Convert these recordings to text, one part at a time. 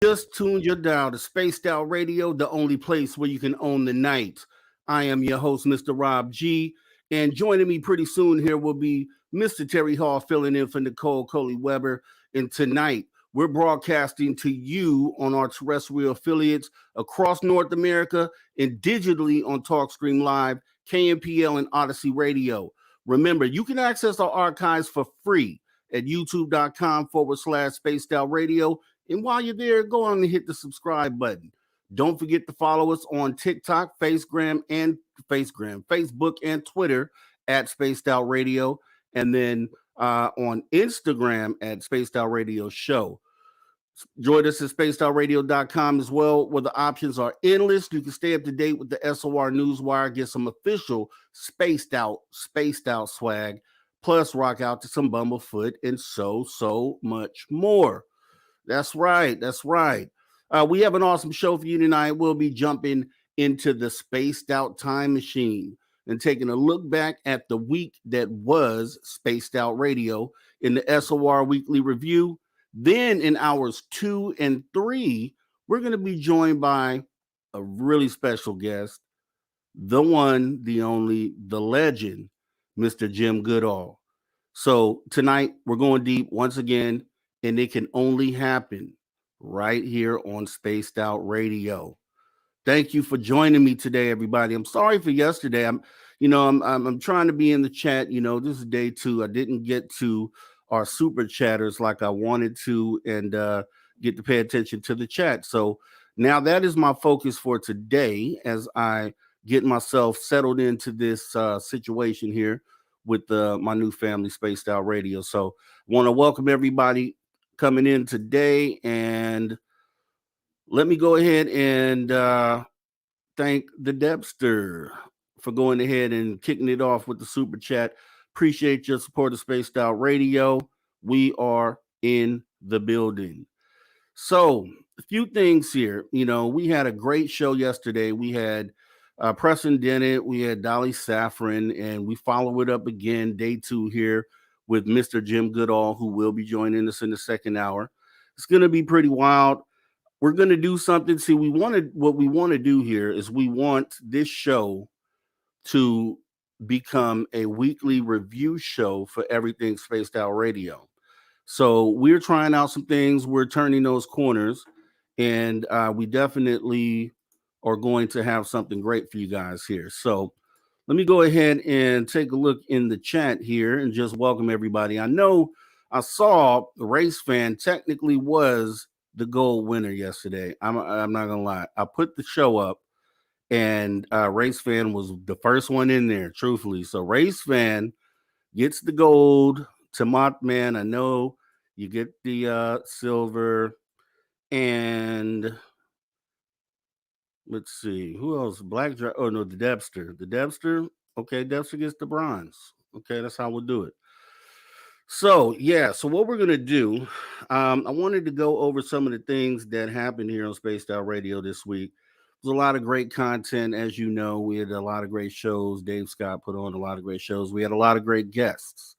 Just tuned your dial to Spaced Out Radio, the only place where you can own the night. I am your host, Mr. Rob G. And joining me pretty soon here will be Mr. Terry Hall filling in for Nicole Coley Weber. And tonight, we're broadcasting to you on our terrestrial affiliates across North America and digitally on TalkScream Live, KMPL, and Odyssey Radio. Remember, you can access our archives for free at youtube.com/Spaced Out Radio. And while you're there, go on and hit the subscribe button. Don't forget to follow us on TikTok, Facebook, and Twitter at Spaced Out Radio, and then on Instagram at Spaced Out Radio Show. Join us at spacedoutradio.com as well, where the options are endless. You can stay up to date with the SOR Newswire, get some official spaced out swag, plus rock out to some Bumblefoot and so much more. That's right. We have an awesome show for you tonight. We'll be jumping into the Spaced Out Time Machine and taking a look back at the week that was Spaced Out Radio in the SOR Weekly Review. Then in hours 2 and 3, we're going to be joined by a really special guest, the one, the only, the legend, Mr. Jim Goodall. So tonight we're going deep once again, and it can only happen right here on Spaced Out Radio. Thank you for joining me today, everybody. I'm sorry for yesterday. I'm trying to be in the chat. This is day 2. I didn't get to our super chatters like I wanted to, and get to pay attention to the chat. So now that is my focus for today as I get myself settled into this situation here with my new family, Spaced Out Radio. So I want to welcome everybody coming in today, and let me go ahead and thank the Debster for going ahead and kicking it off with the super chat. Appreciate your support of Spaced Out Radio. We are in the building. So a few things here. We had a great show yesterday. We had Preston Dennett, we had Dolly Safran, and we follow it up again, day 2 here with Mr. Jim Goodall, who will be joining us in the second hour. It's going to be pretty wild. We're going to do something. See, what we want to do here is we want this show to become a weekly review show for everything Spaced Out Radio. So we're trying out some things. We're turning those corners, and we definitely are going to have something great for you guys here. So let me go ahead and take a look in the chat here and just welcome everybody. I know I saw the Race Fan technically was the gold winner yesterday. I'm not gonna lie. I put the show up, and Race Fan was the first one in there, truthfully. So Race Fan gets the gold. to Mothman, I know you get the silver, and let's see who else. Oh no, the Debster. The Debster. Okay, Debster gets the bronze. Okay, that's how we'll do it. So yeah, so what we're gonna do, I wanted to go over some of the things that happened here on Spaced Out Radio this week. There's a lot of great content, as you know. We had a lot of great shows. Dave Scott put on a lot of great shows. We had a lot of great guests.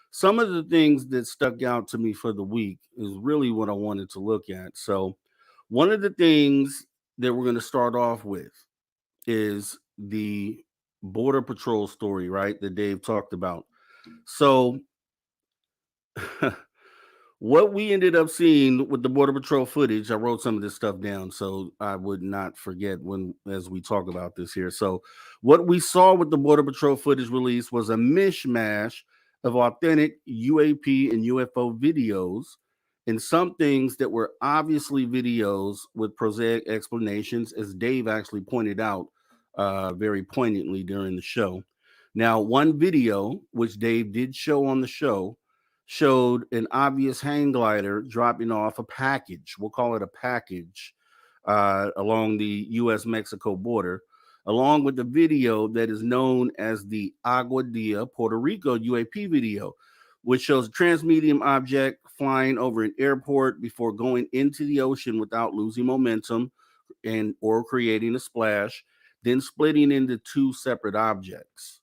Some of the things that stuck out to me for the week is really what I wanted to look at. So, one of the things that we're going to start off with is the Border Patrol story, right? That Dave talked about. So, what we ended up seeing with the Border Patrol footage, I wrote some of this stuff down so I would not forget when as we talk about this here. So, what we saw with the Border Patrol footage release was a mishmash of authentic UAP and UFO videos and some things that were obviously videos with prosaic explanations, as Dave actually pointed out very poignantly during the show. Now, one video, which Dave did show on the show, showed an obvious hang glider dropping off a package. We'll call it a package along the U.S. Mexico border, along with the video that is known as the Aguadilla Puerto Rico UAP video, which shows a transmedium object flying over an airport before going into the ocean without losing momentum and or creating a splash, then splitting into two separate objects.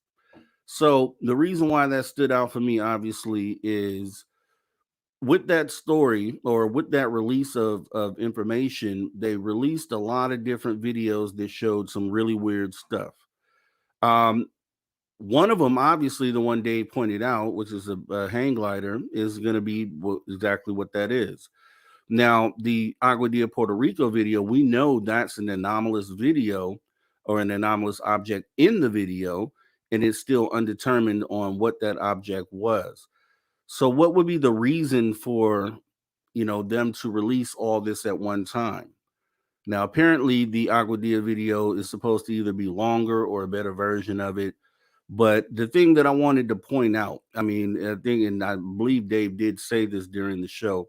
So the reason why that stood out for me, obviously, is with that story or with that release of information, they released a lot of different videos that showed some really weird stuff. Um, one of them, obviously, the one Dave pointed out, which is a hang glider, is going to be exactly what that is. Now, the Aguadilla Puerto Rico video, we know that's an anomalous video or an anomalous object in the video, and it's still undetermined on what that object was. So, what would be the reason for them to release all this at one time? Now, apparently, the Aguadilla video is supposed to either be longer or a better version of it. But the thing that I wanted to point out, I mean, I think, and I believe Dave did say this during the show,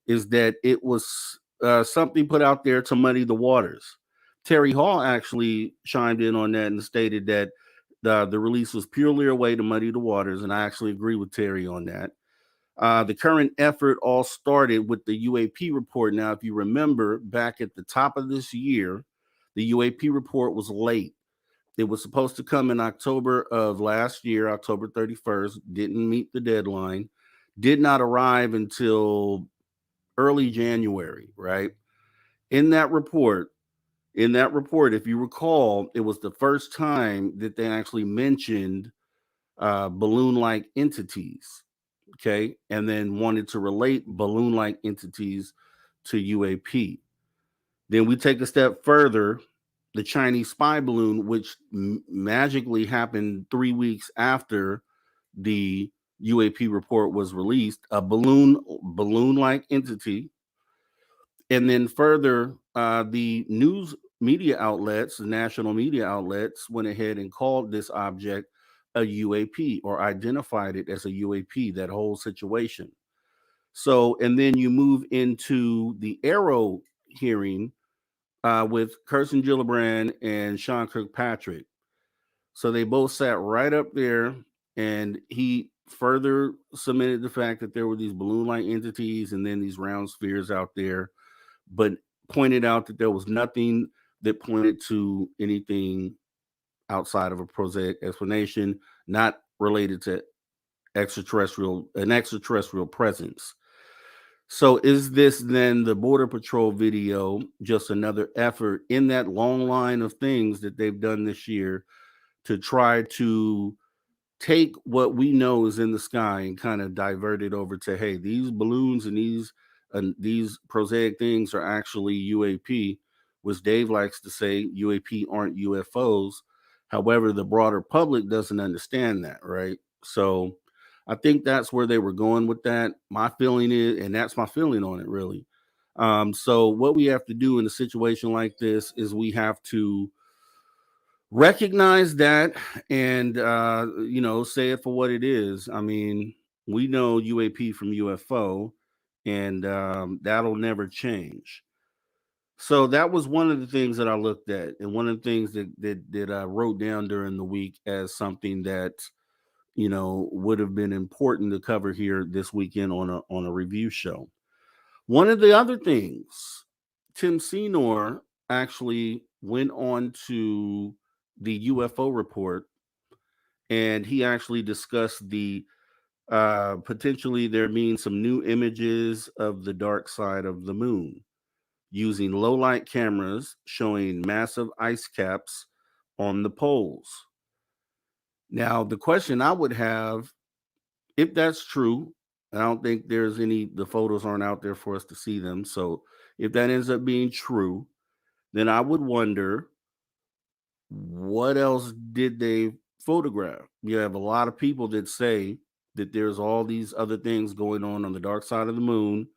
is that it was something put out there to muddy the waters. Terry Hall actually chimed in on that and stated that the release was purely a way to muddy the waters, and I actually agree with Terry on that. The current effort all started with the UAP report. Now, if you remember, back at the top of this year, the UAP report was late. It was supposed to come in October of last year, October 31st, didn't meet the deadline, did not arrive until early January, right? In that report, if you recall, it was the first time that they actually mentioned balloon-like entities, okay, and then wanted to relate balloon-like entities to UAP. Then we take a step further, the Chinese spy balloon, which magically happened 3 weeks after the UAP report was released, a balloon-like entity. And then further, the news media outlets, the national media outlets, went ahead and called this object a UAP or identified it as a UAP, that whole situation. So, and then you move into the Arrow hearing with Kirsten Gillibrand and Sean Kirkpatrick. So they both sat right up there, and he further cemented the fact that there were these balloon-like entities and then these round spheres out there, but pointed out that there was nothing that pointed to anything outside of a prosaic explanation, not related to an extraterrestrial presence. So is this then the Border Patrol video just another effort in that long line of things that they've done this year to try to take what we know is in the sky and kind of divert it over to, hey, these balloons and these prosaic things are actually UAP, which Dave likes to say UAP aren't UFOs. However, the broader public doesn't understand that, right? So I think that's where they were going with that. My feeling is, and that's my feeling on it, really. So what we have to do in a situation like this is we have to recognize that and say it for what it is. I mean, We know UAP from UFO, and that'll never change. So that was one of the things that I looked at, and one of the things that I wrote down during the week as something that would have been important to cover here this weekend on a review show. One of the other things, Tim Senor actually went on to the UFO report, and he actually discussed the potentially there being some new images of the dark side of the moon using low light cameras showing massive ice caps on the poles. Now, the question I would have, if that's true, I don't think the photos aren't out there for us to see them. So if that ends up being true, then I would wonder what else did they photograph? You have a lot of people that say that there's all these other things going on the dark side of the moon.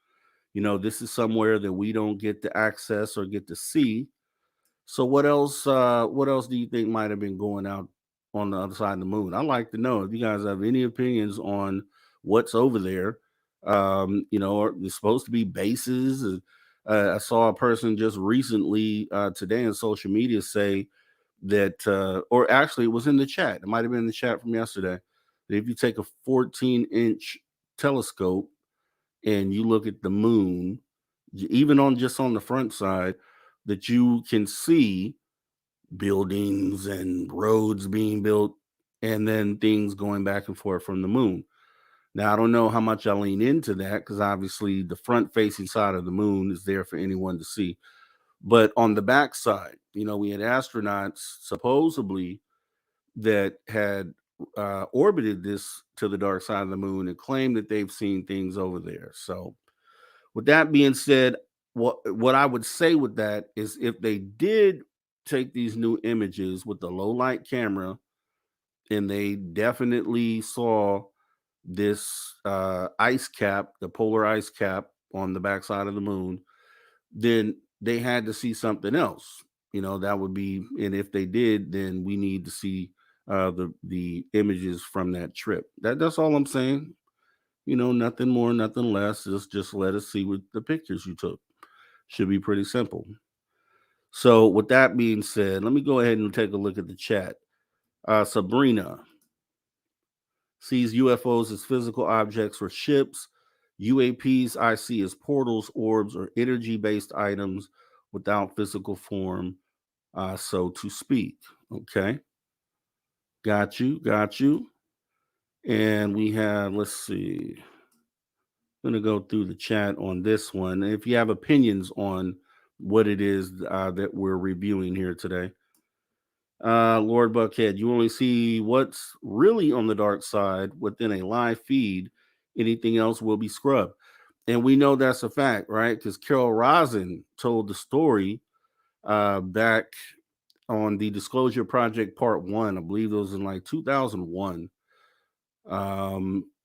This is somewhere that we don't get to access or get to see. So what else? What else do you think might have been going out on the other side of the moon? I'd like to know if you guys have any opinions on what's over there. There's supposed to be bases. I saw a person just recently today on social media say that, or actually, it was in the chat. It might have been in the chat from yesterday. That if you take a 14-inch telescope and you look at the moon, even on the front side, that you can see buildings and roads being built and then things going back and forth from the moon. Now, I don't know how much I lean into that because obviously the front facing side of the moon is there for anyone to see. But on the back side, we had astronauts supposedly that had orbited this to the dark side of the moon and claimed that they've seen things over there. So, with that being said, what I would say with that is if they did take these new images with the low light camera and they definitely saw this ice cap, the polar ice cap on the backside of the moon, then they had to see something else. That would be, and if they did, then we need to see the images from that trip. That's all I'm saying. Nothing more, nothing less. Just let us see what the pictures you took. Should be pretty simple. So, with that being said, let me go ahead and take a look at the chat. Sabrina sees UFOs as physical objects for ships. UAPs I see as portals, orbs, or energy based items without physical form, so to speak. Okay. Got you. Got you. And we have, let's see. I'm going to go through the chat on this one. If you have opinions on what it is that we're reviewing here today. Lord Buckhead, you only see what's really on the dark side within a live feed. Anything else will be scrubbed. And we know that's a fact, right? Because Carol Rosin told the story back on the Disclosure Project Part 1. I believe it was in like 2001,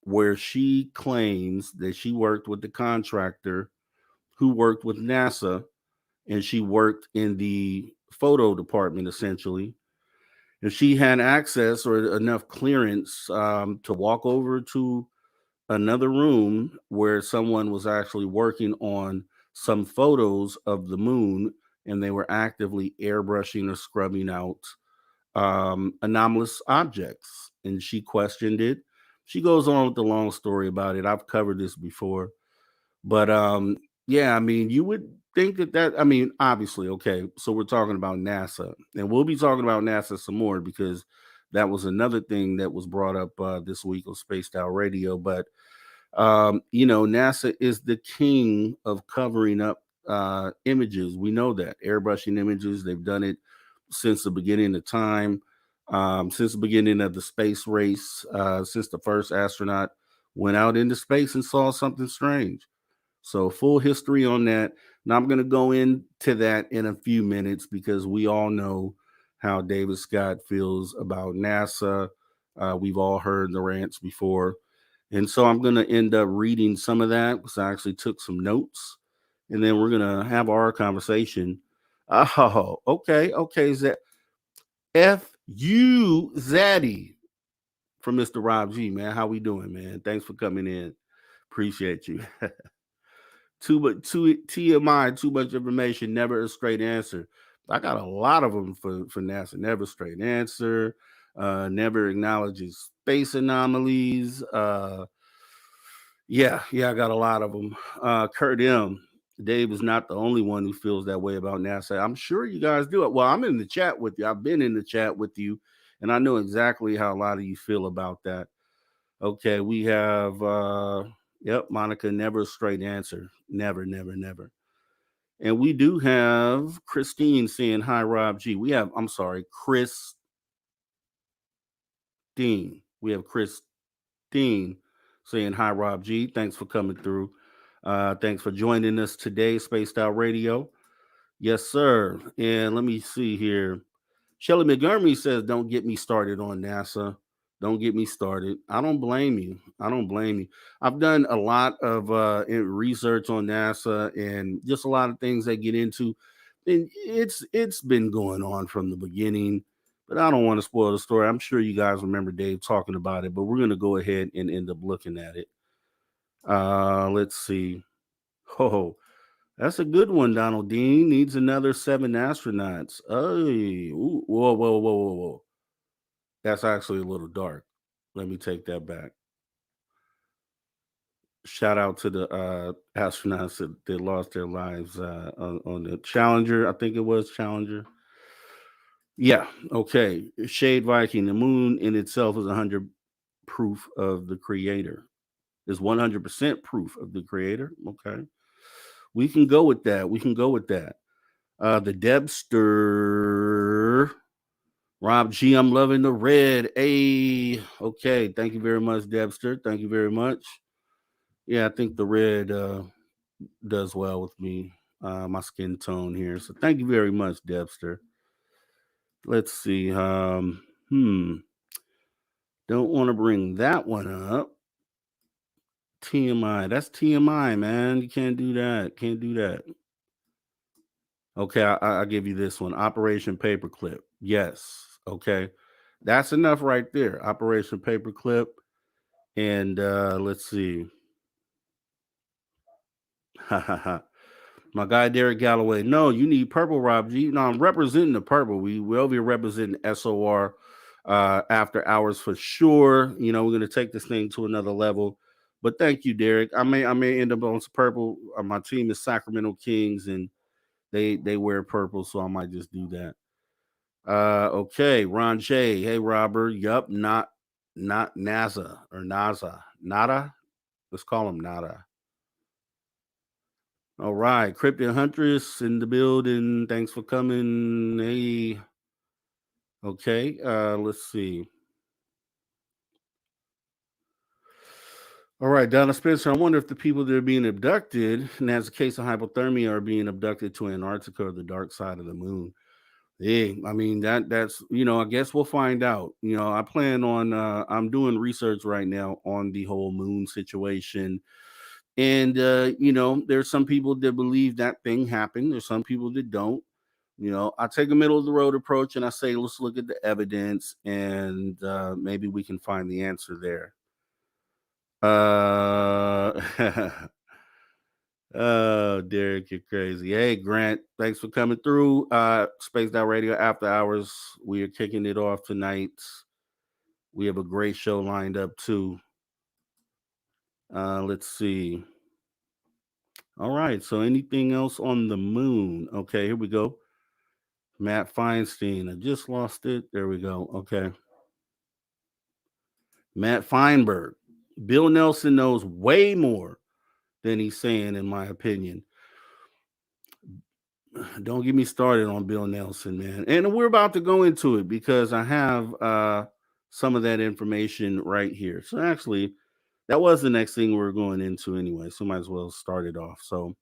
where she claims that she worked with the contractor who worked with NASA, and she worked in the photo department essentially. If she had access or enough clearance to walk over to another room where someone was actually working on some photos of the moon and they were actively airbrushing or scrubbing out anomalous objects. And she questioned it. She goes on with the long story about it. I've covered this before. But yeah, I mean, you would think I mean, obviously, okay, so we're talking about NASA, and we'll be talking about NASA some more because that was another thing that was brought up this week on Spaced Out Radio. But NASA is the king of covering up images. We know that airbrushing images. They've done it since the beginning of time, since the beginning of the space race, since the first astronaut went out into space and saw something strange. So full history on that. Now I'm going to go into that in a few minutes because we all know how David Scott feels about NASA. We've all heard the rants before. And so I'm going to end up reading some of that because I actually took some notes. And then we're going to have our conversation. Oh, okay. Okay. F you, Zaddy. from Mr. Rob G, man. How we doing, man? Thanks for coming in. Appreciate you. Too TMI, too much information, never a straight answer. I got a lot of them for NASA. Never straight answer. Never acknowledges space anomalies. I got a lot of them. Kurt M. Dave is not the only one who feels that way about NASA. I'm sure you guys do it. Well, I'm in the chat with you. I've been in the chat with you, and I know exactly how a lot of you feel about that. Okay, we have Monica, never a straight answer. Never, never, never. And we do have Christine saying hi, Rob G. I'm sorry, Christine. We have Christine saying hi, Rob G. Thanks for coming through. Thanks for joining us today, Spaced Out Radio. Yes, sir. And let me see here. Shelly Montgomery says, don't get me started on NASA. Don't get me started. I don't blame you. I've done a lot of research on NASA and just a lot of things they get into. And it's been going on from the beginning, but I don't want to spoil the story. I'm sure you guys remember Dave talking about it, but we're going to go ahead and end up looking at it. Let's see. Oh, that's a good one, Donald Dean. Needs another 7 astronauts. Hey, whoa. That's actually a little dark. Let me take that back. Shout out to the astronauts that lost their lives on the Challenger. I think it was Challenger. Yeah, okay. Shade Viking, the moon in itself is 100 proof of the creator. Is 100% proof of the creator. Okay. We can go with that. The Debster. Rob G, I'm loving the red. Hey, okay. Thank you very much, Debster. Thank you very much. Yeah, I think the red does well with me, my skin tone here. So thank you very much, Debster. Let's see. Don't want to bring that one up. TMI. That's TMI, man. You can't do that. Okay, I'll give you this one. Operation Paperclip. Yes. Okay. That's enough right there. Operation Paperclip. And let's see. My guy Derek Galloway. No, you need purple, Rob G. No, I'm representing the purple. We'll be representing SOR after hours for sure. You know, we're gonna take this thing to another level. But thank you, Derek. I may end up on some purple. My team is Sacramento Kings, and they wear purple, so I might just do that. Okay, Ron J. Hey, Robert. Yup, not NASA or NASA. Nada. Let's call him Nada. All right, Cryptid Huntress in the building. Thanks for coming. Hey. Okay, let's see. All right, Donna Spencer. I wonder if the people that are being abducted, and as a case of hypothermia, are being abducted to Antarctica or the dark side of the moon. Yeah, I mean that's I guess we'll find out. I plan on I'm doing research right now on the whole moon situation. And there's some people that believe that thing happened. There's some people that don't. I take a middle of the road approach and I say, let's look at the evidence and maybe we can find the answer there. Oh, Derek, you're crazy. Hey, Grant, thanks for coming through. Spaced Out Radio After Hours. We are kicking it off tonight. We have a great show lined up too. Let's see. All right. So anything else on the moon? Okay, here we go. Matt Feinstein. I just lost it. There we go. Okay. Matt Feinberg. Bill Nelson knows way more than he's saying, in my opinion. Don't get me started on Bill Nelson, man. And we're about to go into it because I have some of that information right here. So actually, that was the next thing we were going into anyway. So might as well start it off. So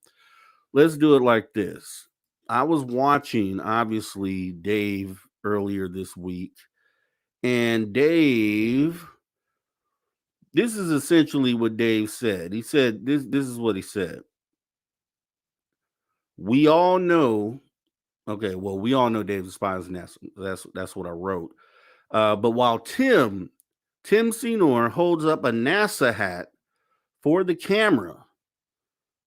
let's do it like this. I was watching, obviously, Dave earlier this week. And Dave, this is essentially what Dave said. He said, this is what he said. We all know, okay, well, we all know Dave despises NASA. That's what I wrote. But while Tim Tim Senor holds up a NASA hat for the camera.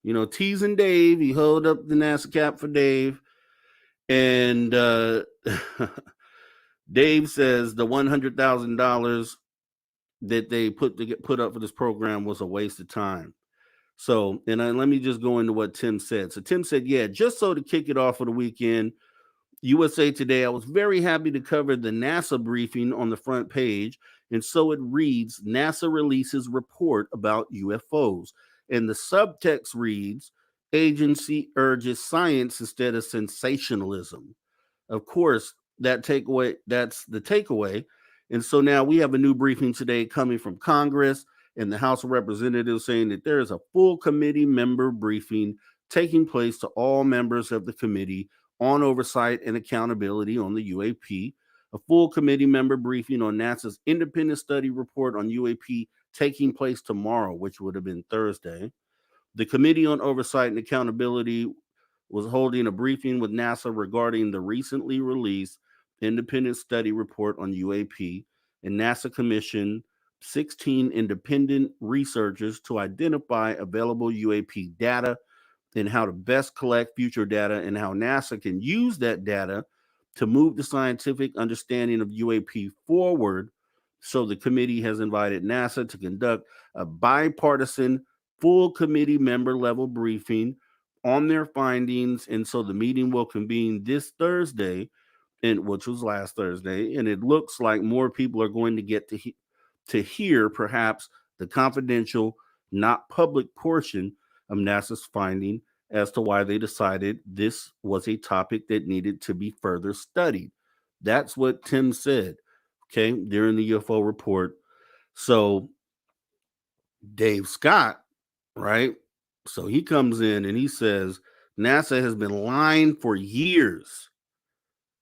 You know, teasing Dave. He held up the NASA cap for Dave. And Dave says the $100,000 that they put up for this program was a waste of time. So, and let me just go into what Tim said. So Tim said, yeah, just so to kick it off for the weekend, USA Today, I was very happy to cover the NASA briefing on the front page. And so it reads, NASA releases report about UFOs. And the subtext reads, agency urges science instead of sensationalism. Of course, that's the takeaway. And so now we have a new briefing today coming from Congress and the House of Representatives saying that there is a full committee member briefing taking place to all members of the committee on oversight and accountability on the UAP. A full committee member briefing on NASA's independent study report on UAP taking place tomorrow, which would have been Thursday. The Committee on Oversight and Accountability was holding a briefing with NASA regarding the recently released independent study report on UAP, and NASA commissioned 16 independent researchers to identify available UAP data and how to best collect future data and how NASA can use that data to move the scientific understanding of UAP forward. So the committee has invited NASA to conduct a bipartisan full committee member level briefing on their findings. And so the meeting will convene this Thursday, and which was last Thursday, and it looks like more people are going to get to hear perhaps the confidential, not public portion of NASA's finding as to why they decided this was a topic that needed to be further studied. That's what Tim said, okay, during the UFO report. So Dave Scott, right? So he comes in and he says NASA has been lying for years,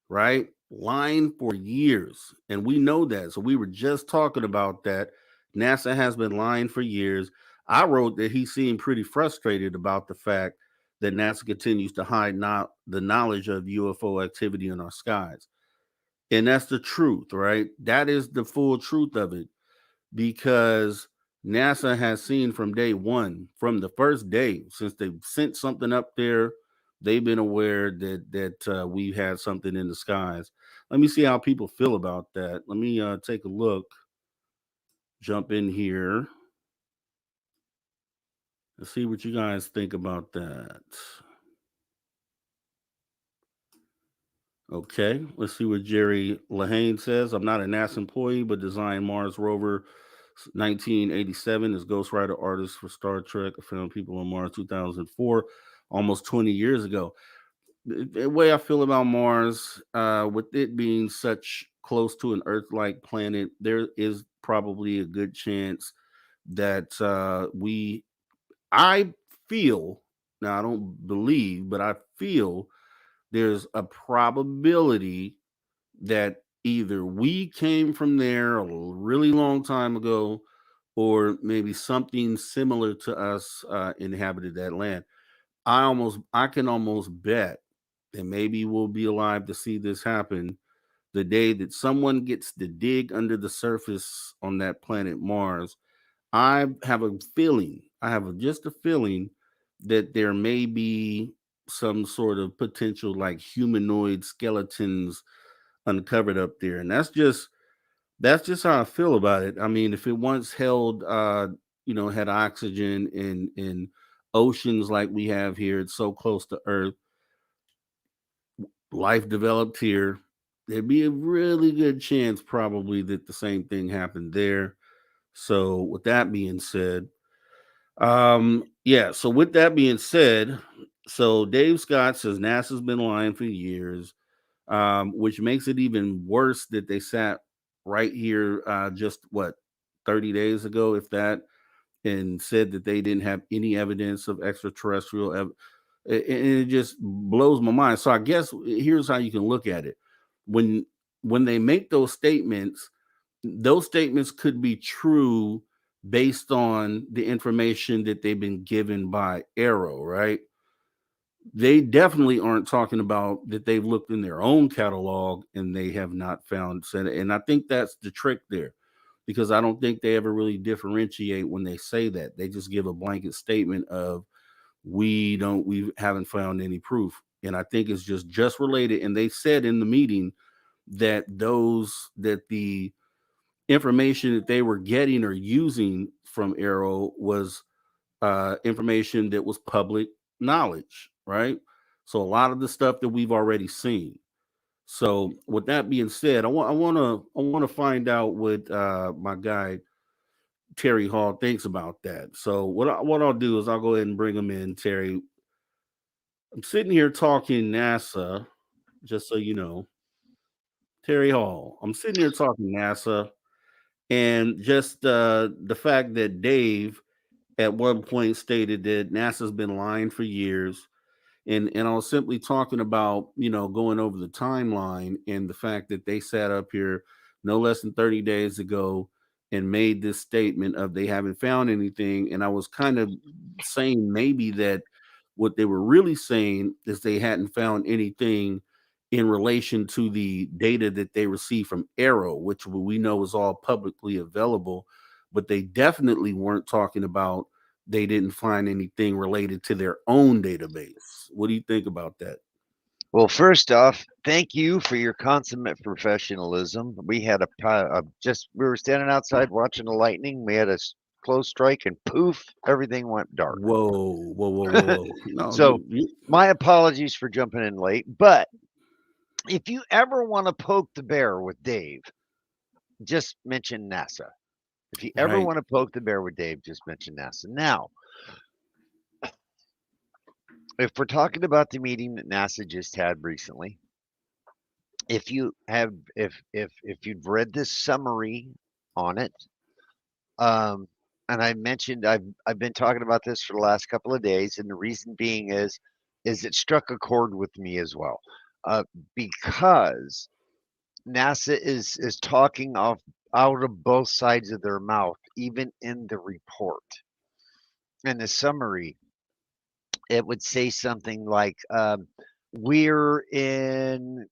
right? Lying for years. And we know that. So we were just talking about that. NASA has been lying for years. I wrote that he seemed pretty frustrated about the fact that NASA continues to hide not the knowledge of UFO activity in our skies. And that's the truth, right? That is the full truth of it, because NASA has seen from day one, from the first day since they sent something up there, they've been aware that we had something in the skies. Let me see how people feel about that. Let me take a look. Jump in here. Let's see what you guys think about that. Okay, let's see what Jerry Lahane says. I'm not a NASA employee, but designed Mars rover 1987 as ghostwriter artist for Star Trek. I found people on Mars 2004, almost 20 years ago. The way I feel about Mars, with it being such close to an Earth-like planet, there is probably a good chance that I feel, now I don't believe, but I feel there's a probability that either we came from there a really long time ago, or maybe something similar to us inhabited that land. I can almost bet that maybe we'll be alive to see this happen the day that someone gets to dig under the surface on that planet Mars. I have just a feeling that there may be some sort of potential like humanoid skeletons uncovered up there. And that's just how I feel about it. I mean, if it once held had oxygen in oceans like we have here, it's so close to Earth, life developed here, there'd be a really good chance probably that the same thing happened there. So with that being said, yeah, so with that being said, so Dave Scott says NASA's been lying for years, which makes it even worse that they sat right here just what 30 days ago, if that, and said that they didn't have any evidence of extraterrestrial. And it just blows my mind. So I guess here's how you can look at it: when when they make those statements could be true based on the information that they've been given by Arrow, right? They definitely aren't talking about that they've looked in their own catalog and they have not found said. And I think that's the trick there. because I don't think they ever really differentiate when they say that. They just give a blanket statement of we haven't found any proof. And I think it's just related. And they said in the meeting that the information that they were getting or using from Arrow was information that was public knowledge, right? So a lot of the stuff that we've already seen. So with that being said, I want to find out what my guy Terry Hall thinks about that. So what I'll do is I'll go ahead and bring him in. Terry, I'm sitting here talking NASA, just so you know. Terry Hall, I'm sitting here talking NASA, and just the fact that Dave at one point stated that NASA's been lying for years, and I was simply talking about, going over the timeline and the fact that they sat up here no less than 30 days ago and made this statement of they haven't found anything. And I was kind of saying maybe that what they were really saying is they hadn't found anything in relation to the data that they received from Arrow, which we know is all publicly available, but they definitely weren't talking about they didn't find anything related to their own database. What do you think about that? Well, first off, thank you for your consummate professionalism. We had we were standing outside watching the lightning. We had a close strike, and poof, everything went dark. Whoa, whoa, whoa, whoa, whoa. No, So, my apologies for jumping in late. But if you ever want to poke the bear with Dave, just mention NASA. If you ever right. want to poke the bear with Dave, just mention NASA. Now, if we're talking about the meeting that NASA just had recently, if you've read this summary on it, um, and I mentioned I've been talking about this for the last couple of days, and the reason being is it struck a chord with me as well, because NASA is talking off out of both sides of their mouth, even in the report. In the summary, it would say something like, "We're in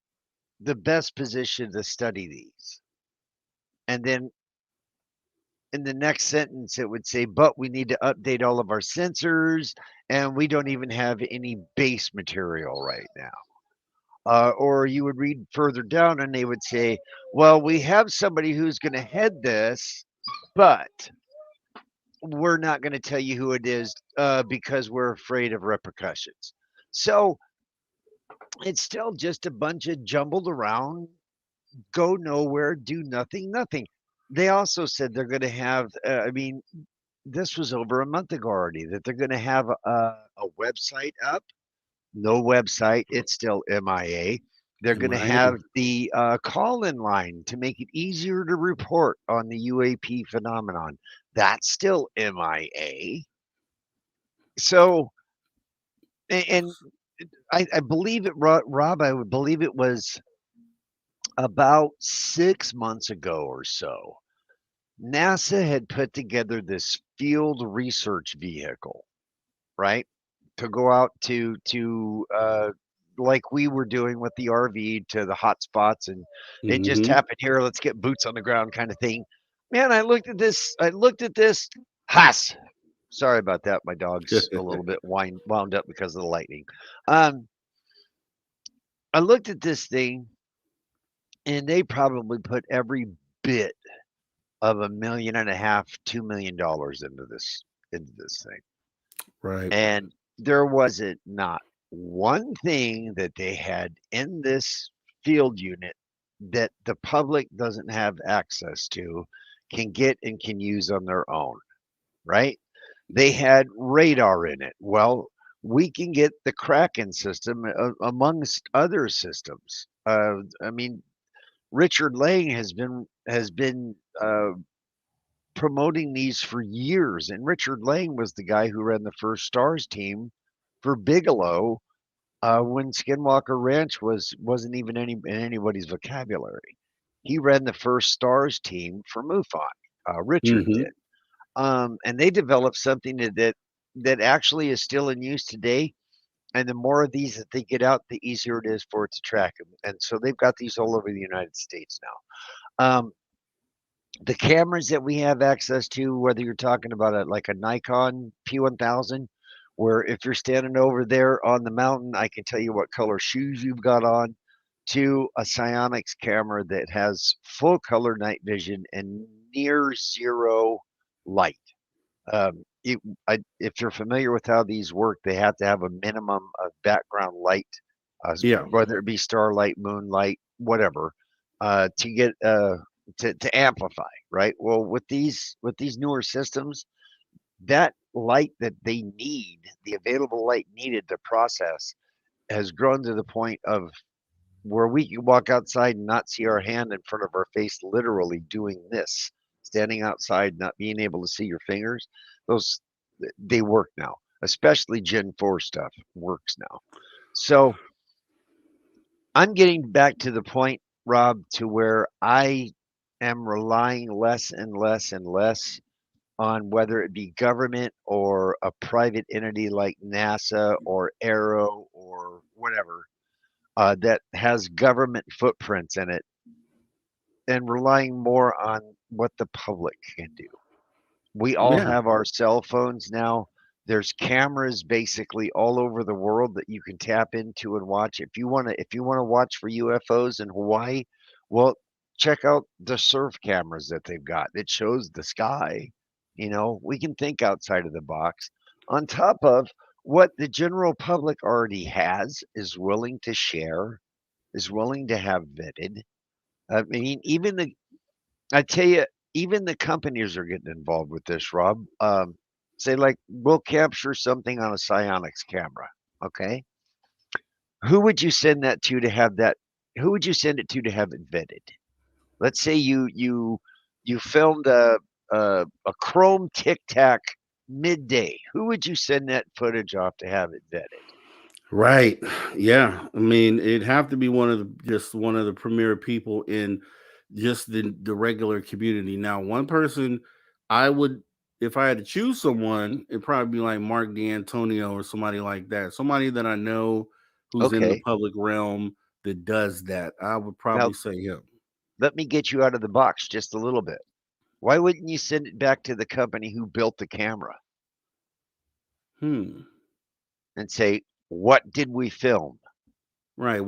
the best position to study these," and then in the next sentence it would say, "But we need to update all of our sensors, and we don't even have any base material right now." Or you would read further down and they would say, "Well, we have somebody who's going to head this, but we're not going to tell you who it is because we're afraid of repercussions." So it's still just a bunch of jumbled around, go nowhere, do nothing, nothing. They also said they're going to have, this was over a month ago already, that they're going to have a website up. No website, it's still MIA. They're going to have MIA. the call-in line to make it easier to report on the UAP phenomenon. That's still MIA. So, and I believe it, Rob, I would believe it was about 6 months ago or so. NASA had put together this field research vehicle, right? To go out to like we were doing with the RV to the hot spots, and it just Hmm. happened here. Let's get boots on the ground kind of thing. Man, I looked at this. I looked at this. Haas. Sorry about that. My dog's a little bit wound up because of the lightning. Um, I looked at this thing, and they probably put every bit of $1.5 million, $2 million into this thing. Right. And there wasn't not one thing that they had in this field unit that the public doesn't have access to, can get and can use on their own, right? They had radar in it. Well, we can get the Kraken system amongst other systems. Richard Lang has been promoting these for years, and Richard Lang was the guy who ran the first Stars team for Bigelow when Skinwalker Ranch wasn't even in anybody's vocabulary. He ran the first Stars team for MUFON. Richard Hmm. did, and they developed something that actually is still in use today. And the more of these that they get out, the easier it is for it to track them. And so they've got these all over the United States now. The cameras that we have access to, whether you're talking about like a Nikon P1000, where if you're standing over there on the mountain, I can tell you what color shoes you've got on, to a Psionics camera that has full color night vision and near zero light. You, if you're familiar with how these work, they have to have a minimum of background light, Yeah, whether it be starlight, moonlight, whatever, to get to amplify. Right. Well, with these newer systems, that light that they need, the available light needed to process, has grown to the point of where we can walk outside and not see our hand in front of our face, literally doing this, standing outside, not being able to see your fingers. Those they work now, especially Gen 4 stuff works now. So I'm getting back to the point, Rob, to where I am relying less and less and less on whether it be government or a private entity like NASA or Aero or whatever, that has government footprints in it, and relying more on what the public can do. We all yeah, have our cell phones now. There's cameras basically all over the world that you can tap into and watch. If you want to watch for UFOs in Hawaii, well, check out the surf cameras that they've got. It shows the sky. You know, we can think outside of the box. On top of what the general public already has, is willing to share, is willing to have vetted. I mean, I tell you, even the companies are getting involved with this, Rob. Say, like, we'll capture something on a psionics camera. Okay. Who would you send that to have that? Who would you send it to have it vetted? Let's say you filmed a Chrome Tic Tac midday. Who would you send that footage off to have it vetted? right. Yeah, I mean, it'd have to be one of the just one of the premier people in just the regular community. Now, one person I would, if I had to choose someone, it'd probably be like Mark D'Antonio or somebody like that. Somebody that I know who's in the Okay. public realm that does that. I would Now probably say him. let me get you out of the box just a little bit. Why wouldn't you send it back to the company who built the camera Hmm. and say, what did we film? Right.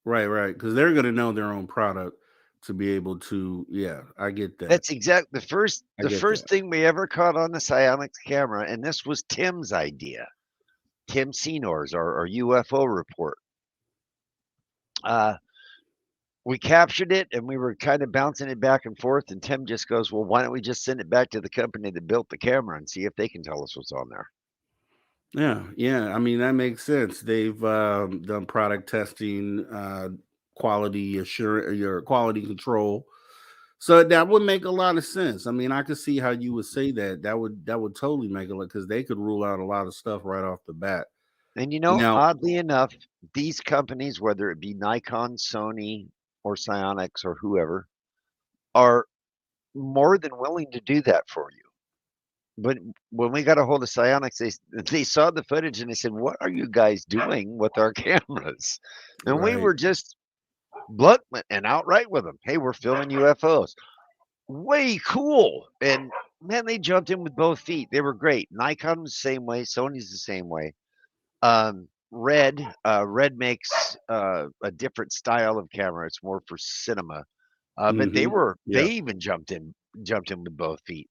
Right, because they're gonna know their own product to be able to, yeah, I get that. That's exact I the get that. first thing we ever caught on the psionics camera, and this was Tim's idea. Tim Senor's our UFO report. Uh, we captured it and we were kind of bouncing it back and forth, and Tim just goes, "Well, why don't we just send it back to the company that built the camera and see if they can tell us what's on there?" Yeah, yeah. I mean, that makes sense. They've done product testing, quality assurance, your quality control. So that would make a lot of sense. I mean, I could see how you would say that. That would totally make it because they could rule out a lot of stuff right off the bat. And you know, Now, oddly enough, these companies, whether it be Nikon, Sony, or Psionics or whoever, are more than willing to do that for you. But when we got a hold of Psionics, they saw the footage and they said, "What are you guys doing with our cameras?" And we right. were just blunt and outright with them. "Hey, we're filming UFOs." Way cool. And man, they jumped in with both feet. They were great. Nikon was the same way. Sony's the same way. Red makes a different style of camera. It's more for cinema. But Hmm. they Yeah. even jumped in with both feet.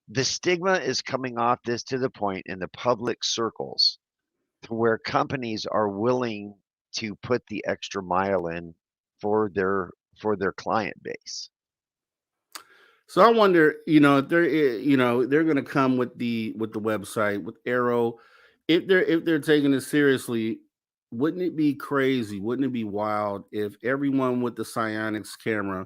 The stigma is coming off this to the point in the public circles to where companies are willing to put the extra mile in for their client base. So I wonder, if they're going to come with the website with Arrow, if they're taking it seriously, wouldn't it be crazy? Wouldn't it be wild if everyone with the Psionics camera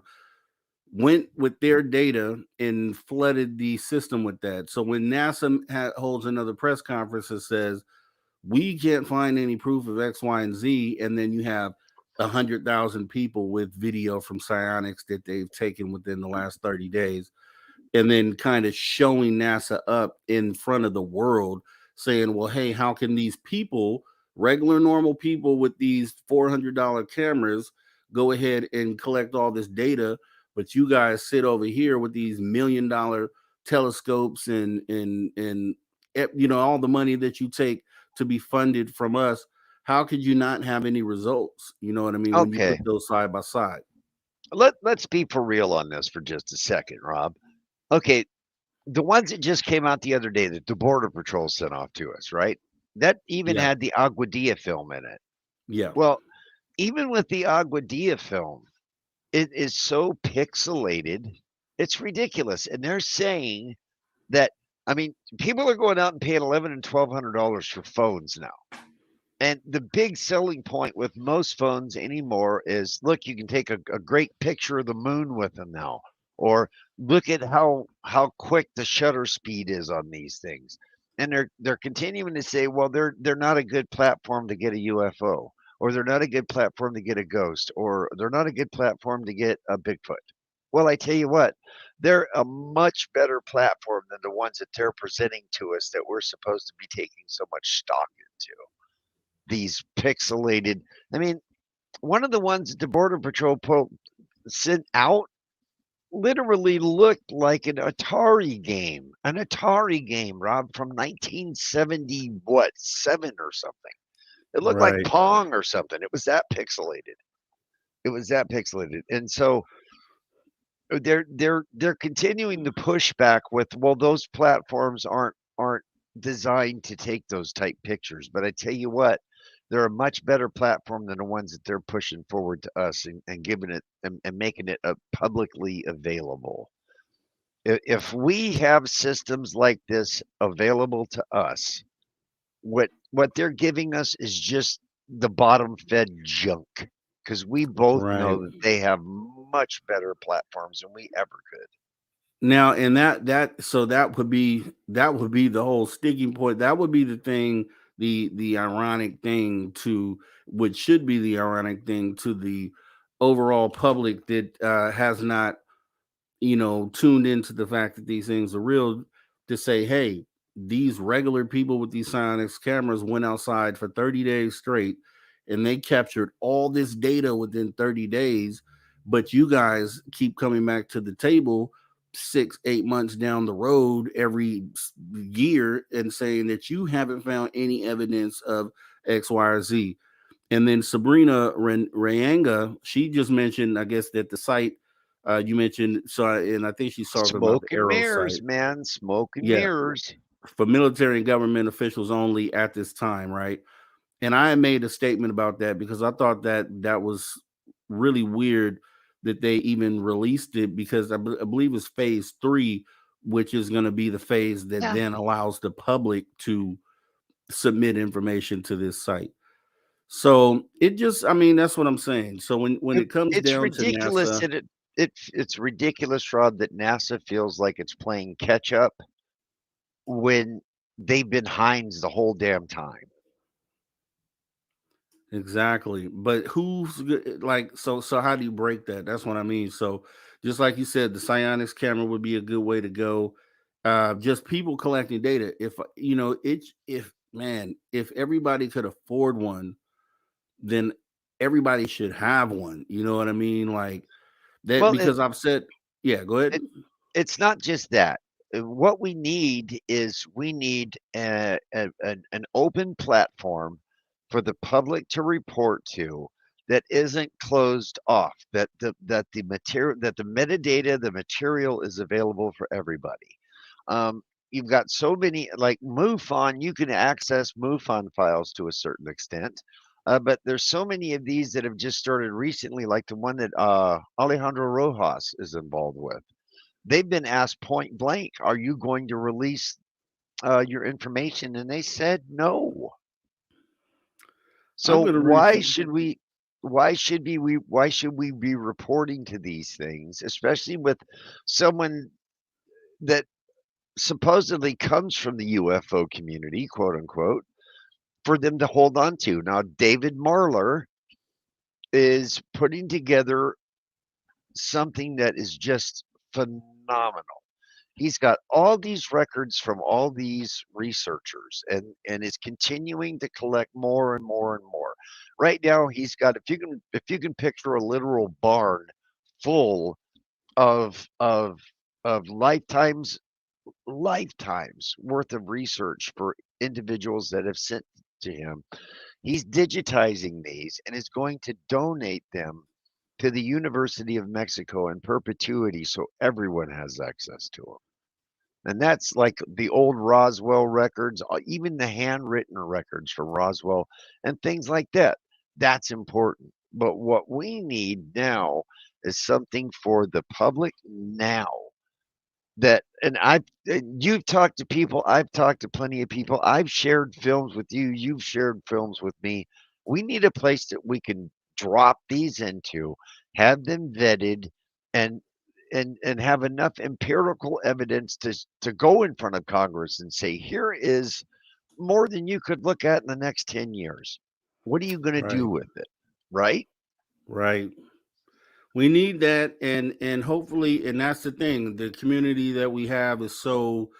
went with their data and flooded the system with that? So when NASA holds another press conference and says we can't find any proof of X, Y, and Z, and then you have 100,000 people with video from Psionics that they've taken within the last 30 days and then kind of showing NASA up in front of the world, saying, well, hey, how can these people, regular, normal people with these $400 cameras, go ahead and collect all this data but you guys sit over here with these $1 million telescopes and all the money that you take to be funded from us. How could you not have any results? You know what I mean? When you Okay, put those side by side. let's be for real on this for just a second, Rob. Okay, the ones that just came out the other day that the Border Patrol sent off to us, right? That even Yeah. had the Aguadilla film in it. Yeah. Well, even with the Aguadilla film, it is so pixelated, it's ridiculous. And they're saying that, I mean, people are going out and paying $1,100 and $1,200 for phones now. And the big selling point with most phones anymore is, look, you can take a great picture of the moon with them now, or look at how quick the shutter speed is on these things. And they're continuing to say, well, they're not a good platform to get a UFO, or they're not a good platform to get a ghost, or they're not a good platform to get a Bigfoot. Well, I tell you what, they're a much better platform than the ones that they're presenting to us that we're supposed to be taking so much stock into. These pixelated, I mean, one of the ones that the Border Patrol sent out literally looked like an Atari game, Rob, from 1970, what, 7 or something. It looked like Right. Pong or something. It was that pixelated. It was that pixelated. And so they're continuing to push back with, well, those platforms aren't designed to take those type pictures. But I tell you what, they're a much better platform than the ones that they're pushing forward to us and giving it and making it publicly available. If we have systems like this available to us, what they're giving us is just the bottom fed junk, because we both Right. know that they have much better platforms than we ever could. Now, and that would be the whole sticking point. That would be the thing, the ironic thing to which should be the ironic thing to the overall public that has not tuned into the fact that these things are real, to say, hey, these regular people with these Sonics cameras went outside for 30 days straight and they captured all this data within 30 days, but you guys keep coming back to the table 6, 8 months down the road every year and saying that you haven't found any evidence of X, Y, or Z. And then Sabrina Rayanga, she just mentioned, I guess, that the site you mentioned, so and I think she's talking about the Smoke and Arrow mirrors, site. man. Smoke and Yeah, mirrors. for military and government officials only at this time, right? And I made a statement about that because I thought that that was really weird that they even released it, because I believe it's phase 3, which is going to be the phase that Yeah. then allows the public to submit information to this site. So it just, I mean, that's what I'm saying. So when it comes It's down to ridiculous NASA, that it's ridiculous, Rod, that NASA feels like it's playing catch up when they've been Heinz the whole damn time. exactly. But like, so how do you break that? That's what I mean. So just like you said, the psionics camera would be a good way to go. Just people collecting data. If if man, if everybody could afford one, then everybody should have one. You know what I mean? Like that, Well, because I've said, yeah, go ahead. it it's not just that. What we need is we need an open platform for the public to report to that isn't closed off. That the material, that the metadata, the material is available for everybody. You've got so many, like MUFON. You can access MUFON files to a certain extent. But there's so many of these that have just started recently, like the one that Alejandro Rojas is involved with. They've been asked point blank, "Are you going to release your information?" And they said no. I'm So gonna read. why should we be reporting to these things, especially with someone that supposedly comes from the UFO community, quote unquote, for them to hold on to? Now, David Marler is putting together something that is just phenomenal. He's got all these records from all these researchers and is continuing to collect more and more and more. Right now he's got, if you can picture a literal barn full of of of lifetimes worth of research for individuals that have sent to him. He's digitizing these and is going to donate them to the University of Mexico in perpetuity so everyone has access to them. And that's like the old Roswell records, even the handwritten records from Roswell and things like that. That's important. But what we need now is something for the public now that, and you've talked to people, I've talked to plenty of people, I've shared films with you, you've shared films with me. We need a place that we can drop these into, have them vetted, and and have enough empirical evidence to go in front of Congress and say, here is more than you could look at in the next 10 years. What are you going to do Right. with it? Right? Right. We need that, and hopefully, and that's the thing. The community that we have is so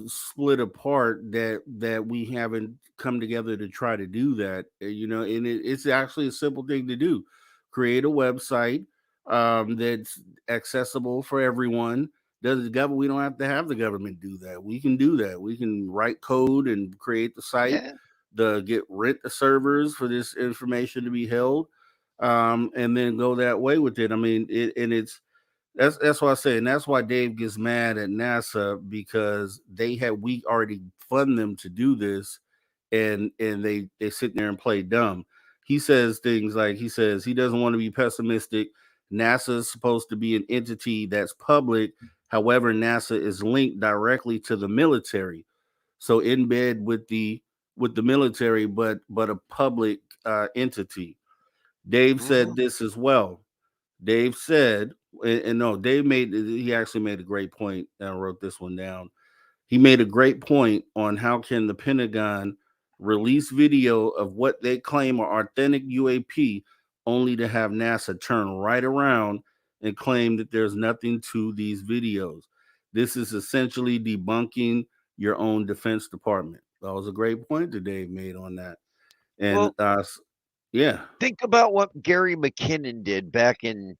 split apart that we haven't come together to try to do that. And it's actually a simple thing to do. Create a website that's accessible for everyone. Does the government? We don't have to have the government do that. We can do that. We can write code and create the site, Yeah. the get rent the servers for this information to be held, and then go that way with it. I mean, that's why I say, and that's why Dave gets mad at NASA, because we already fund them to do this, and they sit there and play dumb. He says things like, he says he doesn't want to be pessimistic. NASA is supposed to be an entity that's public. However, NASA is linked directly to the military, so in bed with the military, but a public entity. Dave Hmm. said this as well. Dave said, and no, Dave made, he actually made a great point. And I wrote this one down. He made a great point on how can the Pentagon release video of what they claim are authentic UAP, only to have NASA turn right around and claim that there's nothing to these videos. This is essentially debunking your own Defense Department. That was a great point that Dave made on that. And Well, yeah, think about what Gary McKinnon did back in,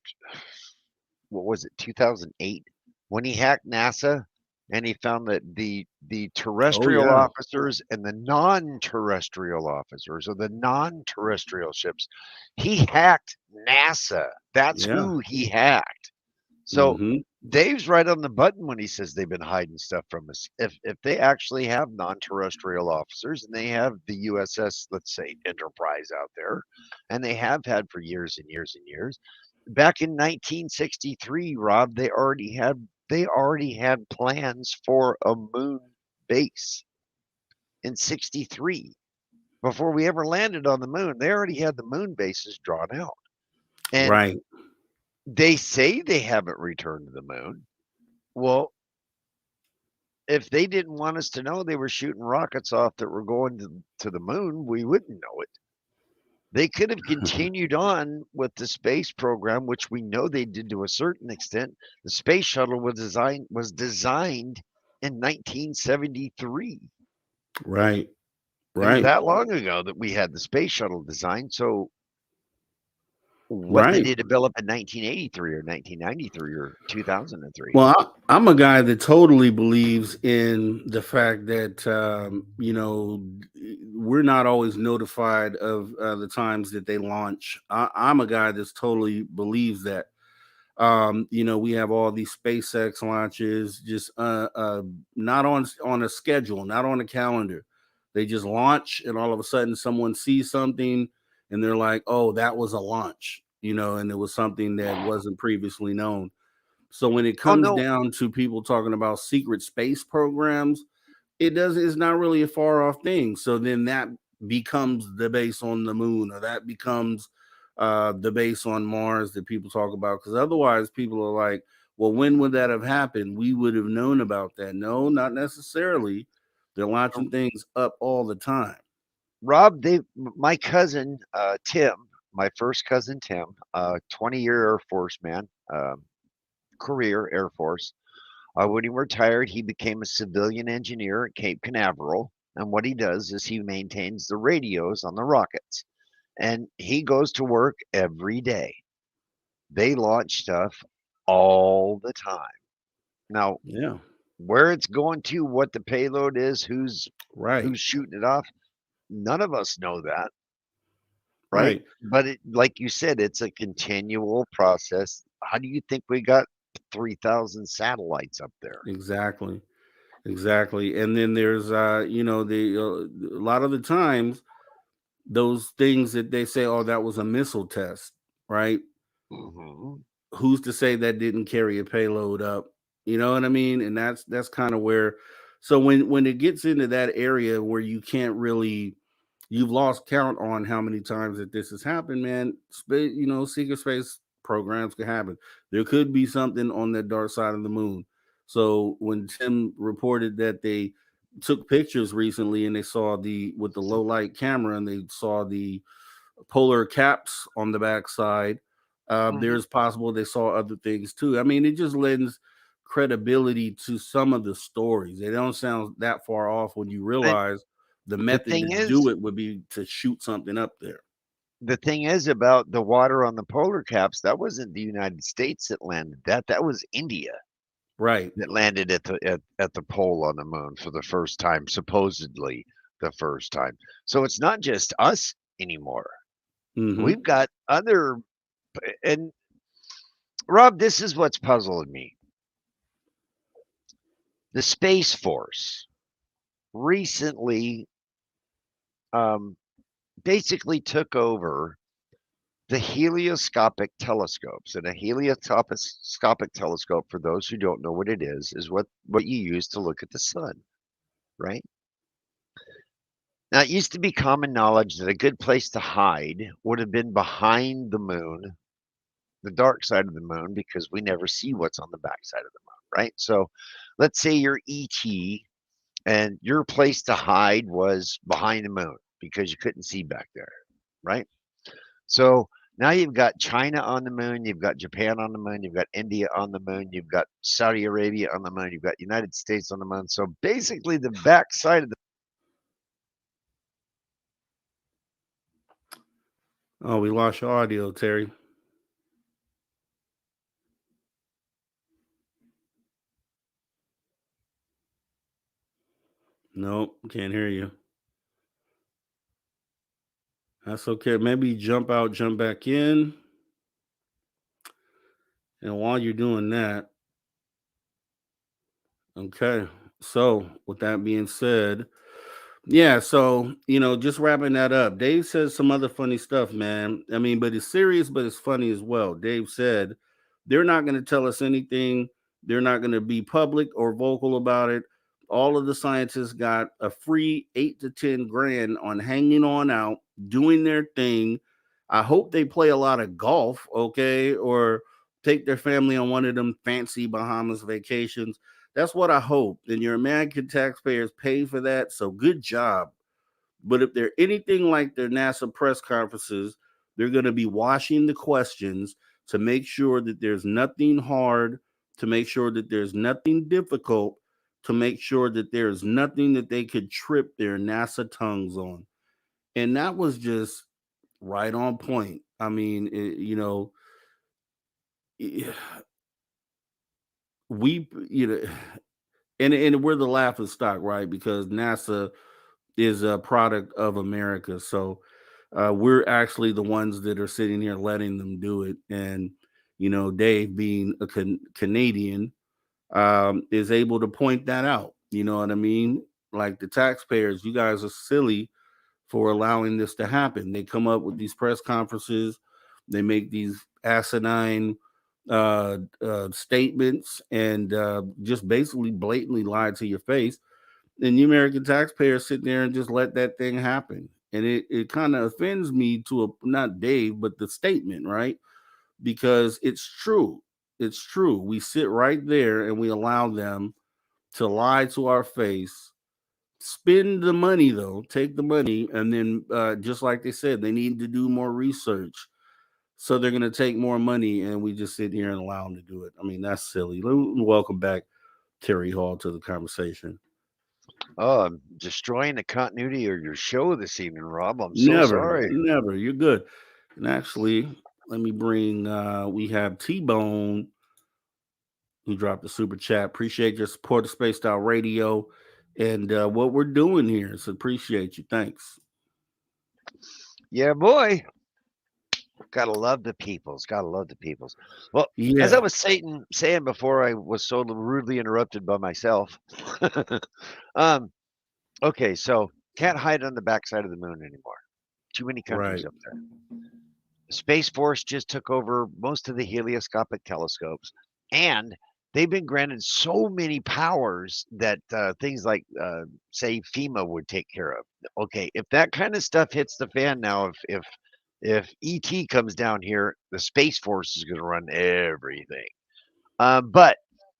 what was it, 2008, when he hacked NASA and he found that the oh terrestrial yeah, officers and the non-terrestrial officers, or the non-terrestrial ships, he hacked NASA. That's yeah, who he hacked. So mm-hmm, Dave's right on the button when he says they've been hiding stuff from us. If they actually have non-terrestrial officers and they have the USS, let's say Enterprise out there, and they have had for years and years and years, back in 1963, Rob, they already had plans for a moon base in 63. Before we ever landed on the moon, they already had the moon bases drawn out. And right, they say they haven't returned to the moon. Well, if they didn't want us to know they were shooting rockets off that were going to the moon, we wouldn't know it. They could have continued on with the space program, which we know they did to a certain extent. The space shuttle was designed in 1973. right, It was right, that long ago that we had the space shuttle designed. So what did right. they develop in 1983 or 1993 or 2003? Well, I'm a guy that totally believes in the fact that we're not always notified of the times that they launch. I'm a guy that's totally believes that. We have all these SpaceX launches, just not on a schedule, not on a calendar. They just launch, and all of a sudden, someone sees something, and they're like, "Oh, that was a launch," and it was something that wasn't previously known. So when it Oh comes no, down to people talking about secret space programs, it's not really a far off thing. So then that becomes the base on the moon, or that becomes the base on Mars that people talk about. Because otherwise, people are like, well, when would that have happened? We would have known about that. No, not necessarily. They're launching things up all the time. Rob, my cousin Tim, my first cousin Tim, 20-year Air Force man, career Air Force. When he retired, he became a civilian engineer at Cape Canaveral. And what he does is he maintains the radios on the rockets. And he goes to work every day. They launch stuff all the time. Now, Yeah. where it's going to, what the payload is, Right. who's shooting it off, none of us know that, right? Right. But like you said, it's a continual process. How do you think we got 3,000 satellites up there? Exactly. Exactly. And then there's the a lot of the times those things that they say, oh, that was a missile test, right? Hmm. Who's to say that didn't carry a payload up? You know what I mean? And that's kind of where, so when it gets into that area where you can't really, you've lost count on how many times that this has happened, man. Secret space programs can happen. There could be something on that dark side of the moon. So when Tim reported that they took pictures recently and they saw the with the low light camera and they saw the polar caps on the backside. Hmm. There's possible they saw other things too. I mean, it just lends credibility to some of the stories. They don't sound that far off when you And realize the the method to thing do is, it would be to shoot something up there. the thing is about the water on the polar caps, that wasn't the United States that landed that. That was India Right. that landed at the pole on the moon for the first time, supposedly the first time. So it's not just us anymore. Mm-hmm. We've got other, and Rob, this is what's puzzling me. The Space Force recently um, basically took over the helioscopic telescopes. And a helioscopic telescope, for those who don't know what it is what you use to look at the sun, right? Now, it used to be common knowledge that a good place to hide would have been behind the moon, the dark side of the moon, because we never see what's on the back side of the moon, right? So let's say you're ET and your place to hide was behind the moon because you couldn't see back there, right? So now you've got China on the moon, you've got Japan on the moon, you've got India on the moon, you've got Saudi Arabia on the moon, you've got United States on the moon. So basically, the back side of the Oh, we lost your audio, Terry. Nope, can't hear you. That's okay. Maybe jump out, jump back in. And while you're doing that, okay. So with that being said, yeah, so just wrapping that up. Dave says some other funny stuff, man. I mean, but it's serious, but it's funny as well. Dave said they're not going to tell us anything. They're not going to be public or vocal about it. All of the scientists got a free 8 to 10 grand on hanging on out, doing their thing. I hope they play a lot of golf, okay, or take their family on one of them fancy Bahamas vacations. That's what I hope. And your American taxpayers pay for that. So good job. But if they're anything like their NASA press conferences, they're going to be washing the questions to make sure that there's nothing hard, to make sure that there's nothing difficult, to make sure that there's nothing that they could trip their NASA tongues on. And that was just right on point. I mean, it- we, and we're the laughing stock, right? Because NASA is a product of America. So we're actually the ones that are sitting here letting them do it. And, Dave being a Canadian is able to point that out. You know what I mean? Like the taxpayers, you guys are silly for allowing this to happen. They come up with these press conferences, they make these asinine statements and just basically blatantly lie to your face, and you American taxpayers sit there and just let that thing happen. And it kind of offends me to a not Dave, but the statement, right? Because it's true. It's true. We sit right there and we allow them to lie to our face. Spend the money though, take the money, and then just like they said, they need to do more research. So they're going to take more money, and we just sit here and allow them to do it. I mean, that's silly. Welcome back, Terry Hall, to the conversation. destroying the continuity of your show this evening, Rob. I'm so Never, sorry. never. You're good. And actually, let me bring we have T Bone who dropped the super chat. Appreciate your support of Spaced Out Radio and what we're doing here. So appreciate you. Thanks. Yeah, boy. Gotta love the peoples. Gotta love the peoples. Well, as I Yeah, was saying before, I was so rudely interrupted by myself. um, okay, so can't hide on the backside of the moon anymore. Too many countries right, up there. The Space Force just took over most of the helioscopic telescopes, and they've been granted so many powers that things like, say, FEMA would take care of. Okay, if that kind of stuff hits the fan now, if ET comes down here, the Space Force is going to run everything. But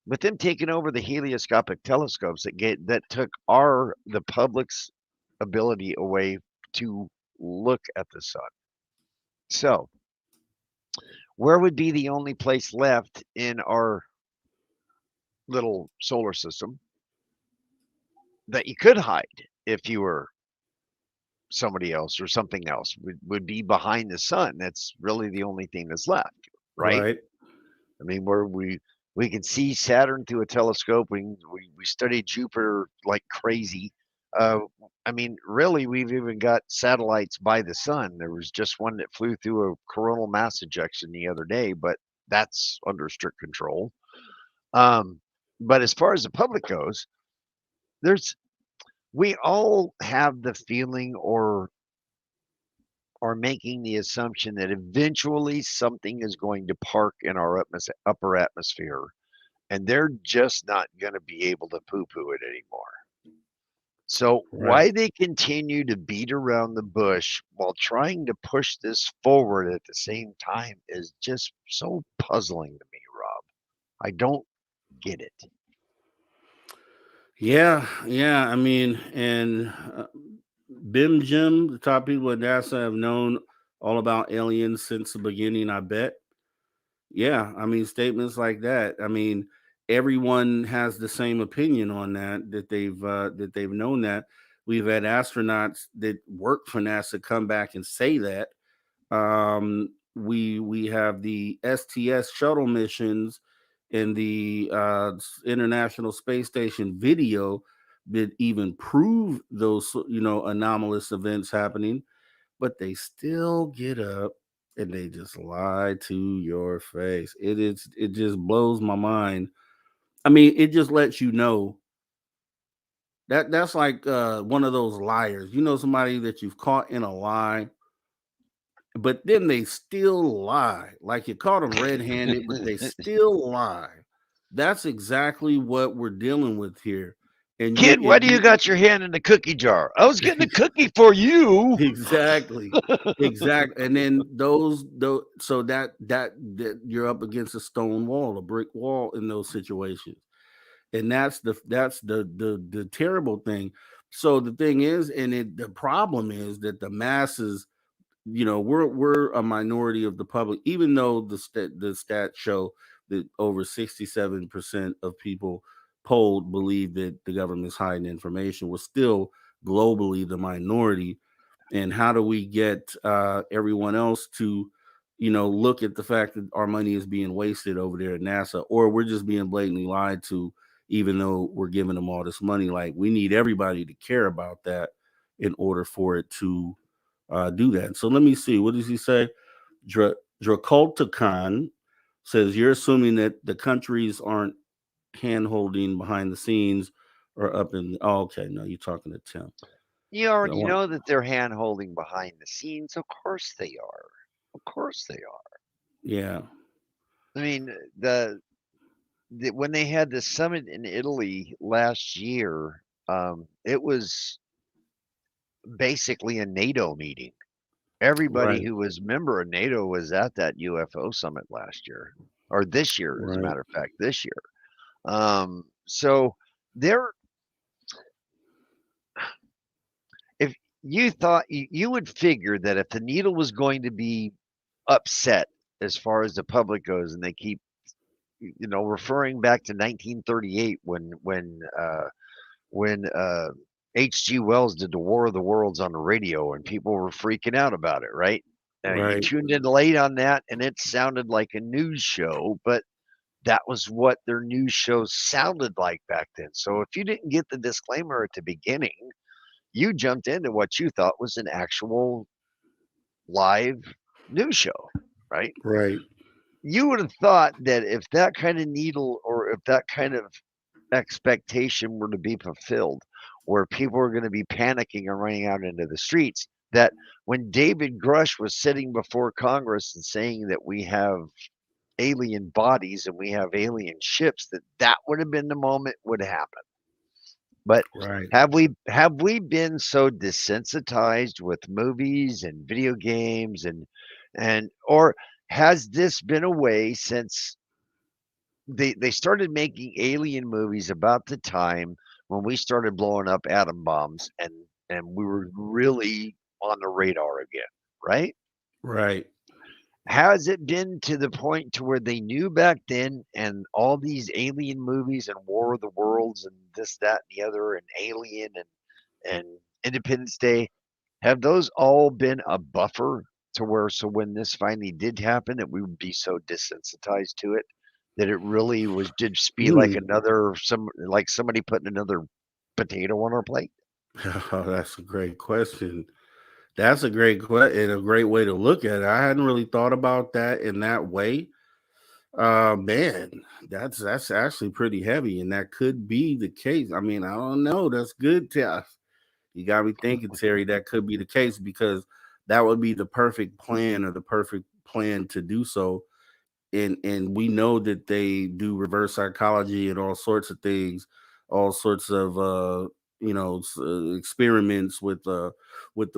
with them taking over the helioscopic telescopes, that took the public's ability away to look at the sun. So, where would be the only place left in our little solar system that you could hide if you were somebody else or something else would be behind the sun. That's really the only thing that's left, right? right, I mean, where we can see Saturn through a telescope. We study Jupiter like crazy. Uh, I mean, really, we've even got satellites by the sun. There was just one that flew through a coronal mass ejection the other day, but that's under strict control. Um, but as far as the public goes, there's we all have the feeling or are making the assumption that eventually something is going to park in our upper atmosphere, and they're just not going to be able to poo-poo it anymore. So right. why they continue to beat around the bush while trying to push this forward at the same time is just so puzzling to me, Rob. I don't get it. Yeah, yeah. I mean, and Bim Jim, the top people at NASA have known all about aliens since the beginning, I bet. Yeah, I mean statements like that. I mean, everyone has the same opinion on that they've known that. We've had astronauts that work for NASA come back and say that. We have the STS shuttle missions and the International Space Station video that even prove those anomalous events happening, but they still get up and they just lie to your face. It just blows my mind. I mean, it just lets you know that that's like one of those liars. You know, somebody that you've caught in a lie, but then they still lie. Like you caught them red-handed, but they still lie. That's exactly what we're dealing with here. And Kid, why do you got your hand in the cookie jar? I was getting a cookie for you. exactly, exactly. And then those so that you're up against a stone wall, a brick wall in those situations. And that's the terrible thing. So the thing is, the problem is that the masses, we're a minority of the public, even though the stats show that over 67% of people polled believe that the government's hiding information. We're still globally the minority. And how do we get everyone else to look at the fact that our money is being wasted over there at NASA, or we're just being blatantly lied to, even though we're giving them all this money? Like, we need everybody to care about that in order for it to do that. So let me see. What does he say? Draculticon says, you're assuming that the countries aren't hand holding behind the scenes or up in. Oh, okay. No, you're talking to Tim. You I already want, know that they're hand holding behind the scenes. Of course they are. Of course they are. yeah, I mean, when they had the summit in Italy last year, it was basically a NATO meeting. Everybody right, who was member of NATO was at that UFO summit last year, or this year, as a right, matter of fact, this year. So there, if you thought you would figure that if the needle was going to be upset as far as the public goes, and they keep referring back to 1938 when H.G. Wells did the War of the Worlds on the radio, and people were freaking out about it, right? You right, tuned in late on that, and it sounded like a news show, but that was what their news shows sounded like back then. So if you didn't get the disclaimer at the beginning, you jumped into what you thought was an actual live news show, right? Right. You would have thought that if that kind of needle or if that kind of expectation were to be fulfilled, where people were going to be panicking and running out into the streets, that when David Grush was sitting before Congress and saying that we have alien bodies and we have alien ships, that that would have been the moment would happen. But Right. have we been so desensitized with movies and video games and or has this been a way since they started making alien movies about the time when we started blowing up atom bombs and we were really on the radar again, right? Right. Has it been to the point to where they knew back then and all these alien movies and War of the Worlds and this, that, and the other and Alien and Independence Day, have those all been a buffer to where so when this finally did happen that we would be so desensitized to it that it really was just be like Mm. another some like somebody putting another potato on our plate? Oh, that's a great question. That's a great and a great way to look at it. I hadn't really thought about that in that way. Man, that's actually pretty heavy, and that could be the case. I mean, I don't know. That's good, Jeff. You got me thinking, Terry. That could be the case because that would be the perfect plan or the perfect plan to do so. And we know that they do reverse psychology and all sorts of things, all sorts of experiments with the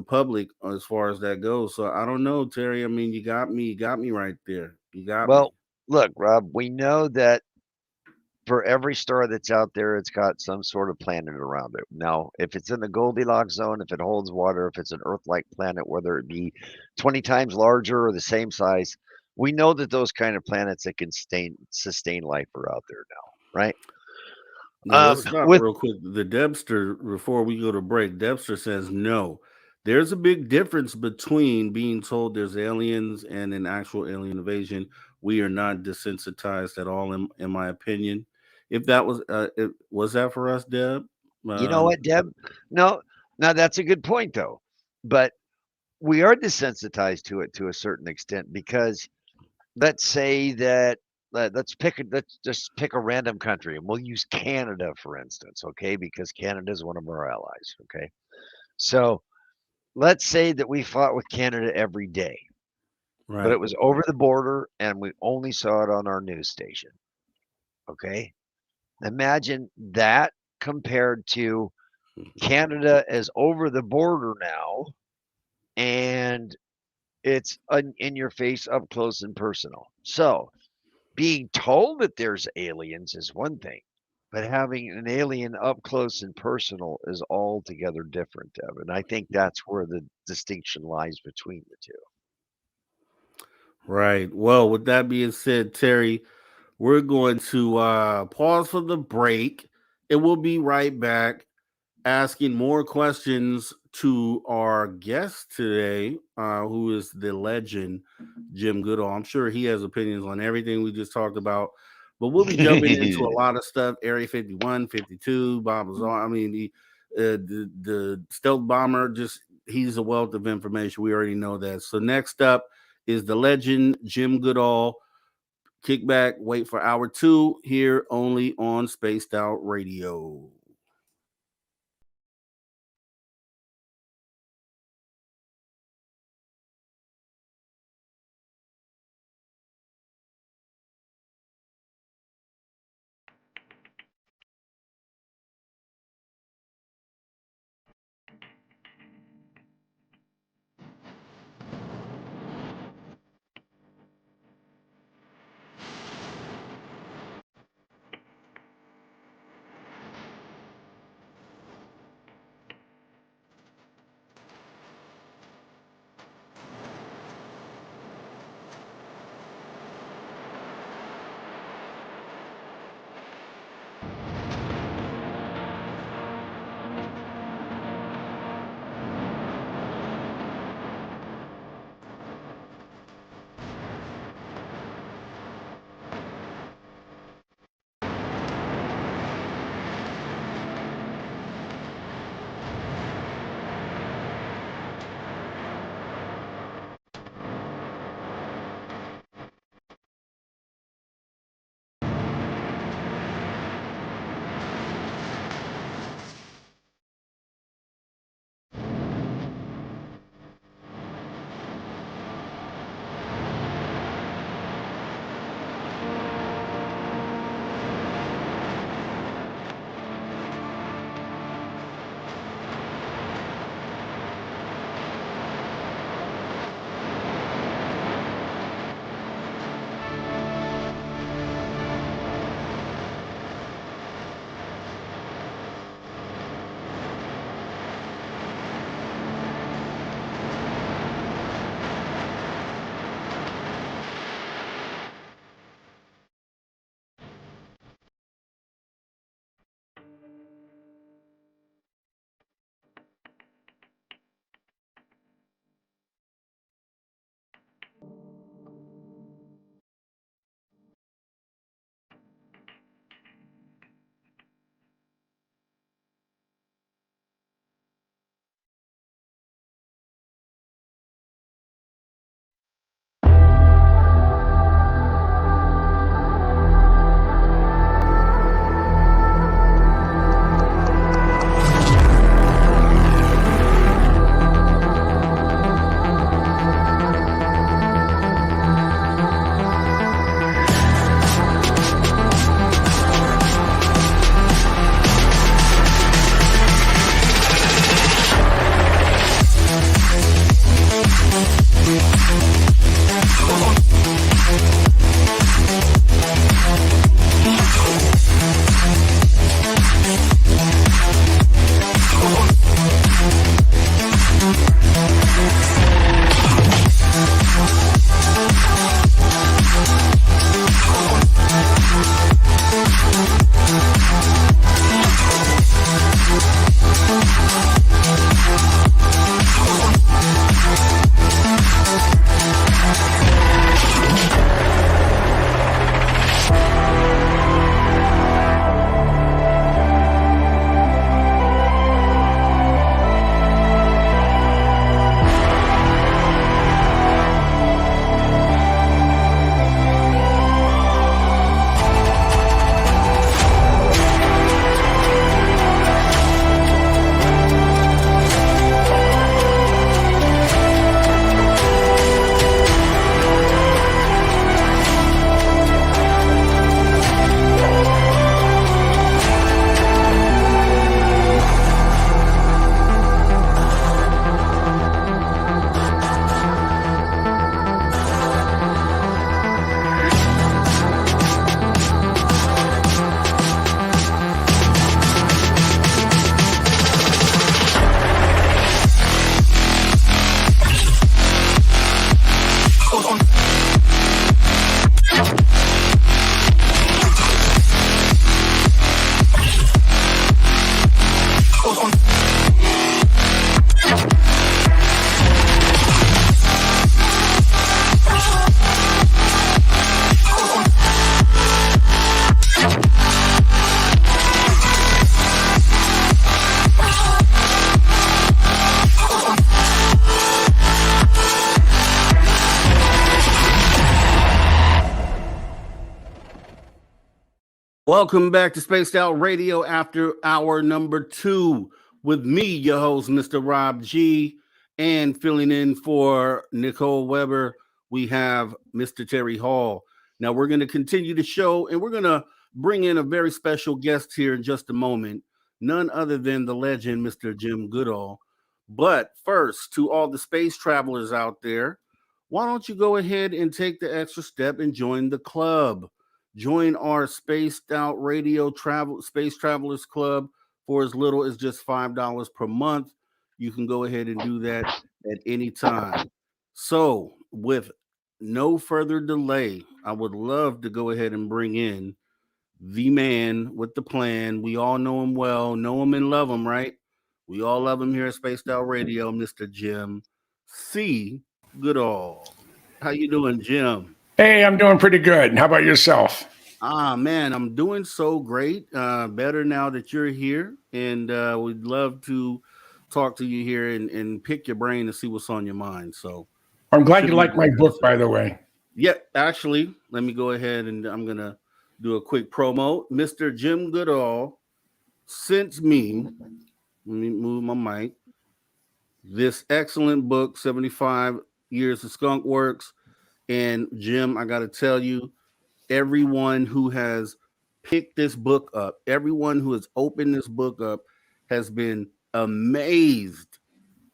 public as far as that goes. So I don't know, Terry. I mean, you got me right there. You got me. Well, look, Rob, we know that for every star that's out there, it's got some sort of planet around it. Now, if it's in the Goldilocks zone, if it holds water, if it's an Earth-like planet, whether it be 20 times larger or the same size, we know that those kind of planets that can sustain life are out there now, right? Now let's stop With real quick. The Debster, before we go to break, Debster says no. There's a big difference between being told there's aliens and an actual alien invasion. We are not desensitized at all, in my opinion. If that was, was that for us, Deb? you know Um, what, Deb? No, now that's a good point though. But we are desensitized to it to a certain extent because let's say that let's just pick a random country and we'll use Canada for instance, okay? Because Canada is one of our allies, okay? So let's say that we fought with Canada every day, but right. it was over the border and we only saw it on our news station, okay? Imagine that compared to Canada is over the border now and it's in your face up close and personal. So being told that there's aliens is one thing, but having an alien up close and personal is altogether different, Evan. I think that's where the distinction lies between the two. Right. Well, with that being said, Terry, we're going to pause for the break and we'll be right back asking more questions to our guest today, who is the legend, Jim Goodall. I'm sure he has opinions on everything we just talked about, but we'll be jumping into a lot of stuff. Area 51, 52, Bob Lazar. I mean, the stealth bomber, just he's a wealth of information. We already know that. So next up is the legend, Jim Goodall. Kick back, wait for hour two here only on Spaced Out Radio. Welcome back to Spaced Out Radio after hour number 2 with me, your host, Mr. Rob G, and filling in for Nicole Weber, we have Mr. Terry Hall. Now we're going to continue the show and we're going to bring in a very special guest here in just a moment, none other than the legend, Mr. Jim Goodall. But first, to all the space travelers out there, why don't you go ahead and take the extra step and join the club? Join our Spaced Out Radio Space Travelers Club for as little as just $5 per month. You can go ahead and do that at any time. So, with no further delay, I would love to go ahead and bring in the man with the plan. We all know him well, know him and love him, right? We all love him here at Spaced Out Radio, Mr. Jim C. Goodall. How you doing, Jim? Hey, I'm doing pretty good. How about yourself? Man, I'm doing so great. Better now that you're here, and we'd love to talk to you here and pick your brain to see what's on your mind. So I'm glad you like my book, by the way. Yeah, actually, let me go ahead and I'm going to do a quick promo. Mr. Jim Goodall sent me, let me move my mic, this excellent book, 75 Years of Skunk Works. And Jim, I got to tell you, everyone who has picked this book up, everyone who has opened this book up has been amazed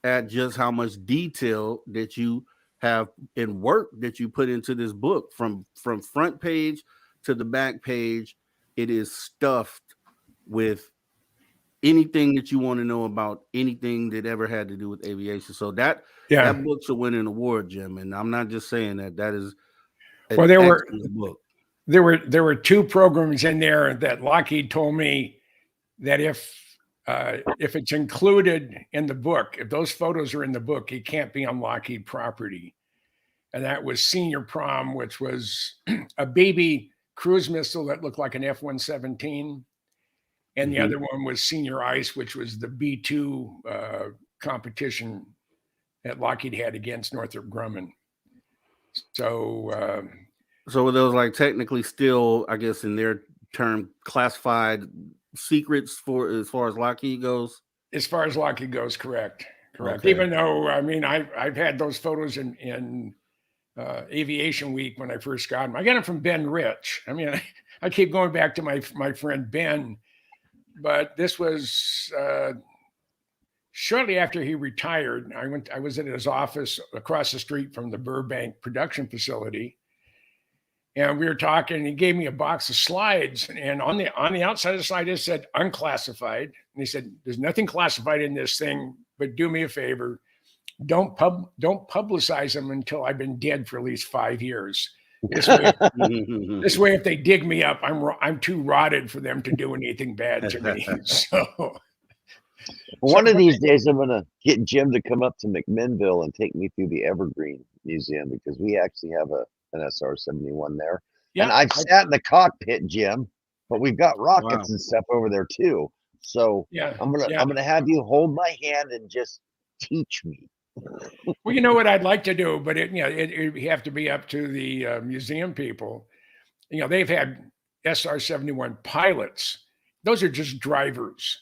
at just how much detail that you have and work that you put into this book from front page to the back page. It is stuffed with anything that you want to know about anything that ever had to do with aviation. So that book should win an award, Jim. And I'm not just saying that. That is an excellent book. There were 2 programs in there that Lockheed told me that if it's included in the book, if those photos are in the book, it can't be on Lockheed property. And that was Senior Prom, which was a baby cruise missile that looked like an F-117. And the other one was Senior Ice, which was the B-2 competition that Lockheed had against Northrop Grumman. So were those like technically still, I guess in their term, classified secrets for as far as Lockheed goes? As far as Lockheed goes, correct. Okay. Even though, I mean, I've had those photos in Aviation Week when I first got them. I got them from Ben Rich. I mean, I keep going back to my friend Ben, but this was shortly after he retired. I was at his office across the street from the Burbank production facility. And we were talking, and he gave me a box of slides. And on the outside of the slide, it said unclassified. And he said, "There's nothing classified in this thing, but do me a favor. Don't publicize them until I've been dead for at least 5 years. This way, if they dig me up, I'm too rotted for them to do anything bad to me." So one of these days, I'm going to get Jim to come up to McMinnville and take me through the Evergreen Museum, because we actually have an SR-71 there. Yeah, and I've sat in the cockpit, Jim, but we've got rockets and stuff over there too. So I'm gonna have you hold my hand and just teach me. Well, you know what I'd like to do, but it have to be up to the museum people. You know, they've had SR-71 pilots. Those are just drivers.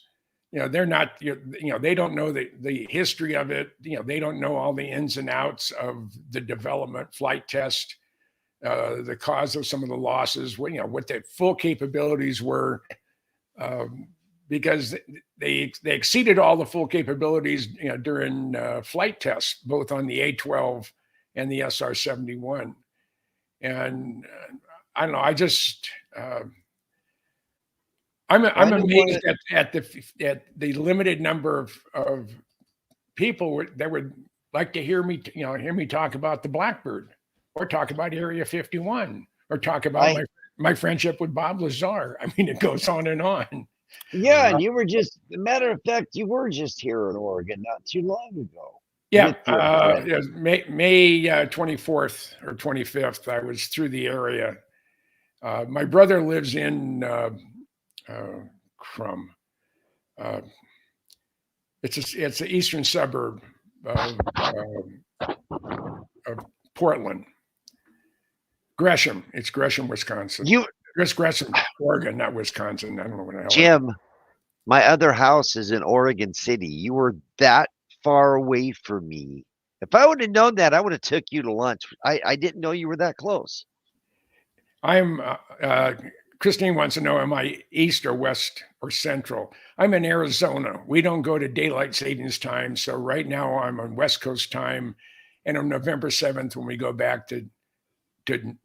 You know, they're not, they don't know the history of it. You know, they don't know all the ins and outs of the development, flight test, the cause of some of the losses, what the full capabilities were, because they exceeded all the full capabilities, during flight tests, both on the A-12 and the SR-71. And I don't know, I'm amazed at the limited number of people that would like to hear me talk about the Blackbird, or talk about Area 51, or talk about my friendship with Bob Lazar. I mean, it goes on and on. Yeah, and you were just, matter of fact, you were just here in Oregon not too long ago. Yeah, May 24th or 25th, I was through the area. My brother lives in Crum. It's the eastern suburb of Portland. Gresham. It's Gresham, Wisconsin. Chris Gresham, Oregon, not Wisconsin. I don't know what the hell. Jim, my other house is in Oregon City. You were that far away from me. If I would have known that, I would have took you to lunch. I didn't know you were that close. I'm Christine wants to know, am I east or west or central? I'm in Arizona. We don't go to daylight savings time. So right now I'm on West Coast time. And on November 7th, when we go back to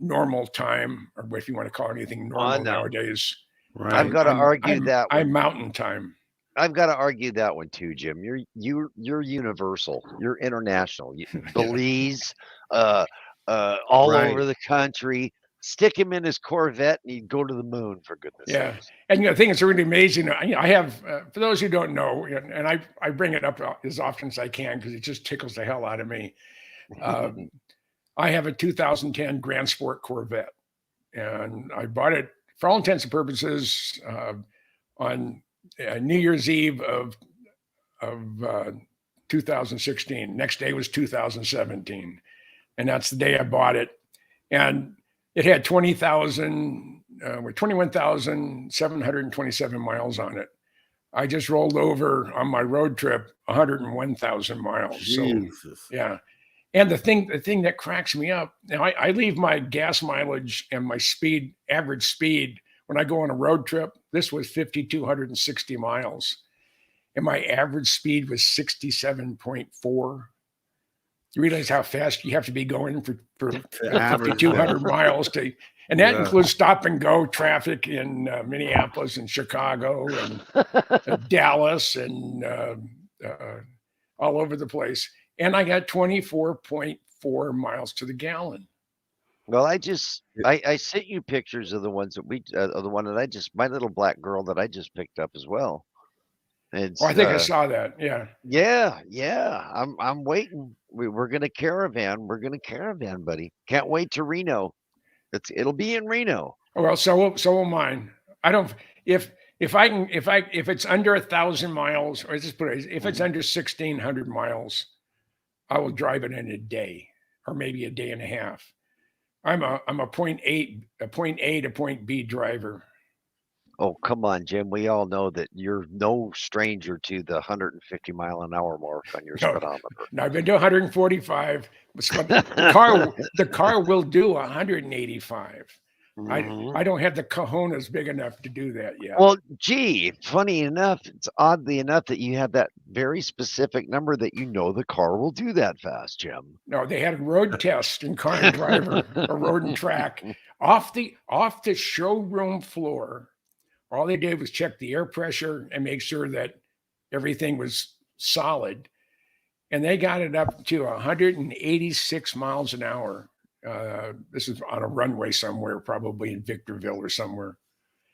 normal time, or if you want to call anything normal nowadays. Right. I've got to argue that one. I'm mountain time. I've got to argue that one too, Jim. You're universal. You're international. Belize, all over the country. Stick him in his Corvette and he'd go to the moon, for goodness sakes. And the thing that's really amazing, I have, for those who don't know, and I bring it up as often as I can because it just tickles the hell out of me. I have a 2010 Grand Sport Corvette, and I bought it for all intents and purposes on New Year's Eve of 2016. Next day was 2017, and that's the day I bought it. And it had 21,727 miles on it. I just rolled over on my road trip 101,000 miles. Jesus. So, yeah. And the thing that cracks me up, now I leave my gas mileage and my average speed, when I go on a road trip, this was 5,260 miles. And my average speed was 67.4. You realize how fast you have to be going for 5,200 miles and that includes stop and go traffic in Minneapolis and Chicago and Dallas and all over the place. And I got 24.4 miles to the gallon. Well, I sent you pictures of the ones that of the one that my little black girl that I just picked up as well. And I think I saw that. Yeah. Yeah. I'm waiting. We're gonna caravan. We're gonna caravan, buddy. Can't wait to Reno. It'll be in Reno. Well, so will mine. I don't. If it's under 1,000 miles, or just put it, if it's under 1,600 miles, I will drive it in a day, or maybe a day and a half. I'm a point A to point B driver. Oh, come on, Jim. We all know that you're no stranger to the 150 mile an hour mark on your speedometer. No, I've been to 145. The car will do 185. Mm-hmm. I don't have the cojones big enough to do that yet. Well, gee, funny enough, it's oddly enough that you have that very specific number that you know the car will do that fast, Jim. No, they had a road test in Car and Driver, a road and track, off the showroom floor. All they did was check the air pressure and make sure that everything was solid. And they got it up to 186 miles an hour. This is on a runway somewhere, probably in Victorville or somewhere.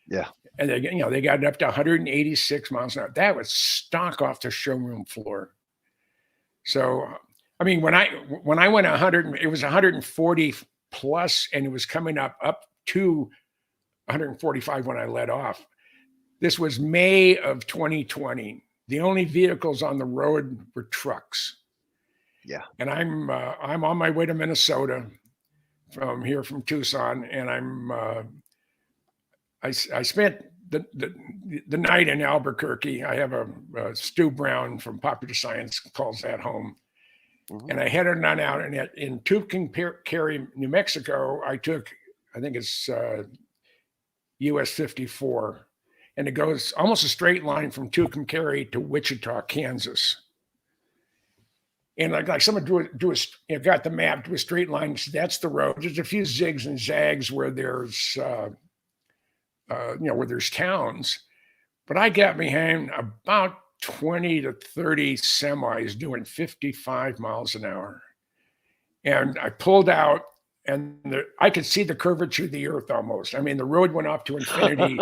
Yeah. And they got it up to 186 miles an hour. That was stock off the showroom floor. So, I mean, when I went 100, it was 140 plus, and it was coming up to 145 when I let off. This was May of 2020. The only vehicles on the road were trucks. Yeah. And I'm on my way to Minnesota from Tucson, and I spent the night in Albuquerque. I have a Stu Brown from Popular Science calls that home. Mm-hmm. And I headed on out, and in Tucumcari, New Mexico, I took, I think it's US 54, and it goes almost a straight line from Tucumcari to Wichita, Kansas. And like someone got the map, drew a straight line. That's the road. There's a few zigs and zags where there's, where there's towns, but I got behind about 20 to 30 semis doing 55 miles an hour, and I pulled out. And I could see the curvature of the earth almost. I mean, the road went off to infinity.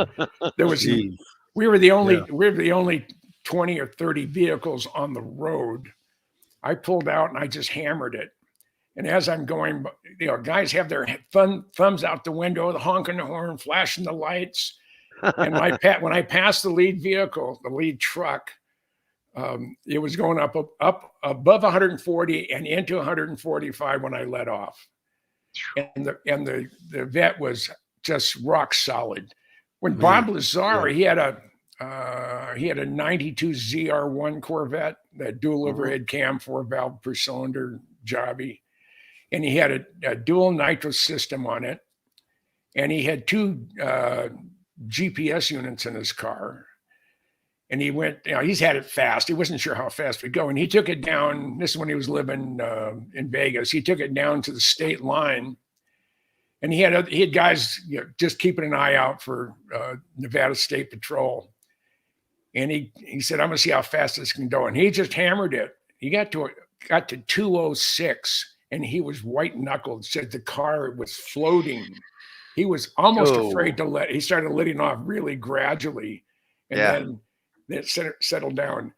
There was, we were the only 20 or 30 vehicles on the road. I pulled out and I just hammered it. And as I'm going, guys have their thumbs out the window, honking the horn, flashing the lights. And when I passed the lead vehicle, the lead truck, it was going up above 140 and into 145 when I let off. And the vet was just rock solid. When Man, Bob Lazar, he had a 92 ZR1 Corvette, that dual overhead cam, 4-valve per cylinder jobby, and he had a dual nitro system on it, and he had 2 GPS units in his car. And he went, he's had it fast. He wasn't sure how fast we'd go. And he took it down. This is when he was living in Vegas. He took it down to the state line. And he had guys just keeping an eye out for Nevada State Patrol. And he said, I'm going to see how fast this can go. And he just hammered it. He got to 206, and he was white knuckled. Said the car was floating. He was almost afraid to he started letting off really gradually. And then it settled down.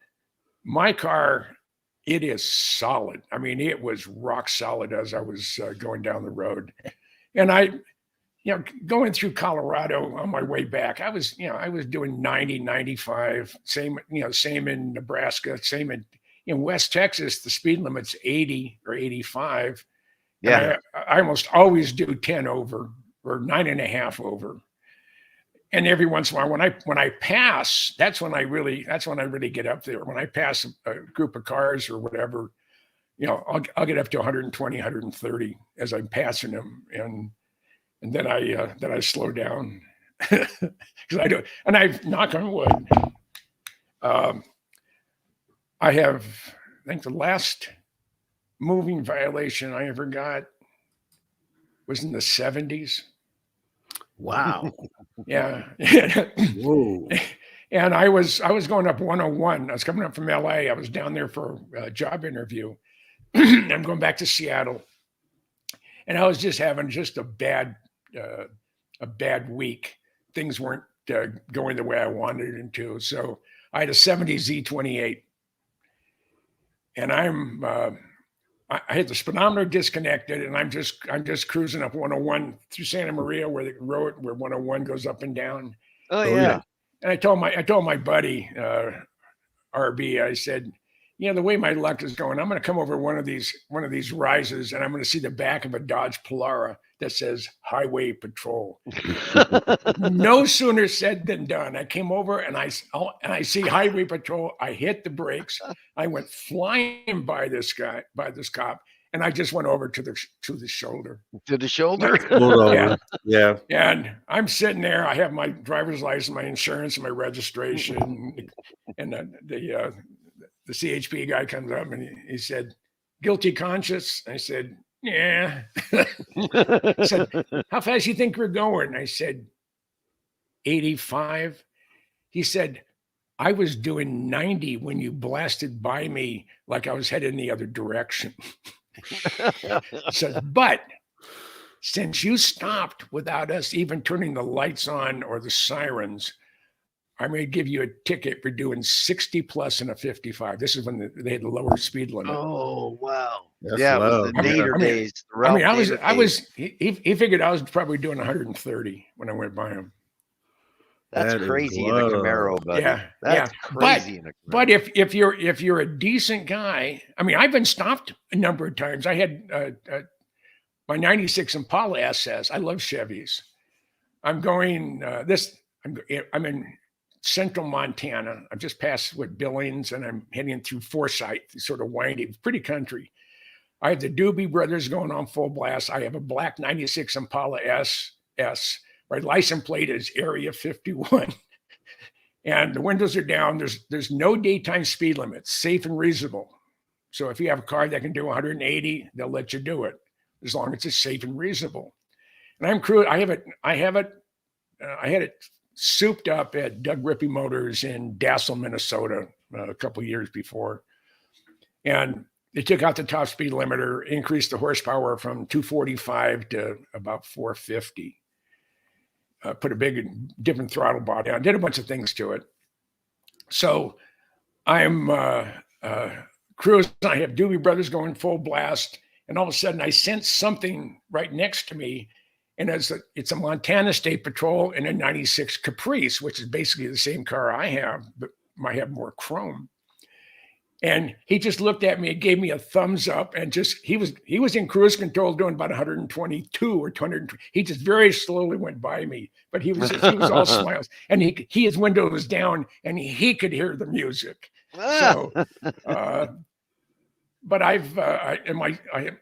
My car, it is solid. I mean, it was rock solid as I was going down the road. And I, going through Colorado on my way back, I was doing 90, 95, same in Nebraska, same in West Texas, the speed limit's 80 or 85. Yeah. I almost always do 10 over or 9.5 over. And every once in a while, when I pass, that's when I really get up there. When I pass a group of cars or whatever, I'll get up to 120, 130 as I'm passing them, and then I slow down because I do. And I knock on wood. I think the last moving violation I ever got was in the 70s. Wow. Yeah. Whoa. And I was going up 101. I was coming up from LA. I was down there for a job interview. I'm going back to Seattle. And I was just having a bad week. Things weren't going the way I wanted them to. So I had a 70 Z28. And I had the speedometer disconnected, and I'm just cruising up 101 through Santa Maria, where the road where 101 goes up and down. Oh yeah. And I told my buddy RB, I said, the way my luck is going, I'm going to come over one of these rises, and I'm going to see the back of a Dodge Polara that says Highway Patrol. No sooner said than done. I came over and I see Highway Patrol. I hit the brakes. I went flying by this cop, and I just went over to the shoulder. To the shoulder? Yeah. And I'm sitting there. I have my driver's license, my insurance, and my registration, and the CHP guy comes up and he said, "Guilty conscience?" I said, "Yeah." He said, "How fast you think we're going?" I said, 85. He said, "I was doing 90 when you blasted by me like I was headed in the other direction." He said, "But since you stopped without us even turning the lights on or the sirens, I'm going to give you a ticket for doing 60 plus in a 55. This is when they had the lower speed limit." Oh, wow. That's yeah, it low. was the Nader days. He figured I was probably doing 130 when I went by him. That's crazy in a Camaro, buddy. Yeah. That's crazy in a Camaro. But if you're a decent guy, I mean, I've been stopped a number of times. I had my 96 Impala SS. I love Chevys. I'm going I'm in central Montana. I've just passed Billings, and I'm heading through Forsyth, sort of windy, pretty country. I have the Doobie Brothers going on full blast. I have a black 96 Impala SS. My license plate is Area 51. And the windows are down. There's no daytime speed limit, safe and reasonable. So if you have a car that can do 180, they'll let you do it as long as it's safe and reasonable. And I'm cruising. I had it souped up at Doug Rippey Motors in Dassel, Minnesota, a couple of years before. And they took out the top speed limiter, increased the horsepower from 245 to about 450. Put a big different throttle body on, did a bunch of things to it. So I'm cruising. I have Doobie Brothers going full blast. And all of a sudden I sense something right next to me. And it's a Montana State Patrol in a 96 Caprice, which is basically the same car I have, but I have more chrome. And he just looked at me and gave me a thumbs up, and just he was in cruise control doing about 122 or 200. He just very slowly went by me, but he was all smiles, and his window was down, and he could hear the music. So, but I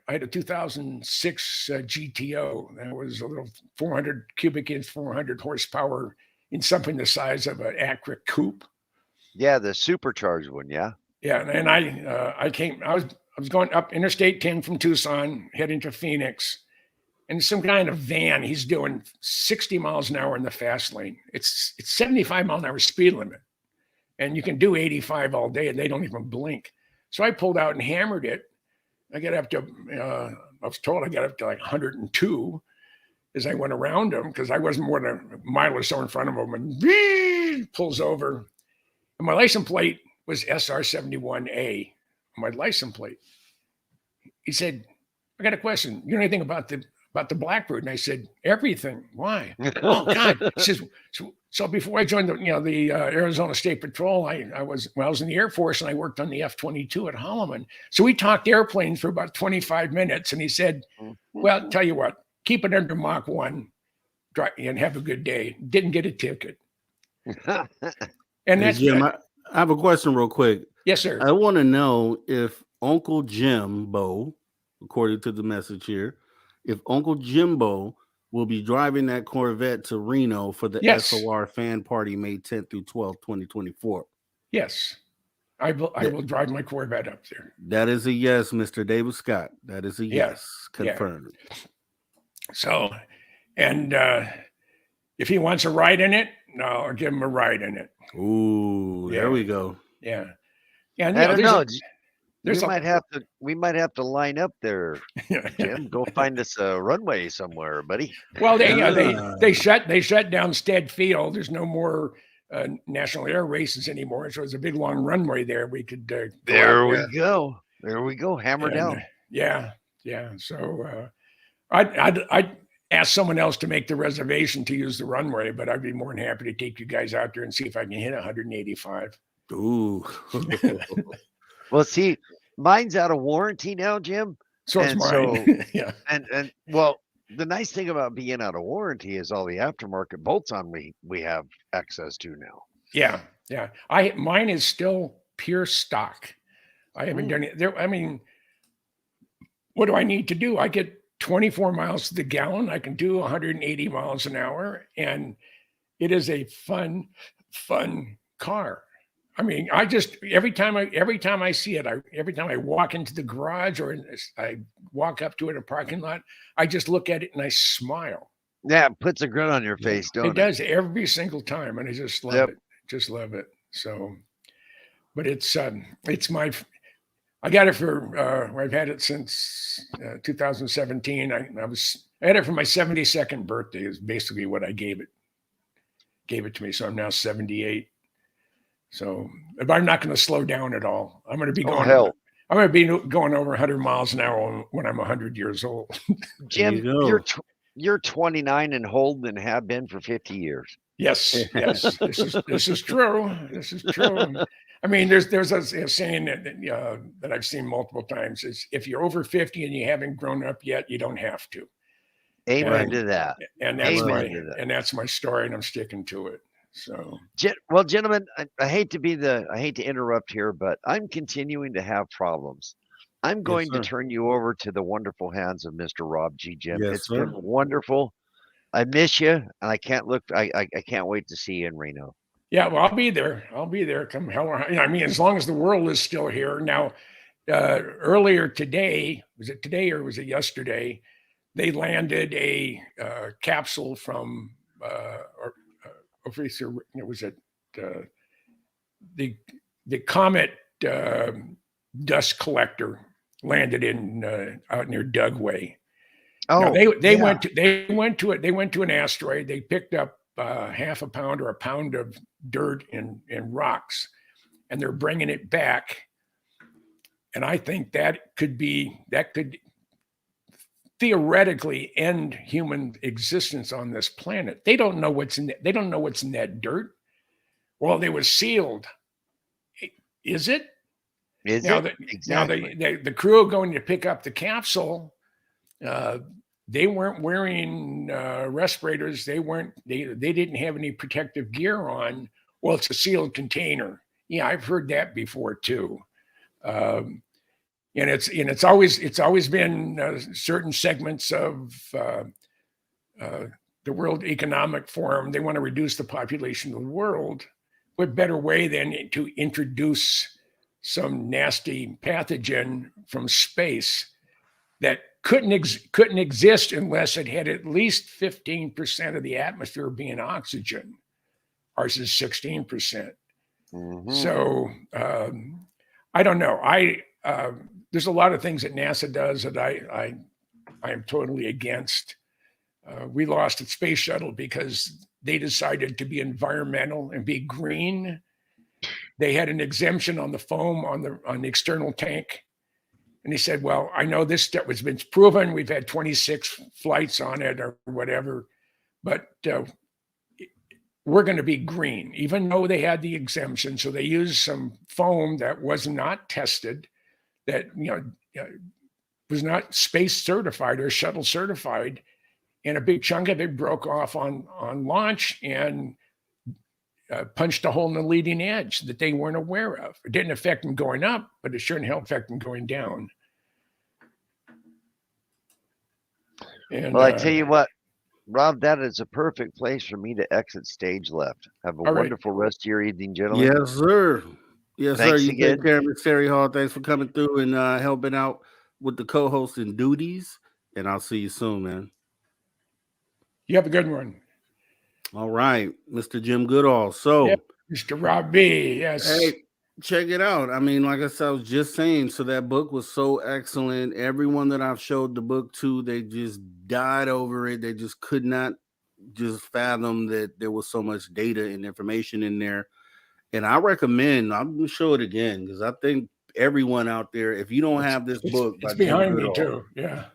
had a 2006 GTO that was a little 400 cubic inch, 400 horsepower in something the size of an Acura coupe. Yeah, the supercharged one. Yeah. Yeah, and I was going up Interstate 10 from Tucson, heading to Phoenix, and some guy in a van. He's doing 60 miles an hour in the fast lane. It's 75 mile an hour speed limit, and you can do 85 all day, and they don't even blink. So I pulled out and hammered it. I got up to I was told I got up to like 102 as I went around him, because I wasn't more than a mile or so in front of him, and pulls over, and my license plate was SR71A, my license plate. He said, "I got a question. You know anything about the Blackbird?" And I said, "Everything." "Why?" "Oh God." He says, so before I joined the Arizona State Patrol, I was in the Air Force, and I worked on the F-22 at Holloman. So we talked airplanes for about 25 minutes, and he said, "Well, tell you what, keep it under Mach 1 and have a good day." Didn't get a ticket. And that's Jim, I have a question real quick. Yes, sir. I want to know if Uncle Jimbo, according to the message here, if Uncle Jimbo will be driving that Corvette to Reno for the SOR fan party May 10th through 12th, 2024. Yes. I will drive my Corvette up there. That is a yes, Mr. David Scott. That is a yes. Confirmed. Yeah. So, and if he wants a ride in it, no, I'll give him a ride in it. Ooh, there we go. Yeah. Yeah. I don't know. We might have to line up there, Jim. Go find us a runway somewhere, buddy. Well, they shut down Stead Field. There's no more national air races anymore. So it's a big long runway there. We could. There we go. Hammer down. Yeah. So I'd ask someone else to make the reservation to use the runway, but I'd be more than happy to take you guys out there and see if I can hit 185. Ooh. Well, see, mine's out of warranty now, Jim. So it's mine. So, yeah. And well, the nice thing about being out of warranty is all the aftermarket bolts on we have access to now. Yeah. Mine is still pure stock. I haven't done it there. I mean, what do I need to do? I get 24 miles to the gallon. I can do 180 miles an hour, and it is a fun car. I mean, I just every time I see it, every time I walk into the garage or I walk up to it in a parking lot, I just look at it and I smile. Yeah, it puts a grin on your face, don't it? It does every single time, and I just love it. Just love it. So, but it's my. I got it for. I've had it since 2017. I had it for my 72nd birthday. Is basically what I gave it. Gave it to me. So I'm now 78. So if I'm not going to slow down at all, I'm going to be going. I'm going to be going over 100 miles an hour when I'm 100 years old. Jim, you're 29 and holding and have been for 50 years. Yes. This is true. This is true. I mean, there's a saying that I've seen multiple times is if you're over 50 and you haven't grown up yet, you don't have to. Amen to that. And that's my story, and I'm sticking to it. So, well, gentlemen, I hate to interrupt here, but I'm continuing to have problems. I'm going to turn you over to the wonderful hands of Mr. Rob G. Jim. It's been wonderful. I miss you, and I can't wait to see you in Reno. Yeah, well, I'll be there. Come hell or high. I mean, as long as the world is still here. Now, earlier today, was it today or was it yesterday? They landed a capsule from. Was it the comet dust collector landed in out near Dugway. Oh, now they went to an asteroid. They picked up half a pound or a pound of dirt and rocks, and they're bringing it back. And I think that could theoretically end human existence on this planet. They don't know what's in that dirt. Well, they were sealed. Is it? Is Now, it? now Exactly. the crew going to pick up the capsule, they weren't wearing respirators. They didn't have any protective gear on. Well, it's a sealed container. Yeah, I've heard that before too. And it's always been certain segments of the World Economic Forum. They want to reduce the population of the world. What better way than to introduce some nasty pathogen from space that couldn't exist unless it had at least 15% of the atmosphere being oxygen. Ours is 16%. Mhm. So I don't know. There's a lot of things that NASA does that I am totally against. We lost a space shuttle because they decided to be environmental and be green. They had an exemption on the foam on the external tank. And he said, well, I know this stuff has been proven. We've had 26 flights on it or whatever, but we're going to be green, even though they had the exemption. So they used some foam that was not tested, that was not space certified or shuttle certified. And a big chunk of it broke off on launch and punched a hole in the leading edge that they weren't aware of. It didn't affect them going up, but it sure didn't affect them going down. And, well, I tell you what, Rob, that is a perfect place for me to exit stage left. Have a wonderful rest of your evening, gentlemen. Yes, sir. Yes, Thanks sir. You again. take care, Miss Terry Hall. Thanks for coming through and helping out with the co-hosting duties. And I'll see you soon, man. You have a good one. All right, Mr. Jim Goodall. So, yep, Mr. Rob B. Yes. Hey, check it out. I mean, like I said, I was just saying, so that book was so excellent. Everyone that I've showed the book to, they just died over it. They just could not just fathom that there was so much data and information in there. And I recommend, I'm going to show it again because I think everyone out there, if you don't have this book by it's behind Jim me Goodall, too. Yeah.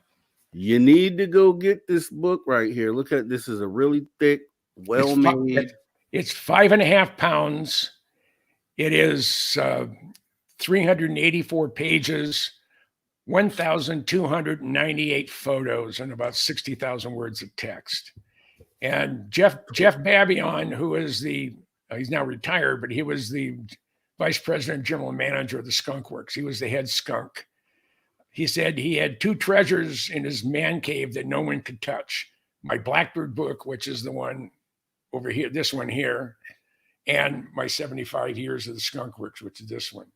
You need to go get this book right here. Look at this, is a really thick, well-made. It's 5.5 pounds. It is 384 pages, 1,298 photos, and about 60,000 words of text. And Jeff Babion, who is he's now retired, but he was the vice president, general manager of the Skunk Works. He was the head skunk. He said he had two treasures in his man cave that no one could touch. My Blackbird book, which is the one over here, this one here, and my 75 years of the Skunk Works, which is this one.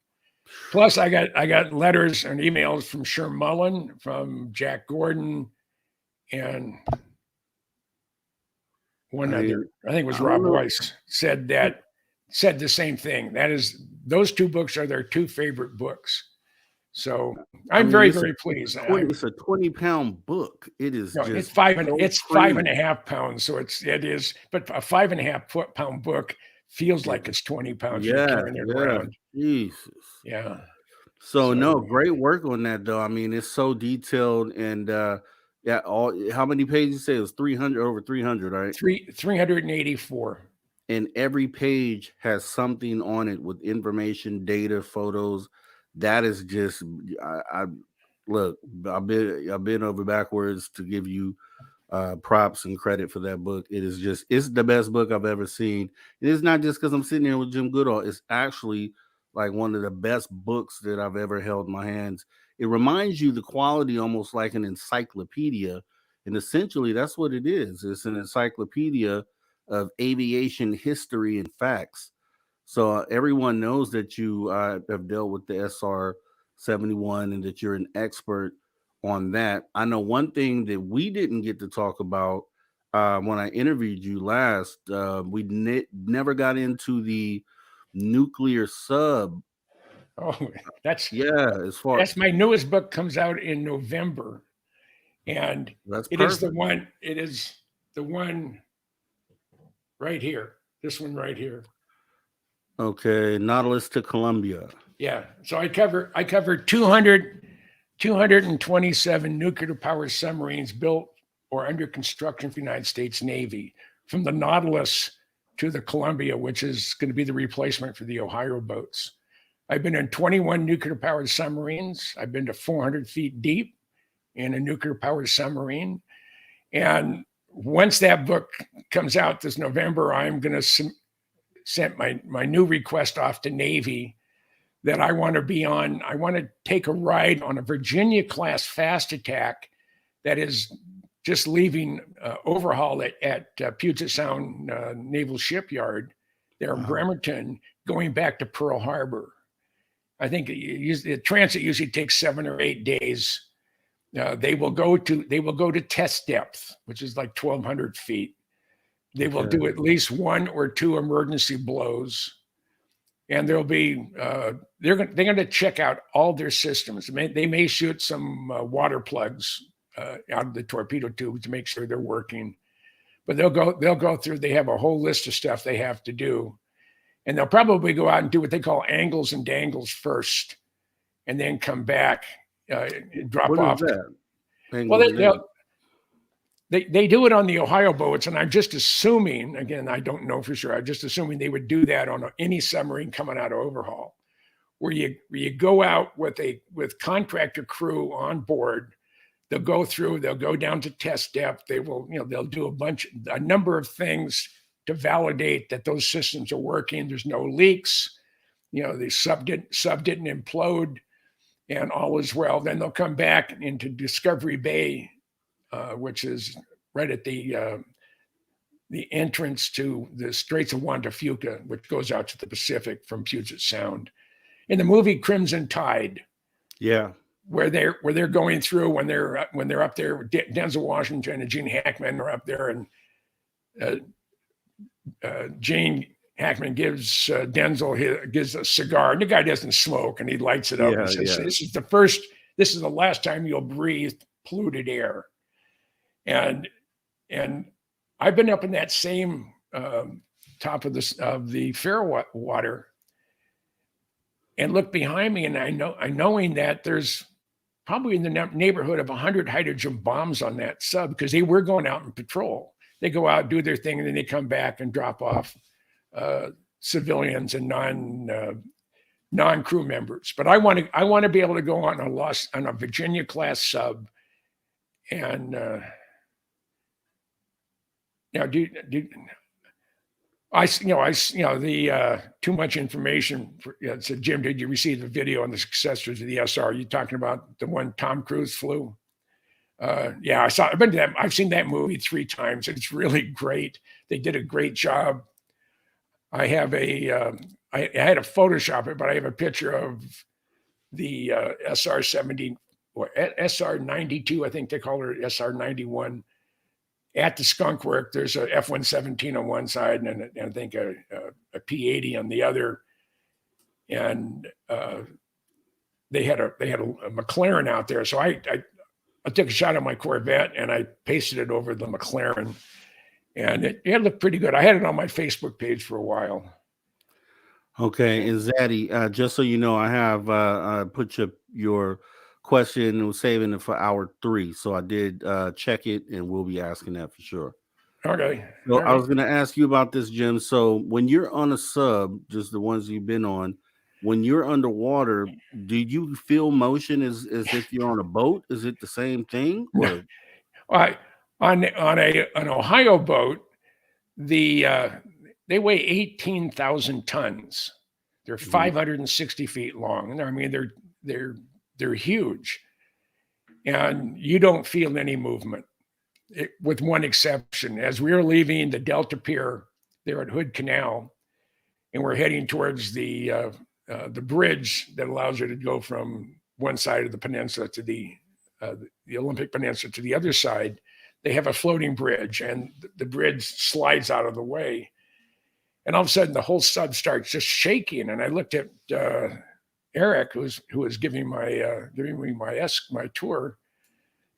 Plus, I got letters and emails from Sherm Mullen, from Jack Gordon, and one other, I think it was Rob Weiss, said the same thing. That is, those two books are their two favorite books. So I'm very pleased. It's a 20-pound book. It is it's 5.5 pounds. So it is, but a 5.5 pound book feels like it's 20 pounds. You're carrying it around. Jesus. Yeah. So no, great work on that though. I mean, it's so detailed and how many pages you say it was? 300, over 300, right? 384. And every page has something on it with information, data, photos. That is just, look, I've been over backwards to give you props and credit for that book. It's the best book I've ever seen. It is not just because I'm sitting here with Jim Goodall. It's actually like one of the best books that I've ever held in my hands. It reminds you the quality almost like an encyclopedia. And essentially that's what it is. It's an encyclopedia of aviation history and facts. So everyone knows that you have dealt with the SR-71 and that you're an expert on that. I know one thing that we didn't get to talk about when I interviewed you last, we never got into the nuclear sub. Oh, that's my newest book, comes out in November. And it is the one right here. This one right here. Okay, Nautilus to Columbia. Yeah. So I cover 227 nuclear powered submarines built or under construction for the United States Navy, from the Nautilus to the Columbia, which is going to be the replacement for the Ohio boats. I've been in 21 nuclear-powered submarines. I've been to 400 feet deep in a nuclear-powered submarine. And once that book comes out this November, I'm going to send my new request off to Navy that I want to be on. I want to take a ride on a Virginia-class fast attack that is just leaving overhaul at Puget Sound Naval Shipyard there in Bremerton, going back to Pearl Harbor. I think the transit usually takes 7 or 8 days. They will go to test depth, which is like 1,200 feet. They will do at least 1 or 2 emergency blows, and there'll be they're going to check out all their systems. They may shoot some water plugs out of the torpedo tube to make sure they're working, but they'll go through. They have a whole list of stuff they have to do, and they'll probably go out and do what they call angles and dangles first, and then come back, drop what off. Is that? Well, they do it on the Ohio boats, and I'm just assuming, again, I don't know for sure, I'm just assuming they would do that on any submarine coming out of overhaul, where you go out with contractor crew on board. They'll go down to test depth. They'll do a number of things to validate that those systems are working. There's no leaks. The sub didn't implode, and all is well. Then they'll come back into Discovery Bay, which is right at the entrance to the Straits of Juan de Fuca, which goes out to the Pacific from Puget Sound. In the movie Crimson Tide, where they're going through when they're up there, Denzel Washington and Gene Hackman are up there, and Gene Hackman gives Denzel gives a cigar, and the guy doesn't smoke, and he lights it up and says, "This is the last time you'll breathe polluted air." And I've been up in that same top of the Fairwater and look behind me, and knowing that there's probably in the neighborhood of 100 hydrogen bombs on that sub, because they were going out and patrol. They go out, do their thing, and then they come back and drop off civilians and non-crew members. But I want to be able to go on a Virginia class sub, and too much information. So Jim, did you receive the video on the successors of the SR? You talking about the one Tom Cruise flew? I saw. I've seen that movie 3 times. It's really great. They did a great job. I have I had to Photoshop it, but I have a picture of the SR-70 or SR-92. I think they call it SR-91 at the Skunk Works. There's a F-117 on one side and I think a P-80 on the other. And they had a McLaren out there. So I took a shot of my Corvette and I pasted it over the McLaren, and it looked pretty good. I had it on my Facebook page for a while. Okay, and Zaddy, just so you know, I have put your question and was saving it for hour 3. So I did check it, and we'll be asking that for sure. Okay. So I was going to ask you about this, Jim. So when you're on a sub, just the ones you've been on, when you're underwater, do you feel motion as if you're on a boat? Is it the same thing? Or? On an Ohio boat, they weigh 18,000 tons. They're 560 feet long. I mean, they're huge, and you don't feel any movement, with one exception. As we were leaving the Delta Pier there at Hood Canal, and we're heading towards the bridge that allows you to go from one side of the peninsula to the Olympic Peninsula to the other side, they have a floating bridge, and the bridge slides out of the way. And all of a sudden, the whole sub starts just shaking. And I looked at Eric, who was giving me my tour.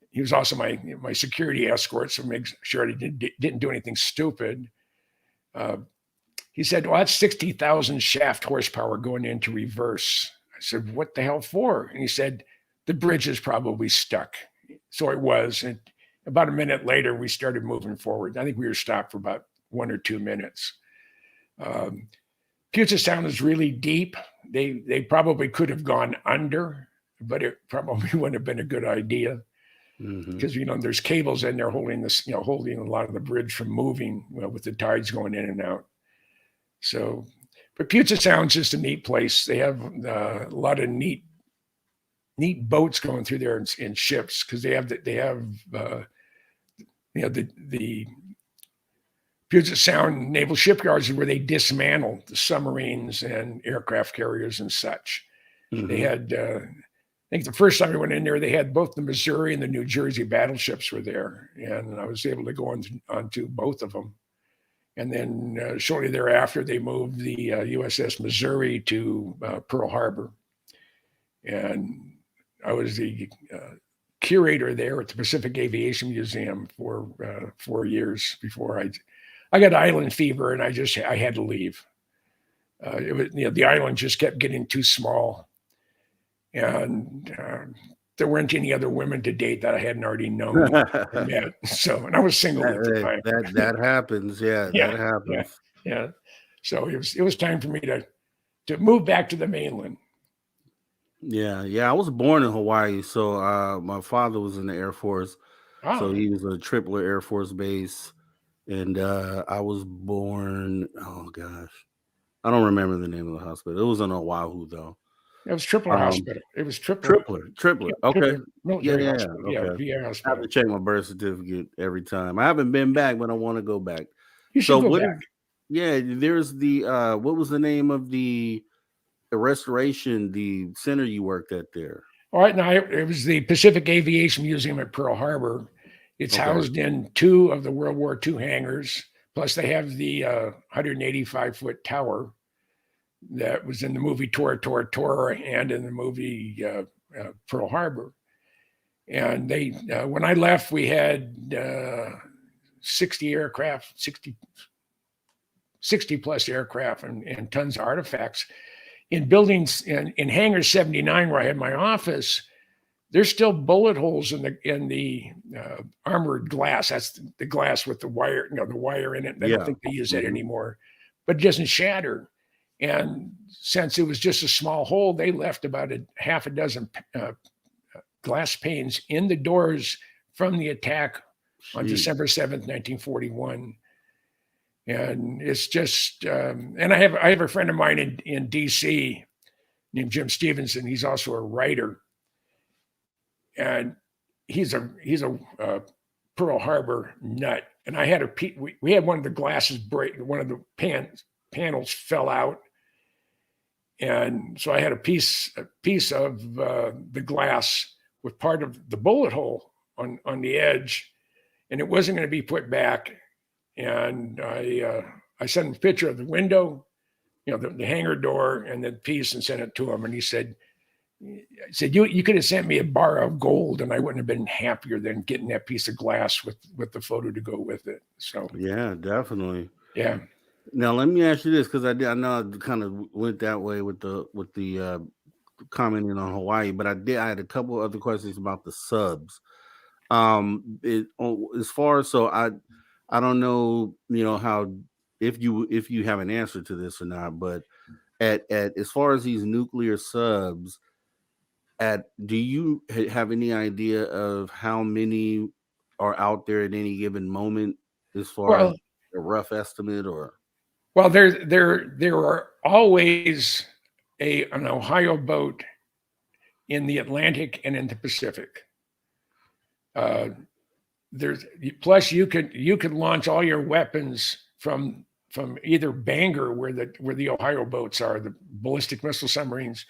He was also my security escort, so make sure I didn't do anything stupid. He said, "Well, that's 60,000 shaft horsepower going into reverse." I said, "What the hell for?" And he said, "The bridge is probably stuck." So it was. And about a minute later, we started moving forward. I think we were stopped for about 1 or 2 minutes. Puget Sound is really deep. They probably could have gone under, but it probably wouldn't have been a good idea because there's cables in there holding this, holding a lot of the bridge from moving with the tides going in and out. So, but Puget Sound's just a neat place. They have a lot of neat boats going through there in ships because they have the Puget Sound naval shipyards where they dismantle the submarines and aircraft carriers and such. They had, I think the first time we went in there, they had both the Missouri and the New Jersey battleships were there. And I was able to go onto both of them. And then shortly thereafter, they moved the USS Missouri to Pearl Harbor. And I was the curator there at the Pacific Aviation Museum for 4 years before I got island fever and I had to leave. It was, the island just kept getting too small. And there weren't any other women to date that I hadn't already known and met. So, and I was single at the time. That happens. Yeah, that happens. Yeah. So it was time for me to move back to the mainland. Yeah. I was born in Hawaii, so my father was in the Air Force, so he was a Tripler Air Force base, and I was born. Oh gosh, I don't remember the name of the hospital. It was in Oahu though. It was Tripler Hospital. It was Tripler. Tripler. Yeah, Okay. Military Okay. VA I hospital. have to check my birth certificate every time. I haven't been back, but I want to go back. You should go back. There's the what was the name of the restoration, the center you worked at there? All right, now it was the Pacific Aviation Museum at Pearl Harbor. It's housed in 2 of the World War II hangars. Plus, they have the 185-foot tower that was in the movie Tora Tora Tora and in the movie Pearl Harbor. And they, when I left, we had 60 aircraft, 60 plus aircraft and tons of artifacts. In buildings in hangar 79, where I had my office, there's still bullet holes in the armored glass. That's the glass with the wire, the wire in it. I don't think they use that anymore, but it doesn't shatter. And since it was just a small hole, they left about half a dozen glass panes in the doors from the attack on December 7th, 1941. And it's just, and I have a friend of mine in DC named Jim Stevenson. He's also a writer, and he's a Pearl Harbor nut. And I had we had one of the glasses break, one of the panels fell out, and so I had a piece of the glass with part of the bullet hole on the edge, and it wasn't going to be put back. And I sent him a picture of the window, the hangar door, and the piece, and sent it to him. And he said, you could have sent me a bar of gold, and I wouldn't have been happier than getting that piece of glass with the photo to go with it. So yeah, definitely. Yeah. Now let me ask you this, because I know I kind of went that way with the commenting on Hawaii, but I had a couple other questions about the subs. As far as I don't know, how if you have an answer to this or not, but at as far as these nuclear subs, do you have any idea of how many are out there at any given moment, as far as a rough estimate? Or there are always an Ohio boat in the Atlantic and in the Pacific. Plus you could launch all your weapons from either Bangor, where the Ohio boats are, the ballistic missile submarines,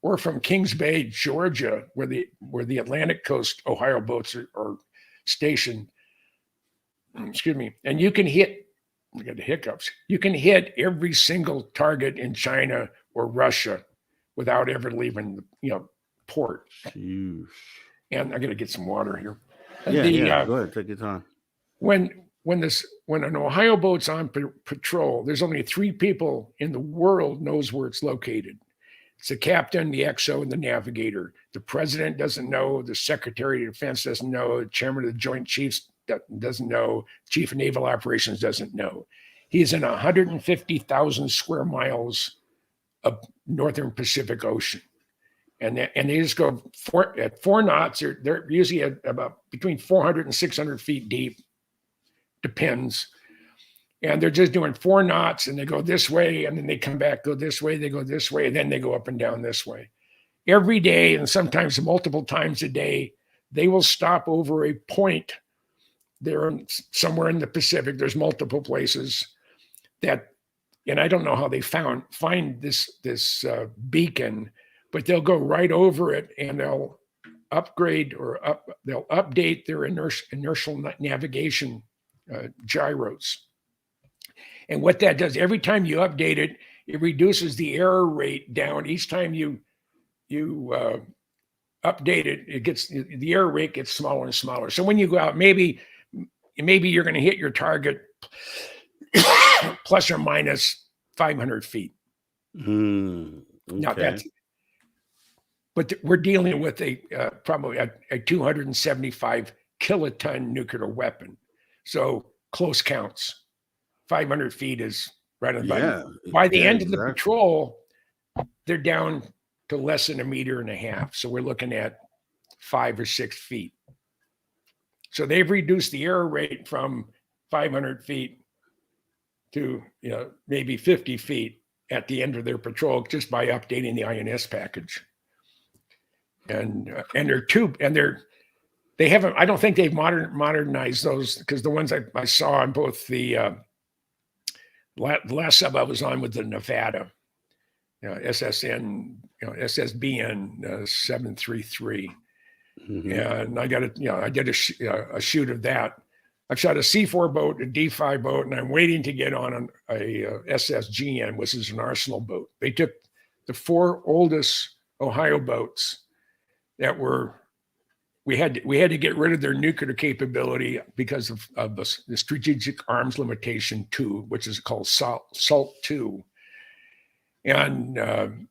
or from Kings Bay, Georgia, where the Atlantic coast Ohio boats are stationed. And you can hit, I got the hiccups. You can hit every single target in China or Russia without ever leaving the port. Jeez. And I got to get some water here. Yeah, go ahead, take your time. When an Ohio boat's on patrol, there's only 3 people in the world knows where it's located. It's the captain, the XO, and the navigator. The president doesn't know. The secretary of defense doesn't know. The chairman of the Joint Chiefs doesn't know. Chief of Naval Operations doesn't know. He's in 150,000 square miles of northern Pacific Ocean. And they just go at 4 knots. They're usually at about between 400 and 600 feet deep. Depends. And they're just doing 4 knots, and they go this way, and then they come back, go this way, they go this way, and then they go up and down this way. Every day, and sometimes multiple times a day, they will stop over a point there somewhere in the Pacific. There's multiple places that, and I don't know how they find this beacon, but they'll go right over it, and they'll upgrade they'll update their inertial navigation gyros. And what that does, every time you update it, it reduces the error rate down. Each time you update it, the error rate gets smaller and smaller. So when you go out, maybe you're going to hit your target plus or minus 500 feet. Okay. Now but we're dealing with probably a 275 kiloton nuclear weapon. So close counts. 500 feet is right on the button. By the end of the patrol, they're down to less than 1.5 meters. So we're looking at 5 or 6 feet. So they've reduced the error rate from 500 feet to maybe 50 feet at the end of their patrol just by updating the INS package. And they haven't. I don't think they've modernized those, because the ones I saw on both the last sub I was on with the Nevada, SSBN 733, and I got I did a shoot of that. I've shot a C4 boat, a D5 boat, and I'm waiting to get on a SSGN, which is an arsenal boat. They took the 4 oldest Ohio boats that we had to get rid of their nuclear capability because of the strategic arms limitation 2, which is called SALT 2. And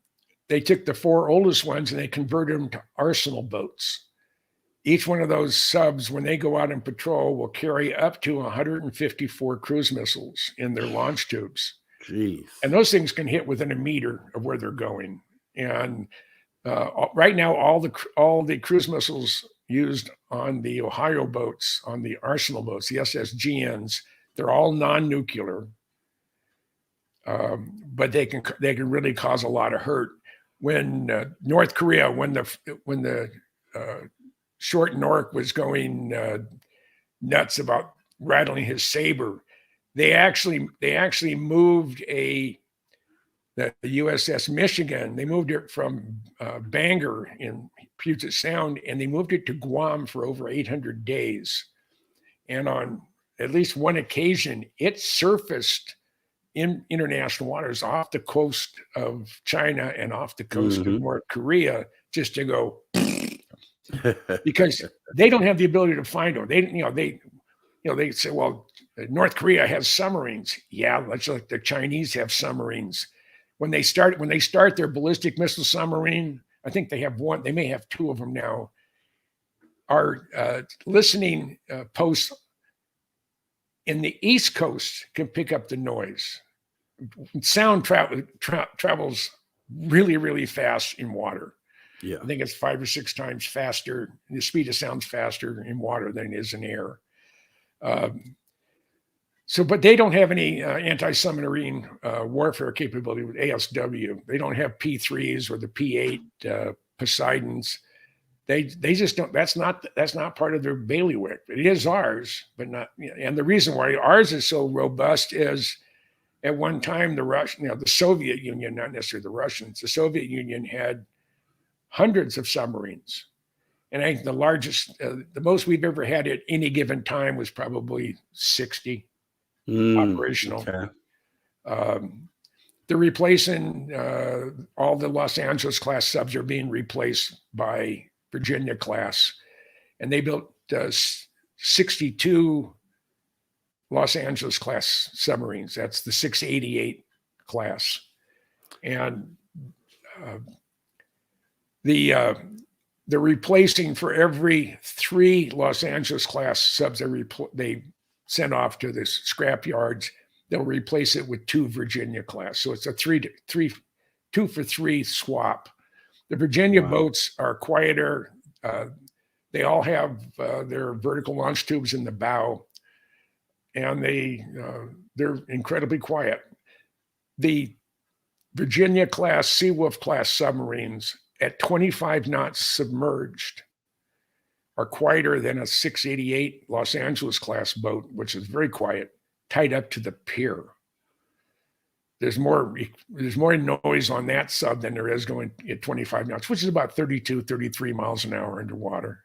they took the 4 oldest ones and they converted them to arsenal boats. Each one of those subs, when they go out and patrol, will carry up to 154 cruise missiles in their launch tubes. Jeez. And those things can hit within 1 meter of where they're going. And right now, all the cruise missiles used on the Ohio boats, on the arsenal boats, the SSGNs, they're all non-nuclear, but they can really cause a lot of hurt. When North Korea, when the Short Nork was going nuts about rattling his saber, they actually moved the USS Michigan. They moved it from Bangor in Puget Sound, and they moved it to Guam for over 800 days. And on at least one occasion, it surfaced in international waters off the coast of China and off the coast of North Korea, just to go, because they don't have the ability to find them. They say, well, North Korea has submarines. Yeah, that's like the Chinese have submarines. When they start their ballistic missile submarine, I think they have one. They may have 2 of them now. Our listening posts in the East Coast can pick up the noise. Sound travels really, really fast in water. Yeah, I think it's 5 or 6 times faster. The speed of sound's faster in water than it is in air. But they don't have any anti-submarine warfare capability with ASW. They don't have P3s or the P8 Poseidons. They just don't. That's not part of their bailiwick. It is ours, but not. And the reason why ours is so robust is, at one time the Soviet Union, not necessarily the Russians, the Soviet Union had hundreds of submarines. And I think the largest, the most we've ever had at any given time was probably 60 operational. Okay. They're replacing all the Los Angeles class subs are being replaced by Virginia class. And they built 62 Los Angeles class submarines. That's the 688 class. And they're replacing, for every 3 Los Angeles class subs they sent off to the scrap yards, they'll replace it with 2 Virginia class. So it's a 2-for-3 swap. The Virginia boats are quieter. They all have their vertical launch tubes in the bow, and they're incredibly quiet. The Virginia class, Seawolf class submarines at 25 knots submerged are quieter than a 688 Los Angeles class boat, which is very quiet, tied up to the pier. There's more noise on that sub than there is going at 25 knots, which is about 32, 33 miles an hour underwater.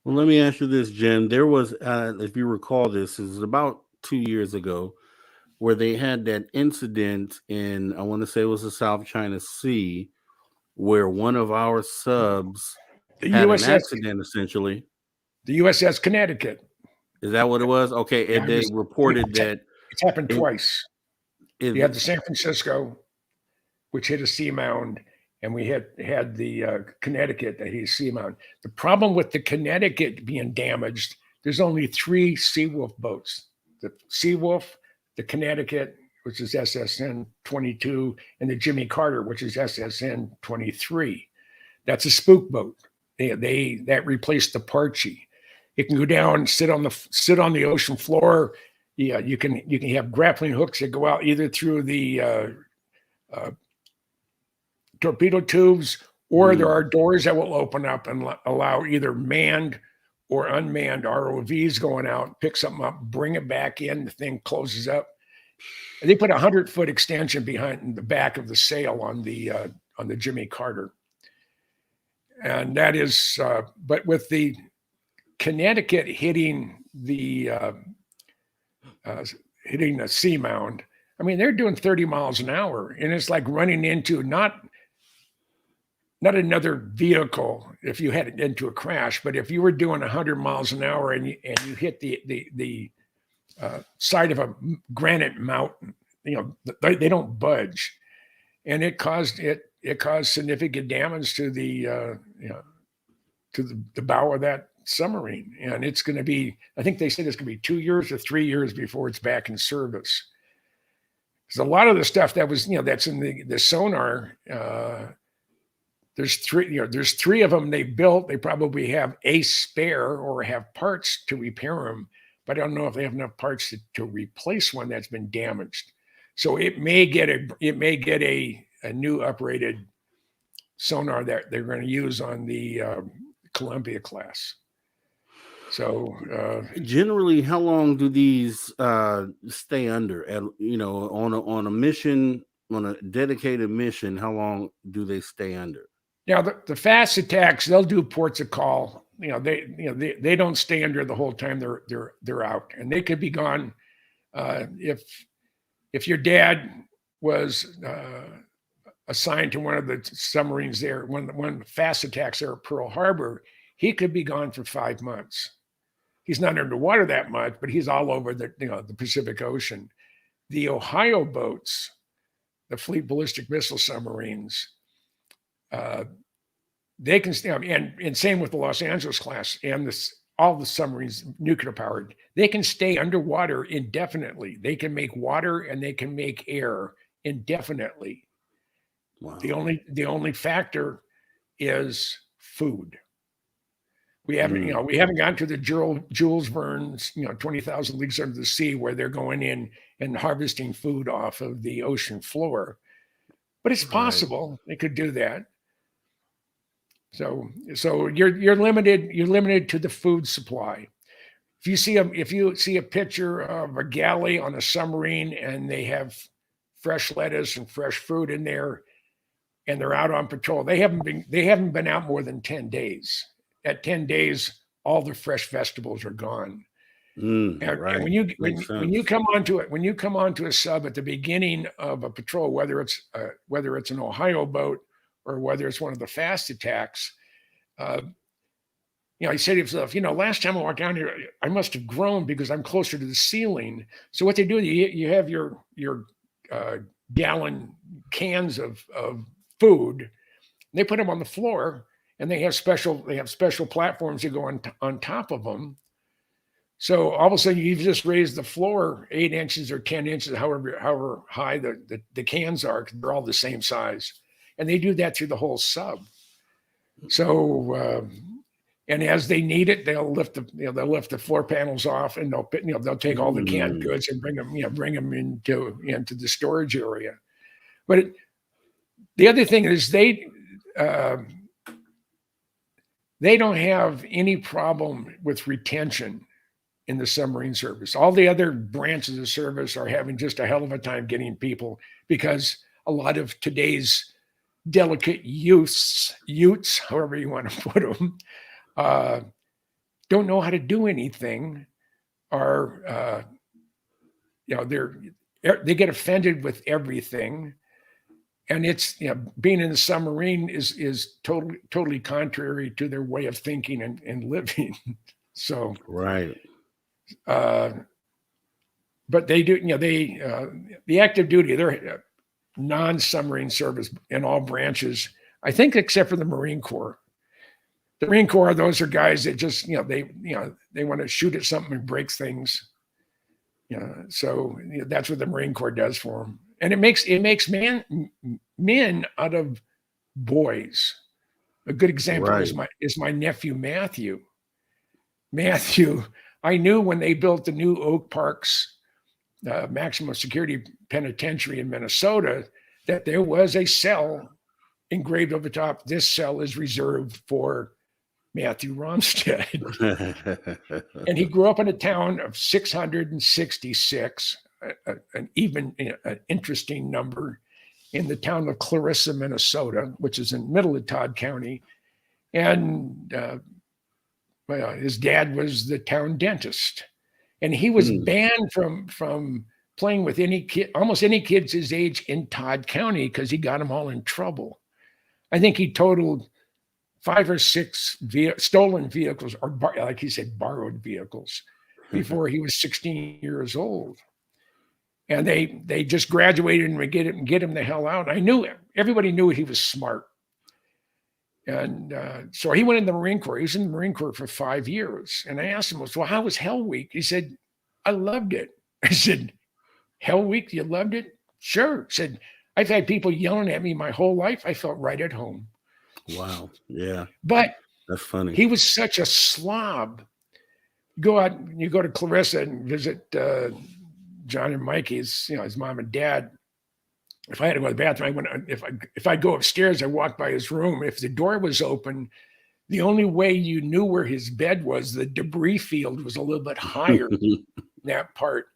Well, let me ask you this, Jim. There was, if you recall this, is about 2 years ago, where they had that incident in, I want to say it was the South China Sea, where one of our subs had an accident, essentially. The USS Connecticut. Is that what it was? Okay, Yeah, and they reported that it's happened twice. You had the San Francisco, which hit a seamound, and we had the Connecticut that hit a seamound. The problem with the Connecticut being damaged, there's only 3 Seawolf boats: the Seawolf, the Connecticut, which is SSN 22, and the Jimmy Carter, which is SSN 23. That's a spook boat. That replaced the Parchie. It can go down, sit on the ocean floor. Yeah, you can have grappling hooks that go out either through the torpedo tubes, or there are doors that will open up and allow either manned or unmanned ROVs going out, pick something up, bring it back in. The thing closes up. And they put a 100-foot extension behind the back of the sail on the Jimmy Carter, and that is. But with the Connecticut hitting the seamound, I mean, they're doing 30 miles an hour, and it's like running into not another vehicle if you had into a crash, but if you were doing 100 miles an hour and you hit the side of a granite mountain, they don't budge, and it caused significant damage to the bow of that submarine. And it's going to be, I think they said it's going to be 2 years or 3 years before it's back in service. Because a lot of the stuff that was, that's in the sonar, there's 3 of them they built. They probably have a spare or have parts to repair them, but I don't know if they have enough parts to replace one that's been damaged. So it may get a new uprated sonar that they're going to use on the Columbia class. So generally, how long do these stay under? On a mission, on a dedicated mission, how long do they stay under? Now the fast attacks, they'll do ports of call. They don't stay under the whole time they're out, and they could be gone. If your dad was assigned to one of the submarines there, one of the fast attacks there at Pearl Harbor, he could be gone for 5 months. He's not underwater that much, but he's all over the Pacific Ocean. The Ohio boats, the Fleet Ballistic Missile submarines, they can stay, and same with the Los Angeles class and all the submarines, nuclear powered, they can stay underwater indefinitely. They can make water and they can make air indefinitely. Wow. The only factor is food. We haven't we haven't gotten to the Jules Verne's 20,000 Leagues Under the Sea, where they're going in and harvesting food off of the ocean floor, but it's possible they could do that. So you're limited to the food supply. If you see a picture of a galley on a submarine and they have fresh lettuce and fresh fruit in there, and they're out on patrol, they haven't been out more than 10 days. At 10 days, all the fresh vegetables are gone. And when you come onto a sub at the beginning of a patrol, whether it's an Ohio boat or whether it's one of the fast attacks, you say to yourself, last time I walked down here, I must have grown because I'm closer to the ceiling. So what they do, you have your gallon cans of food. They put them on the floor, and they have special platforms that go on top of them. So all of a sudden, you've just raised the floor 8 inches or 10 inches, however high the cans are, 'cause they're all the same size. And they do that through the whole sub. So, and as they need it, they'll lift the floor panels off, and they'll take all the canned goods and bring them into the storage area. But the other thing is they don't have any problem with retention in the submarine service. All the other branches of service are having just a hell of a time getting people, because a lot of today's delicate youths, however you want to put them, don't know how to do anything, or they get offended with everything. And it's, being in the submarine is totally contrary to their way of thinking and living. So right. But they do, the active duty, they're non-submarine service in all branches, I think, except for the Marine Corps. The Marine Corps, those are guys that just, they want to shoot at something and break things. So that's what the Marine Corps does for them. And it makes men out of boys. A good example is my nephew, Matthew. Matthew, I knew when they built the new Oak Parks maximum security penitentiary in Minnesota that there was a cell engraved over top. This cell is reserved for Matthew Romstead. And he grew up in a town of 666, an interesting number, in the town of Clarissa, Minnesota, which is in the middle of Todd County. And his dad was the town dentist. And he was banned from playing with almost any kids his age in Todd County, because he got them all in trouble. I think he totaled 5 or 6 stolen vehicles, or like he said, borrowed vehicles, before he was 16 years old. And they just graduated and get him the hell out. Everybody knew he was smart. And so he went in the Marine Corps. He was in the Marine Corps for 5 years. And I asked him, well, how was Hell Week? He said, I loved it. I said, Hell Week, you loved it? Sure. He said, I've had people yelling at me my whole life. I felt right at home. Wow. Yeah. But that's funny. He was such a slob. You go to Clarissa and visit John and Mikey's, his mom and dad. If I had to go to the bathroom, if I go upstairs, I walk by his room. If the door was open, the only way you knew where his bed was, the debris field was a little bit higher in that part.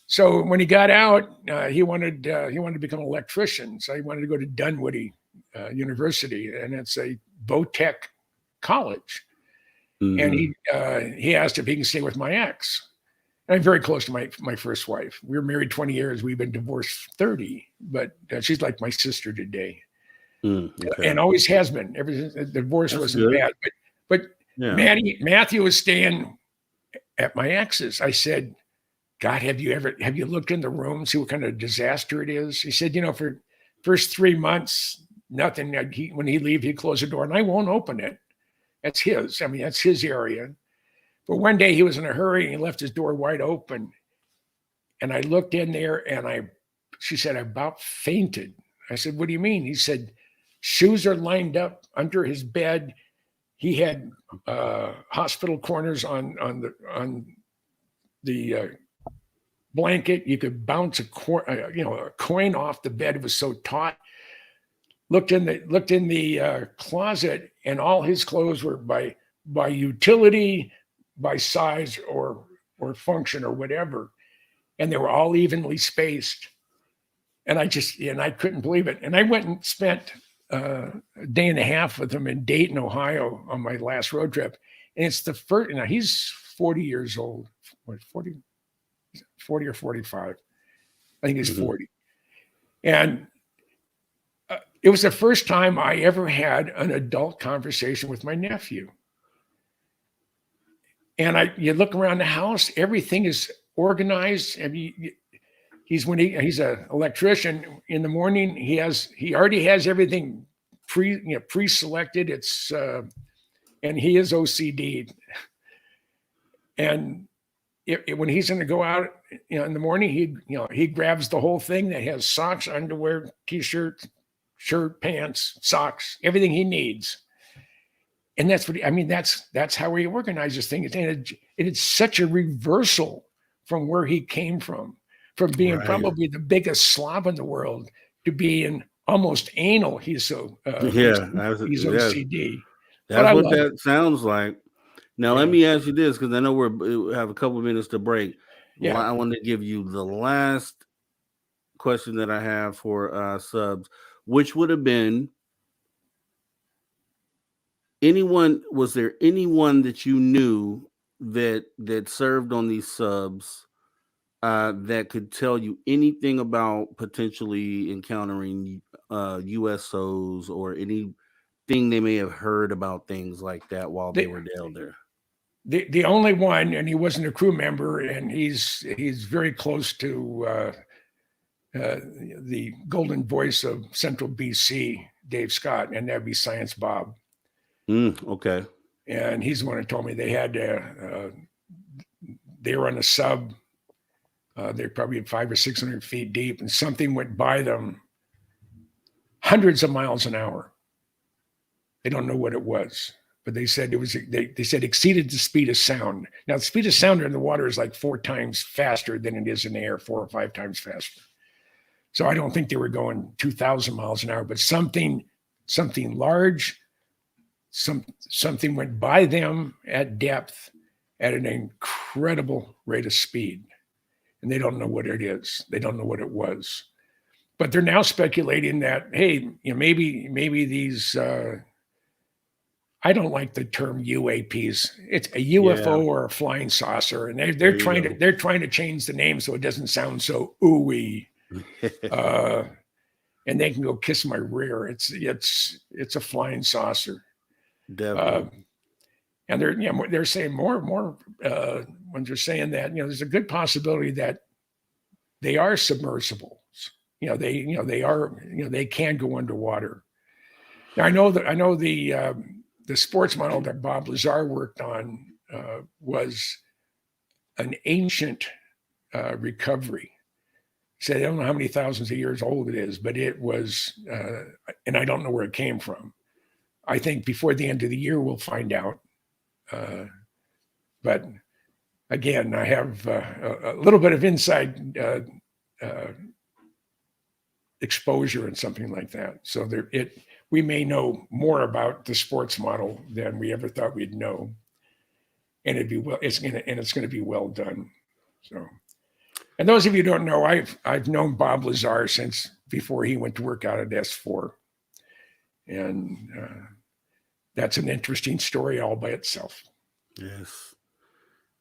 So when he got out, he wanted to become an electrician. So he wanted to go to Dunwoody University, and it's a Vo-Tech college. And he asked if he can stay with my ex. And I'm very close to my first wife. We were married 20 years. We've been divorced 30, but she's like my sister today. Okay. And always has been. Ever since the divorce wasn't bad. But yeah. Matthew was staying at my ex's. I said, God, have you looked in the room, see what kind of disaster it is? He said, for first 3 months, nothing. When he leave, he'd close the door, and I won't open it. That's his. I mean, that's his area. But one day he was in a hurry and he left his door wide open. And I looked in there and she said, I about fainted. I said, what do you mean? He said, shoes are lined up under his bed. He had hospital corners on the blanket. You could bounce a coin off the bed. It was so taut. Looked in the closet, and all his clothes were by utility, by size or function or whatever, and they were all evenly spaced. And I couldn't believe it. And I went and spent a day and a half with him in Dayton, Ohio, on my last road trip. And it's the first. Now he's 40 years old. What, 40 or 45? I think he's 40. And it was the first time I ever had an adult conversation with my nephew. And you look around the house, everything is organized. And he's an electrician. In the morning, he already has everything pre-selected. It's and he is OCD. And when he's going to go out, in the morning, he grabs the whole thing that has socks, underwear, t-shirt, shirt, pants, socks, everything he needs. And that's what, that's how he organizes things. And it's such a reversal from where he came from being probably the biggest slob in the world to being almost anal. He's so, he's OCD. That's what that sounds like. Now, let Yeah. me ask you this, because I know we have a couple of minutes to break. Yeah. I want to give you the last question that I have for subs, which would have been, was there anyone that you knew that served on these subs that could tell you anything about potentially encountering USOs or anything they may have heard about things like that while they were down there? The only one, and he wasn't a crew member, and he's very close to the golden voice of Central BC, Dave Scott, and that'd be Science Bob. Okay. And he's the one who told me they had they were on a sub. They're probably 500 or 600 feet deep, and something went by them hundreds of miles an hour. They don't know what it was, but they said it was. They said exceeded the speed of sound. Now, the speed of sound in the water is like 4 times faster than it is in the air, 4 or 5 times faster. So I don't think they were going 2,000 miles an hour, but something large. Something went by them at depth at an incredible rate of speed, and they don't know what it is. They don't know what it was, but they're now speculating that, hey, maybe these. I don't like the term UAPs. It's a UFO or a flying saucer, and they're trying to change the name so it doesn't sound so ooey. And they can go kiss my rear. It's a flying saucer. Definitely. And they're saying more when they're saying that, there's a good possibility that they are submersibles. They can go underwater. Now I know the sports model that Bob Lazar worked on was an ancient recovery. He said, I don't know how many thousands of years old it is, but it was, and I don't know where it came from. I think before the end of the year, we'll find out. But again, I have a little bit of inside exposure and something like that. So we may know more about the sports model than we ever thought we'd know, and it's going to be well done. So, and those of you who don't know, I've known Bob Lazar since before he went to work out at S4, and that's an interesting story all by itself. Yes.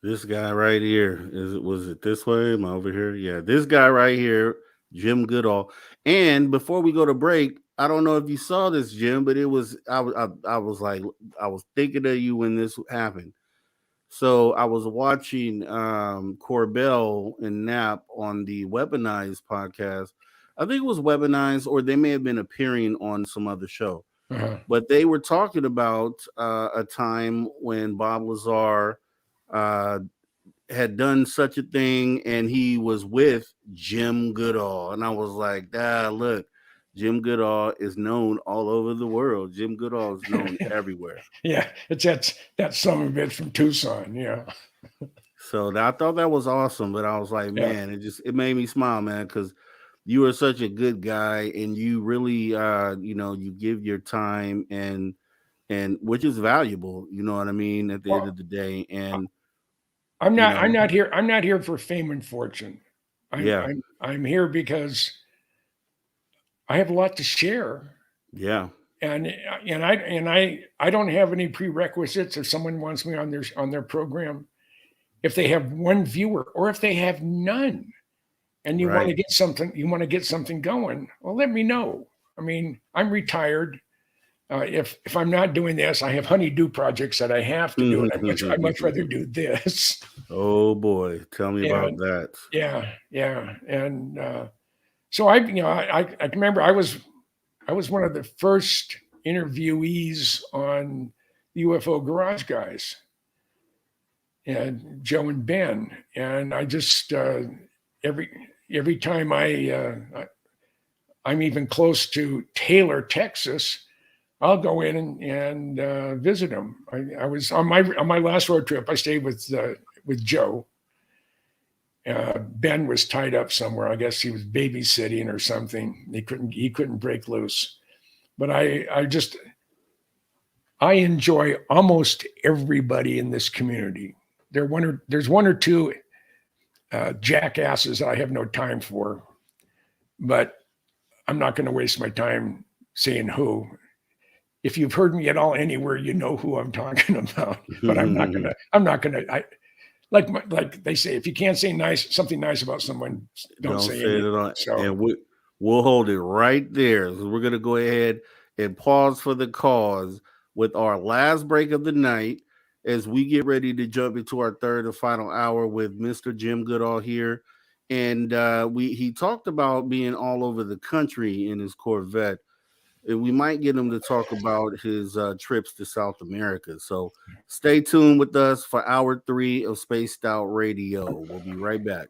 This guy right here, was it this way? Am I over here? Yeah, this guy right here, Jim Goodall. And before we go to break, I don't know if you saw this, Jim, but I was thinking of you when this happened. So I was watching Corbell and Knapp on the Weaponized podcast. I think it was Weaponized, or they may have been appearing on some other show. Uh-huh. But they were talking about a time when Bob Lazar had done such a thing, and he was with Jim Goodall. And I was like, look, Jim Goodall is known all over the world. Jim Goodall is known everywhere. Yeah, it's that son of a bitch from Tucson. Yeah. So I thought that was awesome, but I was like, man, it made me smile, man, because you are such a good guy, and you really, you give your time and which is valuable. You know what I mean? At the end of the day, and I'm not here for fame and fortune. I'm here because I have a lot to share. Yeah. And I don't have any prerequisites. If someone wants me on their program, if they have one viewer or if they have none, and you want to get something going, well, let me know. I mean, I'm retired. If I'm not doing this, I have honey-do projects that I have to do. And I'd much rather do this. Oh boy, tell me about that. Yeah. And so I can remember I was one of the first interviewees on the UFO Garage Guys. and Joe and Ben. And I just every time I'm even close to Taylor, Texas, I'll go in and visit them. I was on my last road trip. I stayed with Joe. Ben was tied up somewhere. I guess he was babysitting or something. He couldn't break loose. But I enjoy almost everybody in this community. There's one or two jackasses I have no time for, but I'm not going to waste my time saying who. If you've heard me at all anywhere, you know who I'm talking about. But I'm not gonna. Like they say, if you can't say something nice about someone, don't say it anything. at all. So, And we'll hold it right there. So we're gonna go ahead and pause for the cause with our last break of the night as we get ready to jump into our third and final hour with Mr. Jim Goodall here. And he talked about being all over the country in his Corvette. And we might get him to talk about his trips to South America. So stay tuned with us for hour 3 of Spaced Out Radio. We'll be right back.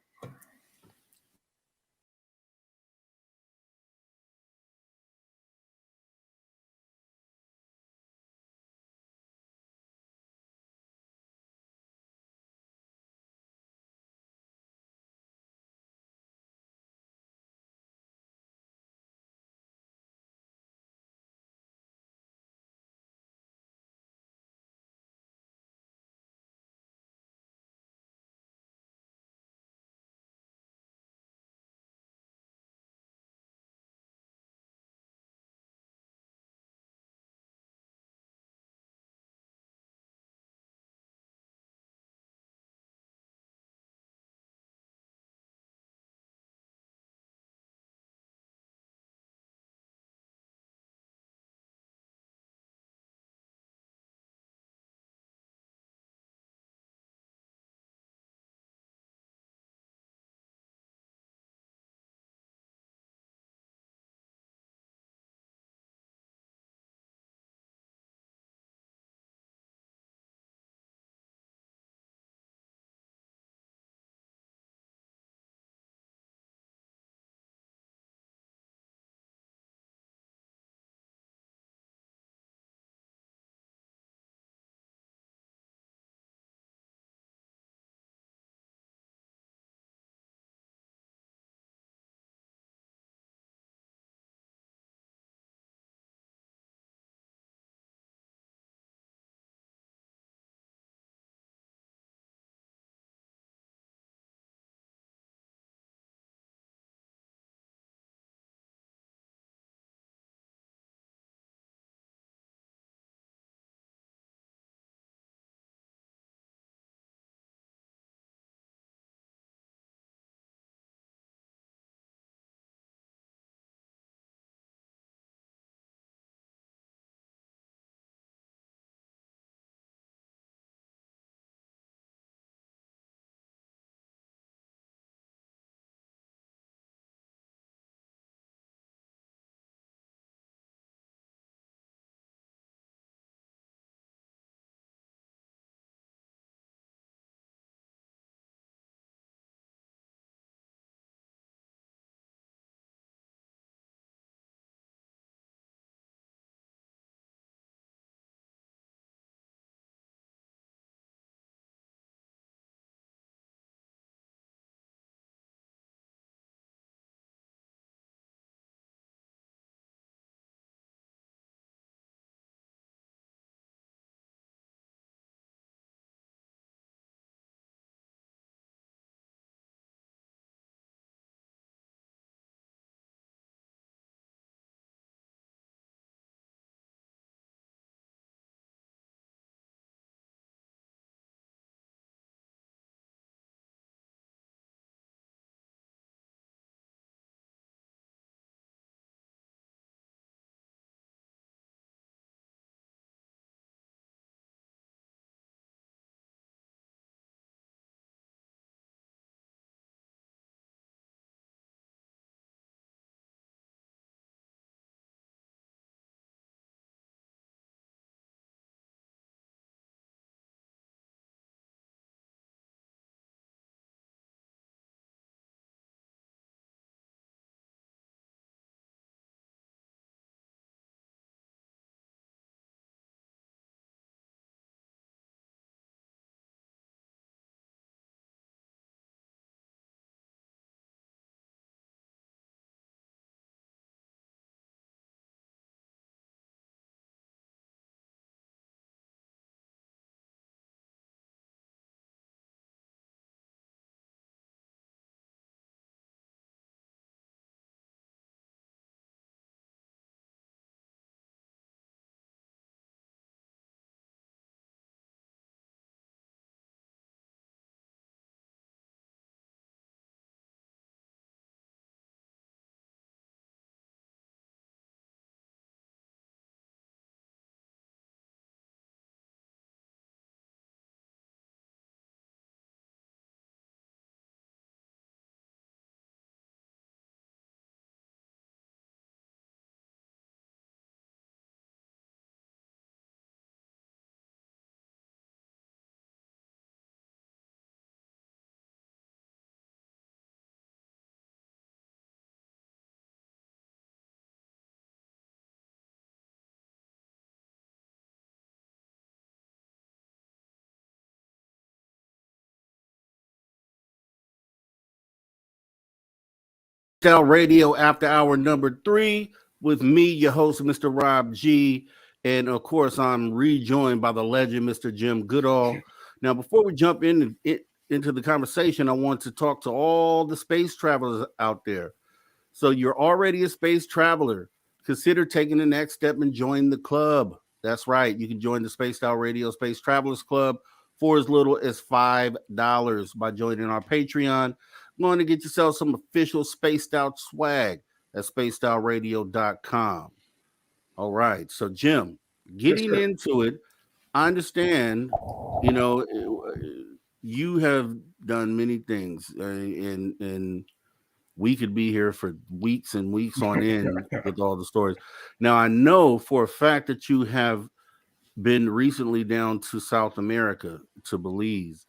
Out Radio After Hour number 3 with me, your host, Mr. Rob G. And of course, I'm rejoined by the legend, Mr. Jim Goodall. Now, before we jump into the conversation, I want to talk to all the space travelers out there. So you're already a space traveler. Consider taking the next step and join the club. That's right. You can join the Spaced Out Radio Space Travelers Club for as little as $5 by joining our Patreon. Going to get yourself some official Spaced Out swag at spacedoutradio.com. All right. So, Jim, getting into it, I understand, you have done many things, and we could be here for weeks and weeks on end with all the stories. Now, I know for a fact that you have been recently down to South America, to Belize.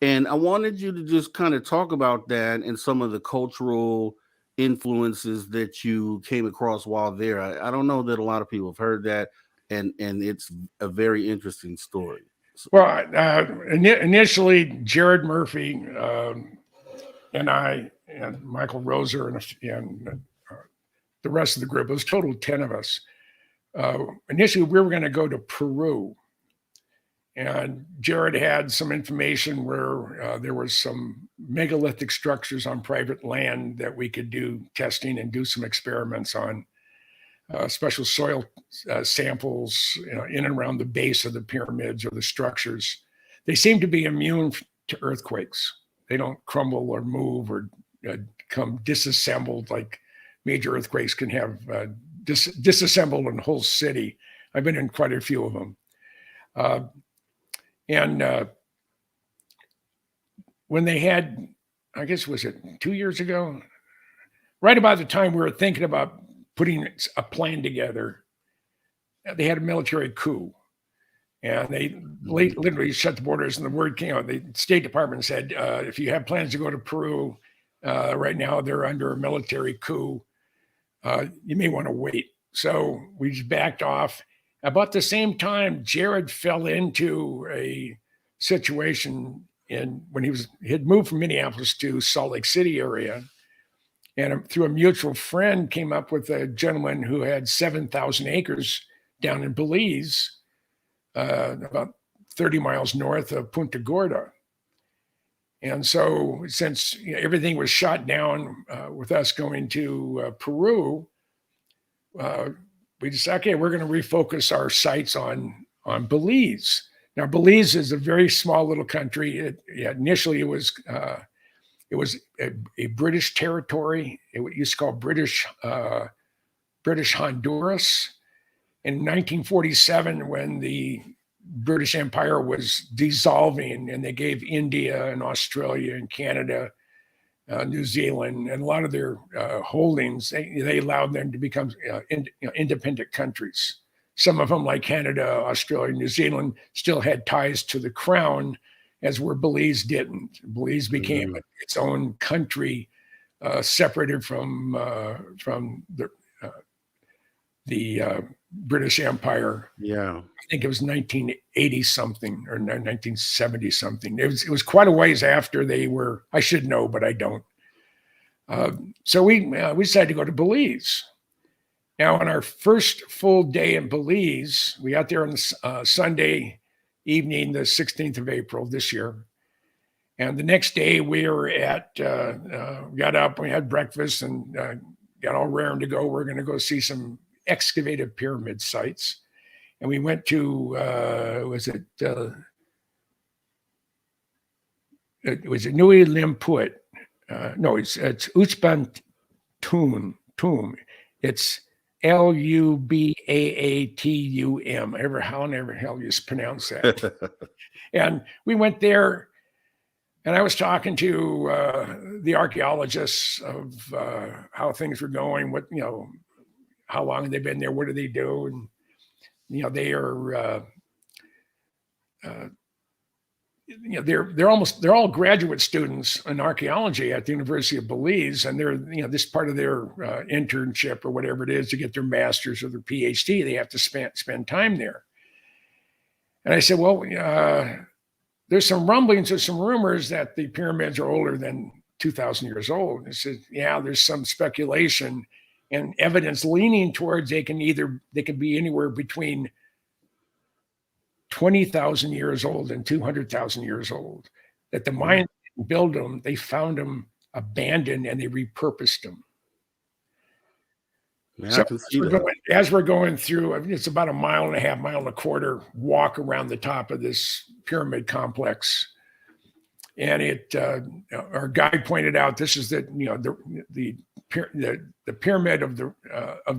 And I wanted you to just kind of talk about that and some of the cultural influences that you came across while there. I don't know that a lot of people have heard that, and it's a very interesting story. Well, initially, Jared Murphy and I and Michael Roser and the rest of the group, it was a total of 10 of us. Initially, we were going to go to Peru. And Jared had some information where there was some megalithic structures on private land that we could do testing and do some experiments on, special soil samples in and around the base of the pyramids or the structures. They seem to be immune to earthquakes. They don't crumble or move or come disassembled like major earthquakes can have disassembled a whole city. I've been in quite a few of them. And when they had, I guess, was it 2 years ago? Right about the time we were thinking about putting a plan together, they had a military coup. And they literally shut the borders, and the word came out. The State Department said, if you have plans to go to Peru, right now they're under a military coup. You may want to wait. So we just backed off. About the same time, Jared fell into a situation when he had moved from Minneapolis to Salt Lake City area, and through a mutual friend came up with a gentleman who had 7,000 acres down in Belize, about 30 miles north of Punta Gorda. And so since everything was shot down with us going to Peru, we decided, okay, we're going to refocus our sights on Belize. Now, Belize is a very small little country. Initially, it was a British territory. It used to call British Honduras. In 1947, when the British Empire was dissolving, and they gave India and Australia and Canada, New Zealand, and a lot of their holdings, they allowed them to become independent countries. Some of them, like Canada, Australia, New Zealand, still had ties to the crown, as where Belize didn't. Belize became its own country, separated from the British Empire. Yeah, I think it was 1980 something or 1970 something. It was quite a ways after they were. I should know, but I don't. So we decided to go to Belize. Now, on our first full day in Belize, we got there on Sunday evening, the 16th of April this year. And the next day we were got up, we had breakfast, and got all raring to go. We're going to go see some excavated pyramid sites. And we went to, was it Nui Limput? No, it's Uchban Tomb. It's Lubaatum. How the hell you pronounce that? And we went there, and I was talking to the archaeologists of how things were going, how long they've been there, what do they do, and they are they're all graduate students in archaeology at the University of Belize, and they're this part of their internship or whatever it is to get their master's or their PhD. They have to spend time there. And I said, well, there's some rumblings or some rumors that the pyramids are older than 2,000 years old. And I said, yeah, there's some speculation and evidence leaning towards they can be anywhere between 20,000 years old and 200,000 years old. That the Mayans didn't build them, they found them abandoned and they repurposed them. Yeah, So I can see that. as we're going through, it's about a mile and a half, mile and a quarter walk around the top of this pyramid complex. And our guide pointed out, this is the pyramid of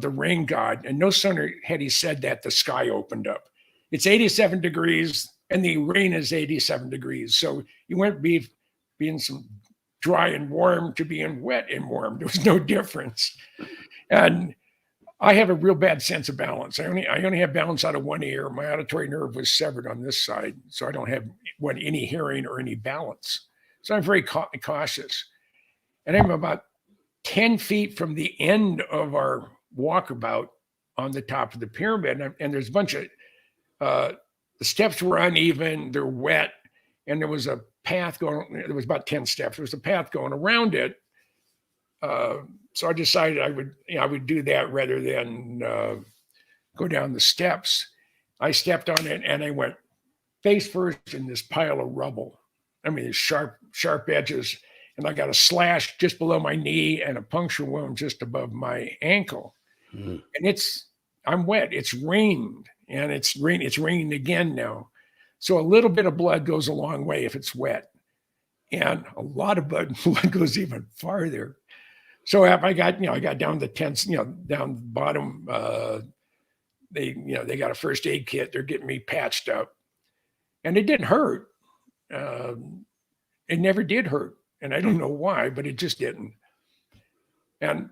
the rain god. And no sooner had he said that, the sky opened up. It's 87 degrees and the rain is 87 degrees. So you went being some dry and warm to being wet and warm. There was no difference. And I have a real bad sense of balance. I only have balance out of one ear. My auditory nerve was severed on this side, so I don't have any hearing or any balance. So I'm very cautious. And I'm about 10 feet from the end of our walkabout on the top of the pyramid. And there's a bunch of, the steps were uneven, they're wet, and there was a path going, there was about 10 steps. There was a path going around it. So I decided I would do that rather than go down the steps. I stepped on it and I went face first in this pile of rubble. I mean, sharp edges, and I got a slash just below my knee and a puncture wound just above my ankle. And I'm wet. It's rained, and it's raining again now. So a little bit of blood goes a long way if it's wet, and a lot of blood goes even farther. So I got down the tents, down the bottom. They got a first aid kit. They're getting me patched up, and it didn't hurt. It never did hurt, and I don't know why, but it just didn't. And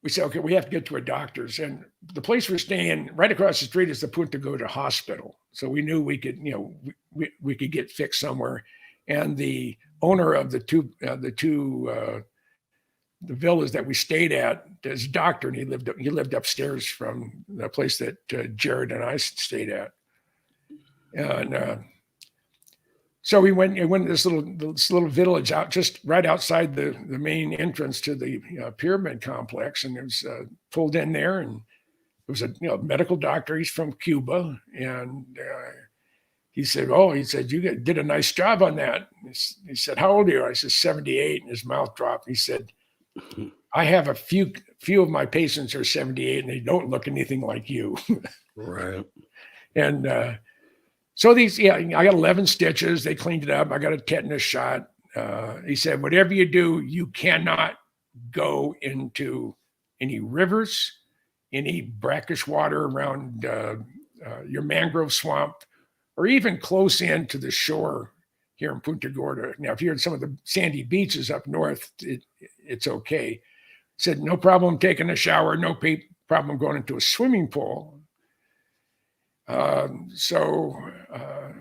we said, okay, we have to get to a doctor's, and the place we're staying right across the street is the Punta Gorda Hospital. So we knew we could, we could get fixed somewhere. And the owner of the villas that we stayed at is a doctor, and he lived upstairs from the place that Jared and I stayed at. And so we went to this little village out just right outside the main entrance to the pyramid complex, and it was pulled in there, and it was a medical doctor. He's from Cuba, and he said, you did a nice job on that. He said, how old are you? I said, 78, and his mouth dropped. He said, I have a few of my patients are 78 and they don't look anything like you. Right. And so I got 11 stitches. They cleaned it up. I got a tetanus shot. He said, whatever you do, you cannot go into any rivers, any brackish water around your mangrove swamp, or even close in to the shore here in Punta Gorda. Now, if you're in some of the sandy beaches up north, it's okay. He said, no problem taking a shower, no problem going into a swimming pool. So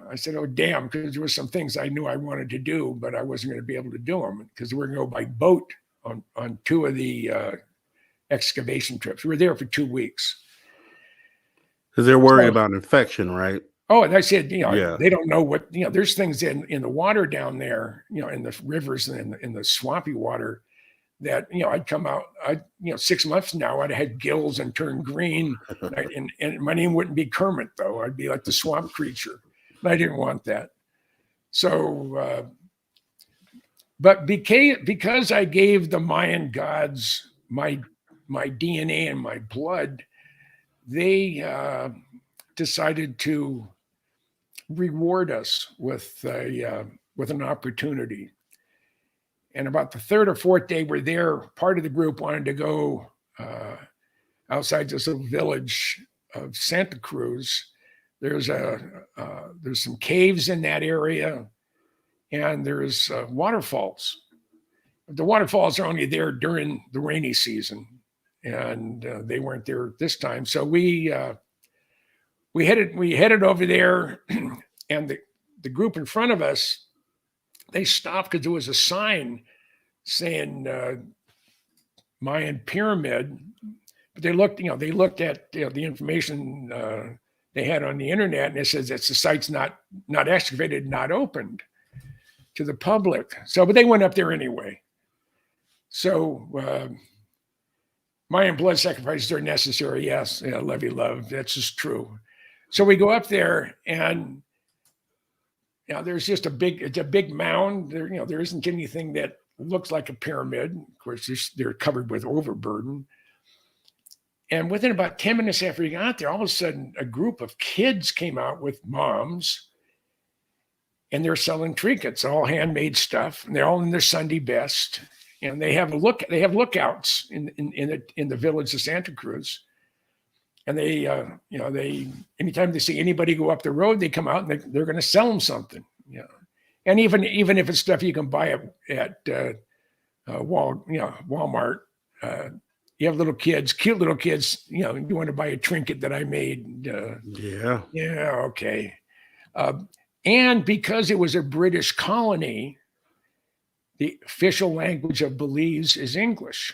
I said, oh, damn, because there were some things I knew I wanted to do, but I wasn't going to be able to do them because we're going to go by boat on two of the excavation trips. We were there for 2 weeks. Because they're worried about infection, right? Oh, and I said, they don't know what, there's things in the water down there, in the rivers and in the swampy water that, I'd come out, 6 months from now, I'd have had gills and turned green. And my name wouldn't be Kermit, though. I'd be like the swamp creature. And I didn't want that. So, but because I gave the Mayan gods my DNA and my blood, they decided to reward us with an opportunity. And about the third or fourth day we're there, part of the group wanted to go outside this little village of Santa Cruz. There's some caves in that area, and there's waterfalls. The waterfalls are only there during the rainy season, and they weren't there this time. So we headed over there, and the group in front of us, they stopped because there was a sign saying Mayan pyramid. But they looked at the information they had on the internet, and it says that the site's not excavated, not opened to the public. So, but they went up there anyway. So Mayan blood sacrifices are necessary. Yes, yeah, levy love. That's just true. So we go up there, and there's just it's a big mound. There isn't anything that looks like a pyramid. Of course, they're covered with overburden. And within about 10 minutes after we got there, all of a sudden, a group of kids came out with moms, and they're selling trinkets, all handmade stuff, and they're all in their Sunday best. And they have lookouts in the village of Santa Cruz. And they anytime they see anybody go up the road, they come out and they're going to sell them something. And even if it's stuff you can buy at Walmart, you have cute little kids. You want to buy a trinket that I made. Okay. And because it was a British colony, the official language of Belize is English.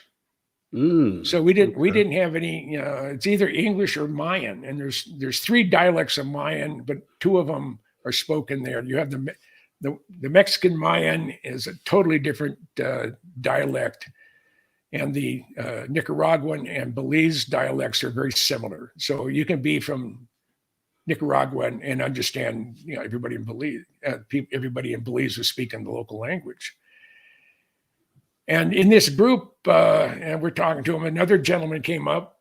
So we didn't have any. It's either English or Mayan, and there's 3 dialects of Mayan, but 2 of them are spoken there. You have the Mexican Mayan is a totally different dialect, and the Nicaraguan and Belize dialects are very similar. So you can be from Nicaragua and understand everybody in Belize. Everybody in Belize is speaking the local language. And in this group, and we're talking to him, another gentleman came up.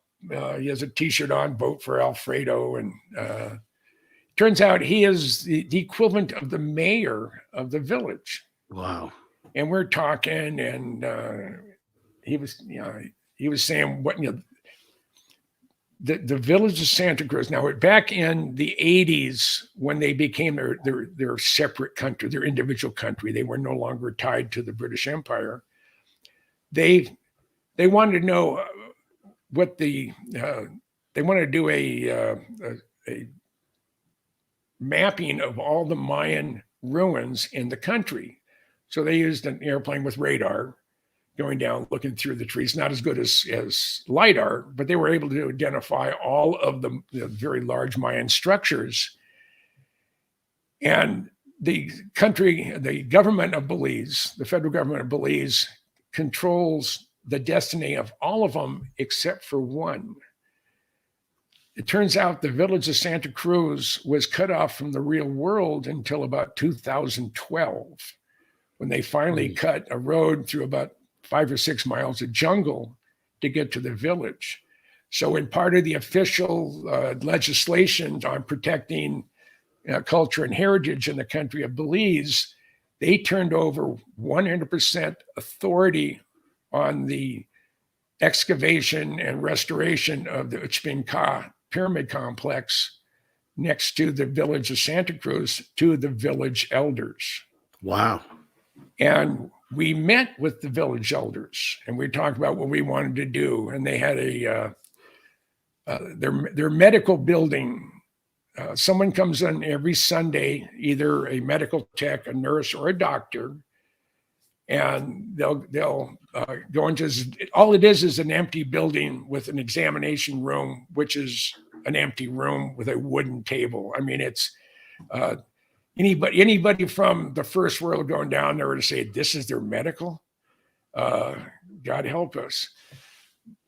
He has a T-shirt on, Vote for Alfredo. And turns out he is the equivalent of the mayor of the village. Wow. And we're talking, and he was saying the village of Santa Cruz. Now, back in the 80s, when they became their separate country, their individual country, they were no longer tied to the British Empire. They wanted to know what they wanted to do a mapping of all the Mayan ruins in the country. So they used an airplane with radar going down, looking through the trees. Not as good as LiDAR, but they were able to identify all of the very large Mayan structures. And the government of Belize, the federal government of Belize, controls the destiny of all of them except for one. It turns out the village of Santa Cruz was cut off from the real world until about 2012, when they finally cut a road through about 5 or 6 miles of jungle to get to the village. So in part of the official legislation on protecting culture and heritage in the country of Belize, they turned over 100% authority on the excavation and restoration of the Uchpinka pyramid complex next to the village of Santa Cruz to the village elders. Wow. And we met with the village elders, and we talked about what we wanted to do. And they had their medical building. Someone comes in every Sunday, either a medical tech, a nurse, or a doctor, and they'll go into all it is an empty building with an examination room, which is an empty room with a wooden table. I mean, it's anybody from the first world going down there to say this is their medical, God help us.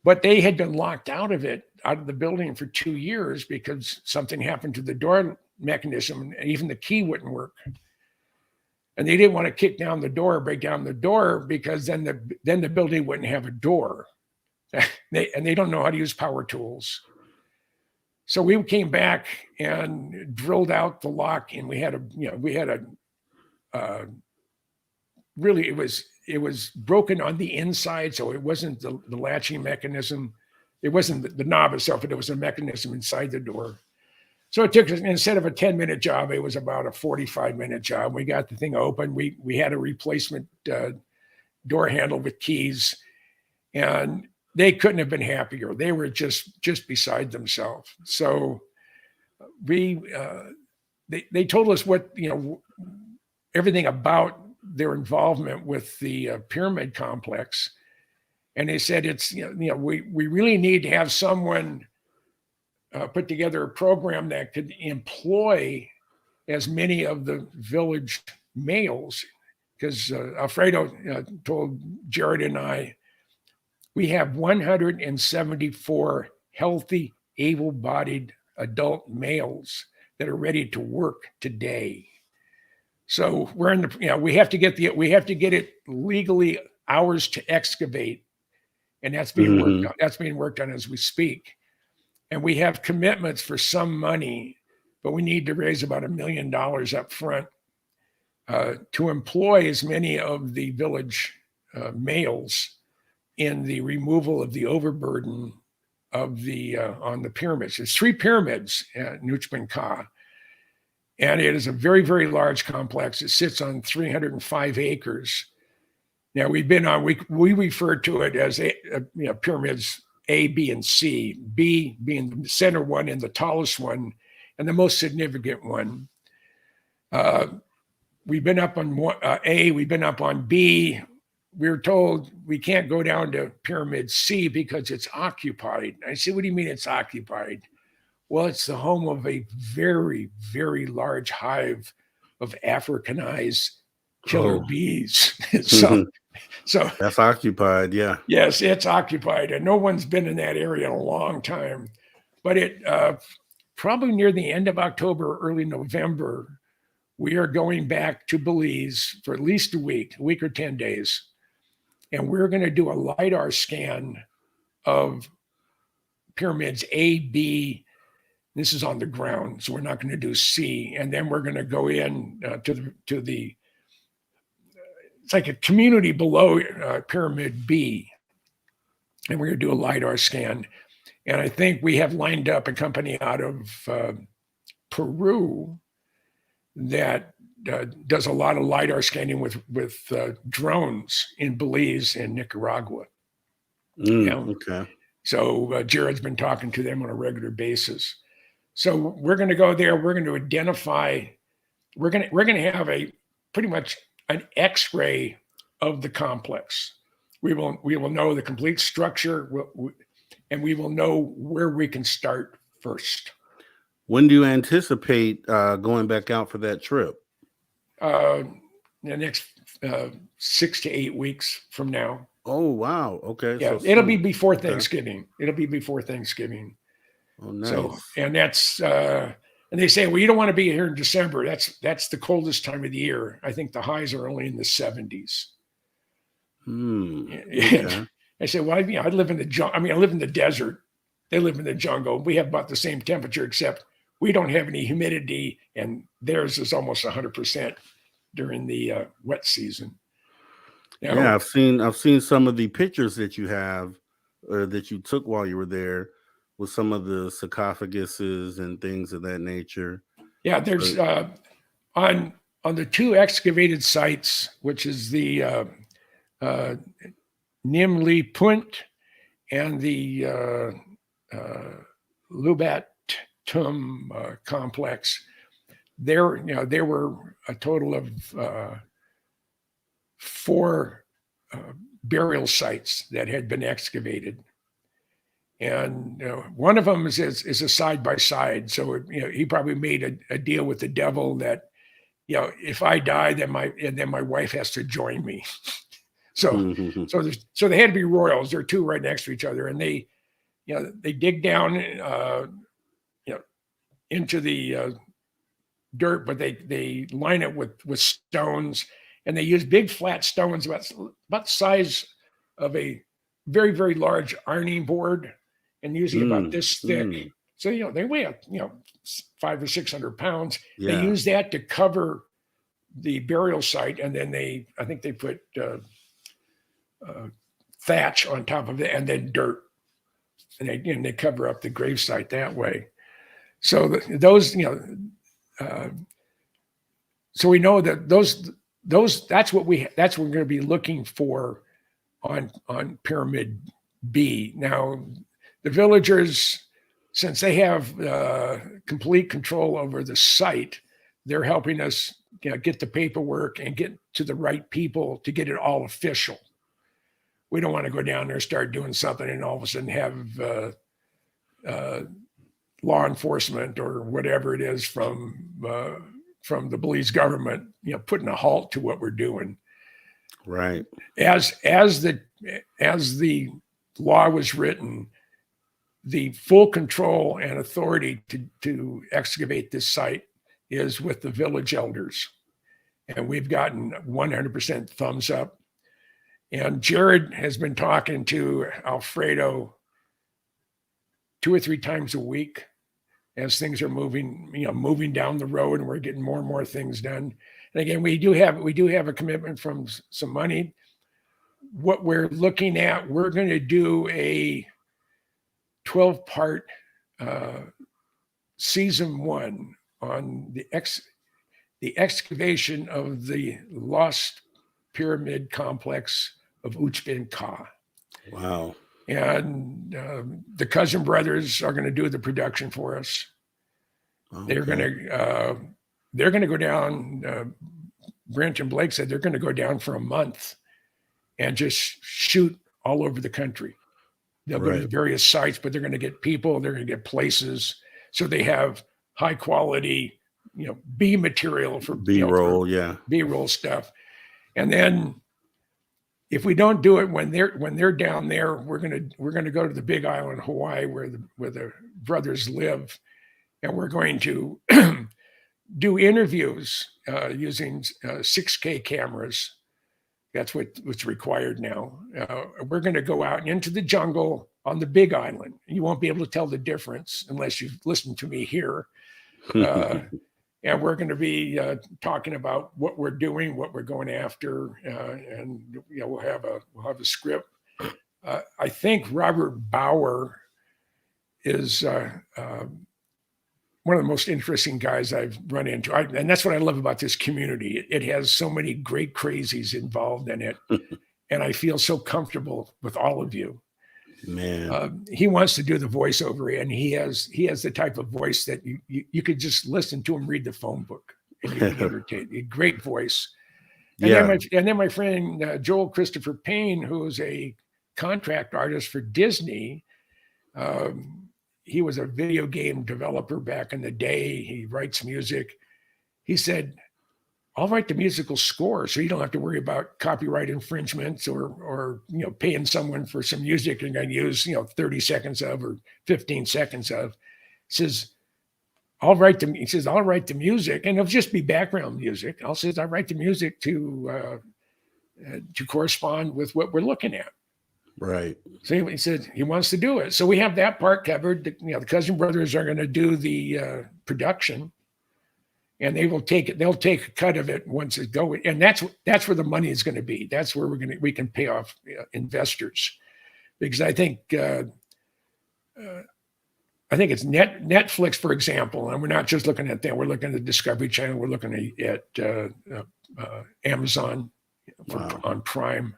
But they had been locked out of the building for 2 years because something happened to the door mechanism, and even the key wouldn't work. And they didn't want to break down the door, because then the building wouldn't have a door. They don't know how to use power tools. So we came back and drilled out the lock, and really it was broken on the inside, so it wasn't the latching mechanism. It wasn't the knob itself, but it was a mechanism inside the door. So it took us, instead of a 10-minute job, it was about a 45-minute job. We got the thing open. We had a replacement door handle with keys, and they couldn't have been happier. They were just beside themselves. So they told us what, everything about their involvement with the pyramid complex. And they said, we really need to have someone put together a program that could employ as many of the village males, because Alfredo told Jared and I We have 174 healthy, able-bodied adult males that are ready to work today. So we're in the, we have to get it legally ours to excavate, and that's being worked on. That's being worked on as we speak. And we have commitments for some money, but we need to raise about $1 million up front to employ as many of the village males in the removal of the overburden of the on the pyramids. There's 3 pyramids at Nuchben Ka, and it is a very, very large complex. It sits on 305 acres. Now we've been on. We refer to it as pyramids A, B, and C. B being the center one and the tallest one, and the most significant one. We've been up on A. We've been up on B. We were told we can't go down to Pyramid C because it's occupied. I said, what do you mean it's occupied? Well, it's the home of a very, very large hive of Africanized killer bees. So that's occupied, yeah. Yes, it's occupied, and no one's been in that area in a long time. But it probably near the end of October, early November, we are going back to Belize for at least a week or 10 days. And we're going to do a LiDAR scan of pyramids A, B. This is on the ground, so we're not going to do C. And then we're going to go in to the it's like a community below Pyramid B. And we're going to do a LiDAR scan. And I think we have lined up a company out of Peru that does a lot of LiDAR scanning with drones in Belize and Nicaragua. Okay. So Jared's been talking to them on a regular basis. So we're going to go there. We're going to identify. We're going to have a pretty much an X-ray of the complex. We will know the complete structure, and we will know where we can start first. When do you anticipate going back out for that trip? The next 6 to 8 weeks from now. Oh, wow. Okay. Yeah, so it'll be before Thanksgiving. Okay. It'll be before Thanksgiving. Oh, nice. So, and that's and they say, well, you don't want to be here in December. That's the coldest time of the year. I think the highs are only in the 70s. Okay. I said, well, I live in the jungle. I mean, I live in the desert. They live in the jungle. We have about the same temperature, except we don't have any humidity, and theirs is almost 100% during the wet season. Now, yeah, I've seen some of the pictures that you have, or that you took while you were there, with some of the sarcophaguses and things of that nature. Yeah, there's on the 2 excavated sites, which is the Nimli Punt and the Lubat Tum complex. There were a total of 4 burial sites that had been excavated, and one of them is a side by side. So he probably made a deal with the devil that if I die, then my wife has to join me. So so they had to be royals. There are 2 right next to each other, and they dig down into the dirt, but they line it with stones, and they use big flat stones about the size of a very, very large ironing board, and usually about this thick. So they weigh 500 or 600 pounds. Yeah. They use that to cover the burial site, and then I think they put thatch on top of it, and then dirt, and they cover up the gravesite that way. So those so we know that that's what we're going to be looking for on Pyramid B. Now, the villagers, since they have complete control over the site, they're helping us get the paperwork and get to the right people to get it all official. We don't want to go down there and start doing something and all of a sudden have law enforcement or whatever it is from the Belize government, putting a halt to what we're doing. Right. As the law was written, the full control and authority to excavate this site is with the village elders. And we've gotten 100% thumbs up. And Jared has been talking to Alfredo 2 or 3 times a week as things are moving down the road, and we're getting more and more things done. And again, we do have a commitment from some money. What we're looking at, we're going to do a 12-part season 1 on the excavation of the lost pyramid complex of Uchben Ka. Wow. And the Cousin Brothers are going to do the production for us. Okay. They're going to go down. Brent and Blake said they're going to go down for a month and just shoot all over the country. They'll go to the various sites, but they're going to get people, they're going to get places, so they have high quality, B material for B-roll, B-roll stuff. And then if we don't do it when they're down there, we're gonna go to the Big Island, Hawaii, where the brothers live, and we're going to do interviews using 6K cameras. That's what's required now. We're going to go out into the jungle on the Big Island. You won't be able to tell the difference unless you've listened to me here. And we're going to be talking about what we're doing, what we're going after, and we'll have a script. I think Robert Bauer is one of the most interesting guys I've run into, and that's what I love about this community. It has so many great crazies involved in it, and I feel so comfortable with all of you. Man, he wants to do the voiceover, and he has the type of voice that you could just listen to him read the phone book, and you can entertain. A great voice. And then my friend Joel Christopher Payne, who's a contract artist for Disney. He was a video game developer back in the day. He writes music. He said, I'll write the musical score so you don't have to worry about copyright infringements or paying someone for some music you're going to use 30 seconds of or 15 seconds of. He says, I'll write the music, and it'll just be background music. I'll write the music to correspond with what we're looking at. Right. So he said he wants to do it. So we have that part covered. The Cousin Brothers are going to do the production, and they'll take a cut of it once it goes. And that's where the money is going to be. That's where we can pay off investors, because I think it's Netflix, for example, and we're not just looking at that. We're looking at the Discovery Channel. We're looking at Amazon on Prime.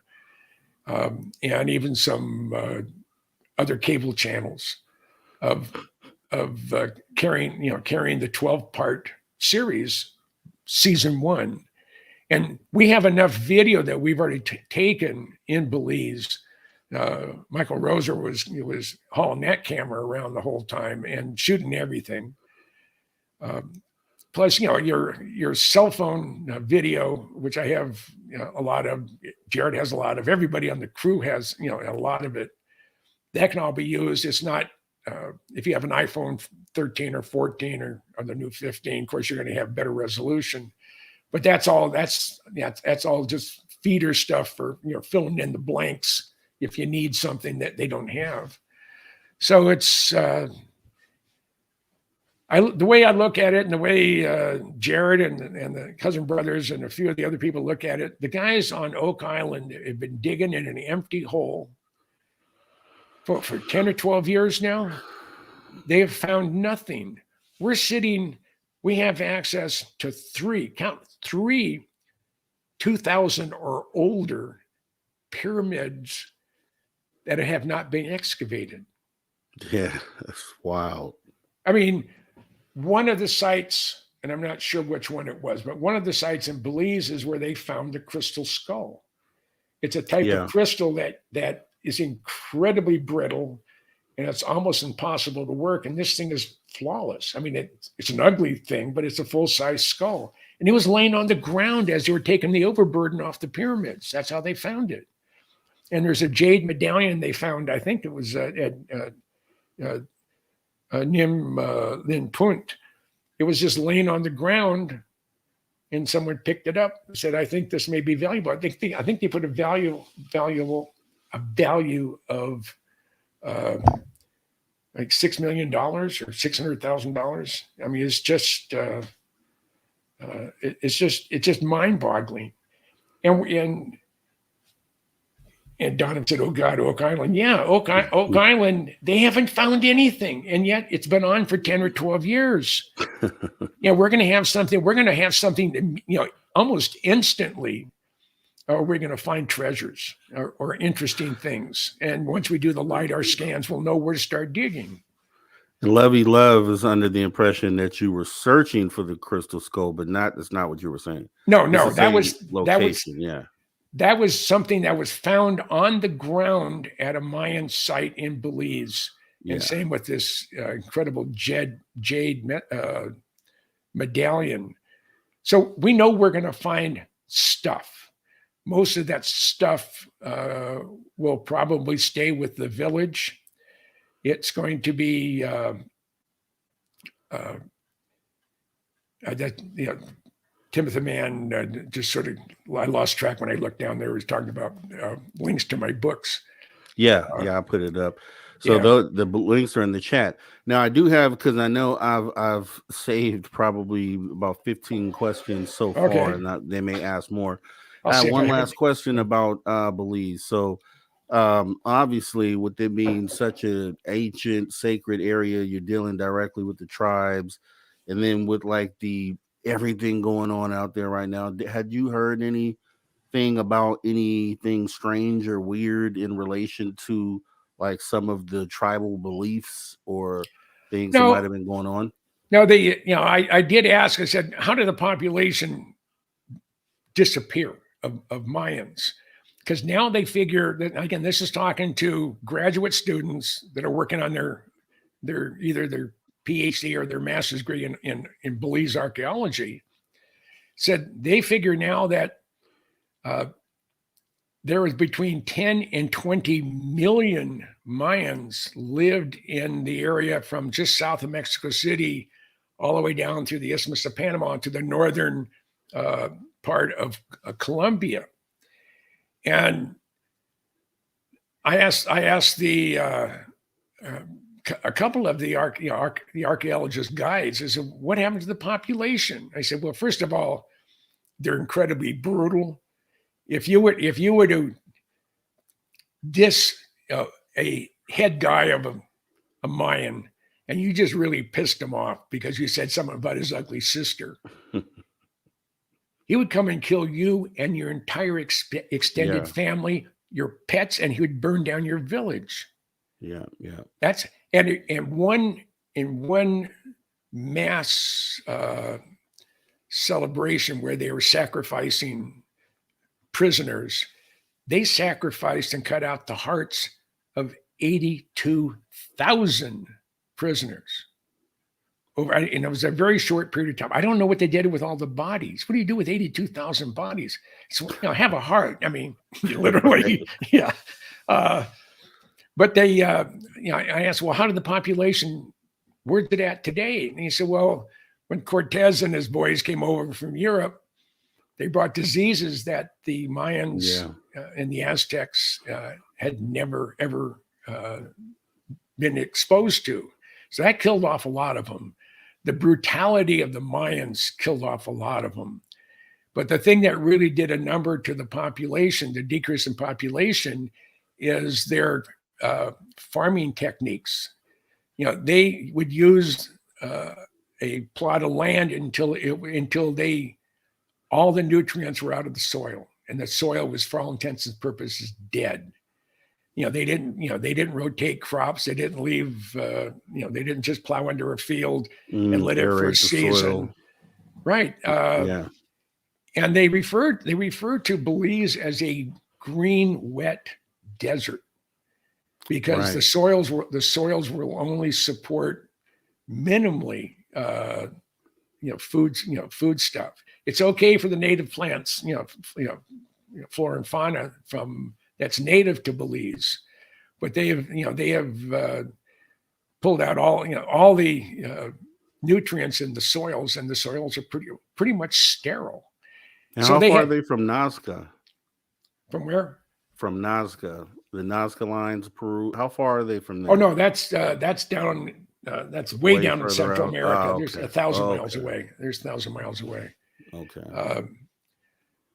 And even some other cable channels of carrying the 12-part series, season 1. And we have enough video that we've already taken in Belize. Michael Roser was hauling that camera around the whole time and shooting everything. Plus, your cell phone video, which I have a lot of. Jared has a lot of. Everybody on the crew has a lot of it. That can all be used. It's not if you have an iPhone 13 or 14 or the new 15. Of course, you're going to have better resolution. But that's all. That's all just feeder stuff for filling in the blanks if you need something that they don't have. So it's. The way I look at it, and the way Jared and the Cousin Brothers and a few of the other people look at it, the guys on Oak Island have been digging in an empty hole for 10 or 12 years now. They have found nothing. We have access to three 2,000 or older pyramids that have not been excavated. Yeah, that's wild. I mean, one of the sites, and I'm not sure which one it was, but one of the sites in Belize is where they found the crystal skull. It's a type of crystal that is incredibly brittle, and it's almost impossible to work. And this thing is flawless. I mean, it's an ugly thing, but it's a full-size skull. And it was laying on the ground as they were taking the overburden off the pyramids. That's how they found it. And there's a jade medallion they found. I think it was at Nim Lin Punt. It was just laying on the ground, and someone picked it up and said, "I think this may be valuable." I think they put a value of like $6 million or $600,000. I mean, it's just mind-boggling. And Donovan said, "Oh God, Oak Island." Yeah, Oak Island, they haven't found anything. And yet it's been on for 10 or 12 years. Yeah, we're going to have something that, almost instantly, we're going to find treasures or interesting things. And once we do the LiDAR scans, we'll know where to start digging. And Lovey Love is under the impression that you were searching for the crystal skull, but that's not what you were saying. No, that was location. Yeah. That was something that was found on the ground at a Mayan site in Belize. Yeah. And same with this incredible jade medallion. So we know we're going to find stuff. Most of that stuff will probably stay with the village. It's going to be Timothy Mann just sort of, I lost track when I looked down there. He was talking about links to my books. Yeah, I put it up. So the links are in the chat. Now I do have, because I know I've saved probably about 15 questions so far, and they may ask more. I have one last question about Belize. So obviously, with it being such an ancient, sacred area, you're dealing directly with the tribes, and then with like everything going on out there right now. Had you heard anything about anything strange or weird in relation to like some of the tribal beliefs or things that might have been going on? No, I did ask. I said, how did the population disappear of Mayans? Because now they figure that, again, this is talking to graduate students that are working on either their PhD or their master's degree in Belize archaeology. Said they figure now that there was between 10 and 20 million Mayans lived in the area from just south of Mexico City all the way down through the Isthmus of Panama to the northern part of Colombia. And I asked a couple of the archaeologist guides, I said, what happened to the population? I said, well, first of all, they're incredibly brutal. If you were to diss a head guy of a Mayan, and you just really pissed him off because you said something about his ugly sister, he would come and kill you and your entire extended family, your pets, and he would burn down your village. Yeah. That's in one mass celebration where they were sacrificing prisoners, they sacrificed and cut out the hearts of 82,000 prisoners. And it was a very short period of time. I don't know what they did with all the bodies. What do you do with 82,000 bodies? So, have a heart. I mean, literally, yeah. But they, I asked, well, how did the population, where's it at today? And he said, well, when Cortez and his boys came over from Europe, they brought diseases that the Mayans and the Aztecs had never, ever been exposed to. So that killed off a lot of them. The brutality of the Mayans killed off a lot of them. But the thing that really did a number to the population, the decrease in population, is their farming techniques. They would use a plot of land until all the nutrients were out of the soil, and the soil was, for all intents and purposes, dead. They didn't rotate crops. They didn't leave. They didn't just plow under a field and let it for a season, soil. Right? And they referred to Belize as a green, wet desert because the soils will only support minimally, food stuff. It's okay for the native plants, flora and fauna from that's native to Belize, but they have pulled out all the nutrients in the soils, and the soils are pretty much sterile. And So how they far are have, they from Nazca? from where? From Nazca, the Nazca lines, Peru. How far are they from there? Oh no, that's down. That's way down in further Central out. America. Oh, There's okay. 1,000 miles Okay. away. There's 1,000 miles away. Okay.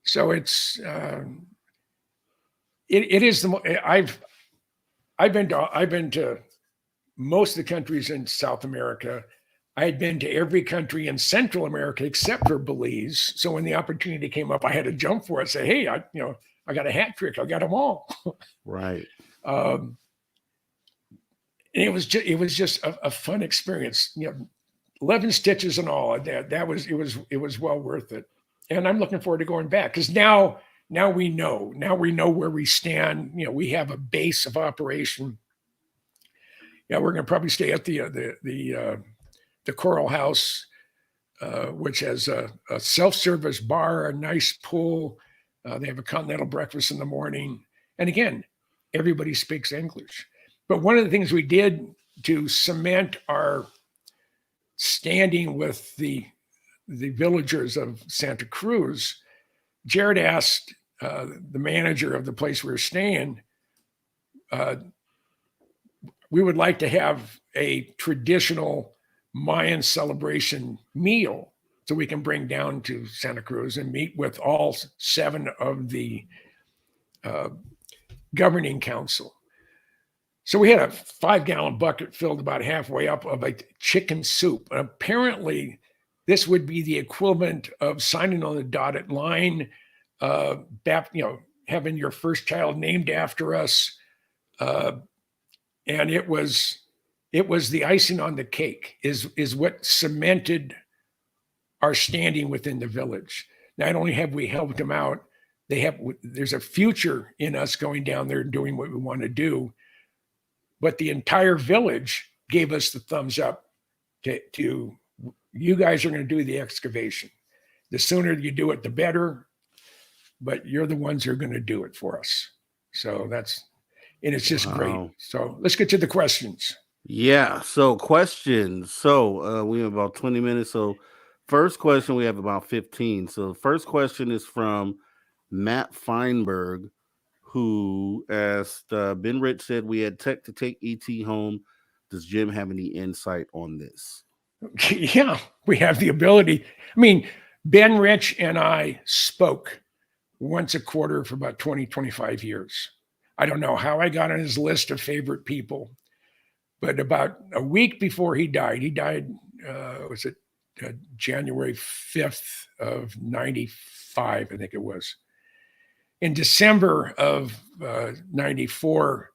So it's it is I've been to most of the countries in South America. I had been to every country in Central America except for Belize. So when the opportunity came up, I had to jump for it. Say, hey, I got a hat trick. I got them all. Right. And it was just a fun experience. 11 stitches and all. It was well worth it. And I'm looking forward to going back, because now we know where we stand. We have a base of operation. Yeah, we're going to probably stay at the Coral House, which has a self-service bar, a nice pool. They have a continental breakfast in the morning. And again, everybody speaks English. But one of the things we did to cement our standing with the villagers of Santa Cruz, Jared asked the manager of the place we were staying, we would like to have a traditional Mayan celebration meal so we can bring down to Santa Cruz and meet with all 7 of the governing council. So we had a 5-gallon bucket filled about halfway up of a chicken soup. And apparently this would be the equivalent of signing on the dotted line, having your first child named after us. And it was the icing on the cake, is what cemented our standing within the village. Not only have we helped them out, there's a future in us going down there and doing what we want to do. But the entire village gave us the thumbs up to you guys are going to do the excavation. The sooner you do it, the better. But you're the ones who are going to do it for us. So it's just great. So let's get to the questions. Yeah. So questions. So we have about 20 minutes. So first question, we have about 15. So first question is from Matt Feinberg, who asked, Ben Rich said we had tech to take ET home. Does Jim have any insight on this? Yeah, we have the ability. I mean, Ben Rich and I spoke once a quarter for about 20, 25 years. I don't know how I got on his list of favorite people, but about a week before he died, was it January 5th of 95, I think it was. In December of 94,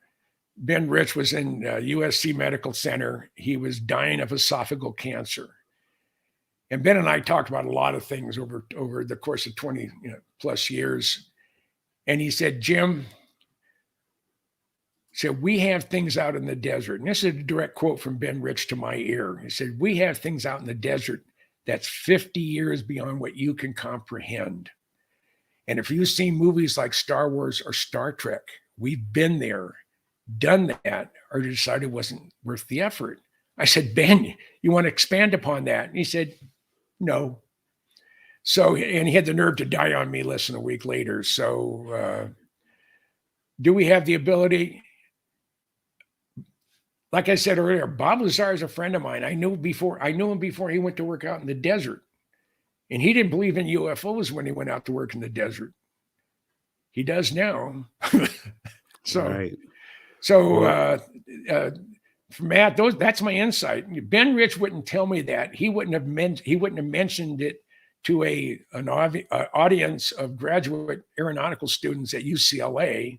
Ben Rich was in USC Medical Center. He was dying of esophageal cancer. And Ben and I talked about a lot of things over the course of 20 plus years. And he said, Jim, we have things out in the desert. And this is a direct quote from Ben Rich to my ear. He said, we have things out in the desert that's 50 years beyond what you can comprehend. And if you've seen movies like Star Wars or Star Trek, we've been there, done that, or decided it wasn't worth the effort. I said, Ben, you want to expand upon that? And he said, no. So, and he had the nerve to die on me less than a week later. So, do we have the ability? Like I said earlier, Bob Lazar is a friend of mine. I knew him before he went to work out in the desert. And he didn't believe in UFOs when he went out to work in the desert. He does now. So, right. So, Matt, that's my insight. Ben Rich wouldn't tell me that. He wouldn't have mentioned it to an audience of graduate aeronautical students at UCLA.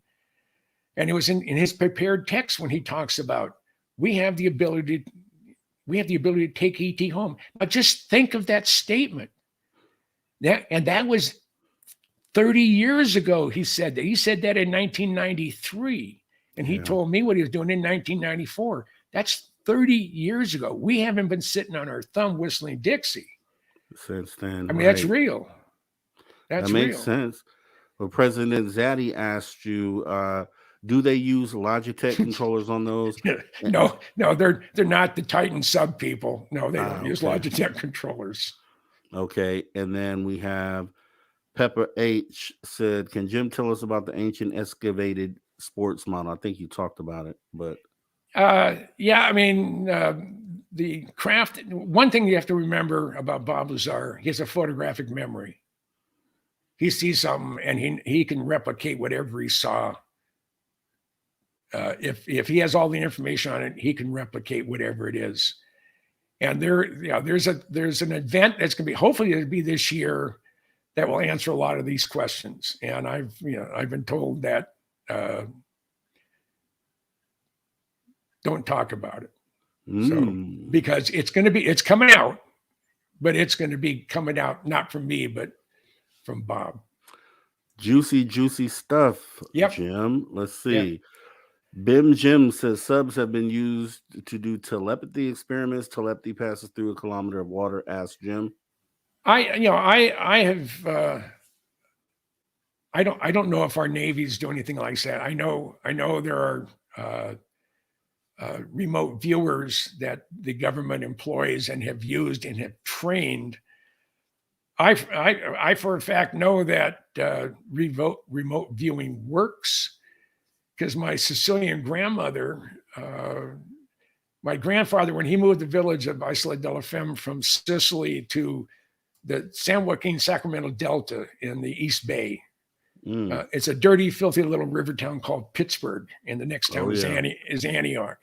And it was in his prepared text when he talks about we have the ability to take ET home. Now just think of that statement. That was 30 years ago. He said that. He said that in 1993. And he told me what he was doing in 1994. That's 30 years ago. We haven't been sitting on our thumb whistling Dixie since then. I mean, that's real. That makes sense. Well, President Zaddy asked you, do they use Logitech controllers on those? No, they're not the Titan sub people. No, they don't use Okay. Logitech controllers. Okay. And then we have Pepper H said, can Jim tell us about the ancient excavated sports model? I think you talked about it, but yeah, I mean, the craft. One thing you have to remember about Bob Lazar, he has a photographic memory. He sees something and he can replicate whatever he saw. If he has all the information on it, he can replicate whatever it is. And there's an event that's going to be, hopefully it'll be this year, that will answer a lot of these questions. And I've been told that don't talk about it. So because it's coming out, but it's going to be coming out not from me, but from Bob. Juicy stuff. Yep. Jim. Let's see. Yep. Bim Jim says subs have been used to do telepathy experiments. Telepathy passes through a kilometer of water. Ask Jim. I don't know if our navies do anything like that. I know there are remote viewers that the government employs and have used and have trained. I for a fact know that remote viewing works, because my Sicilian grandmother, my grandfather, when he moved the village of Isola della Femme from Sicily to the San Joaquin Sacramento Delta in the East Bay, it's a dirty, filthy little river town called Pittsburgh, and the next town is Antioch.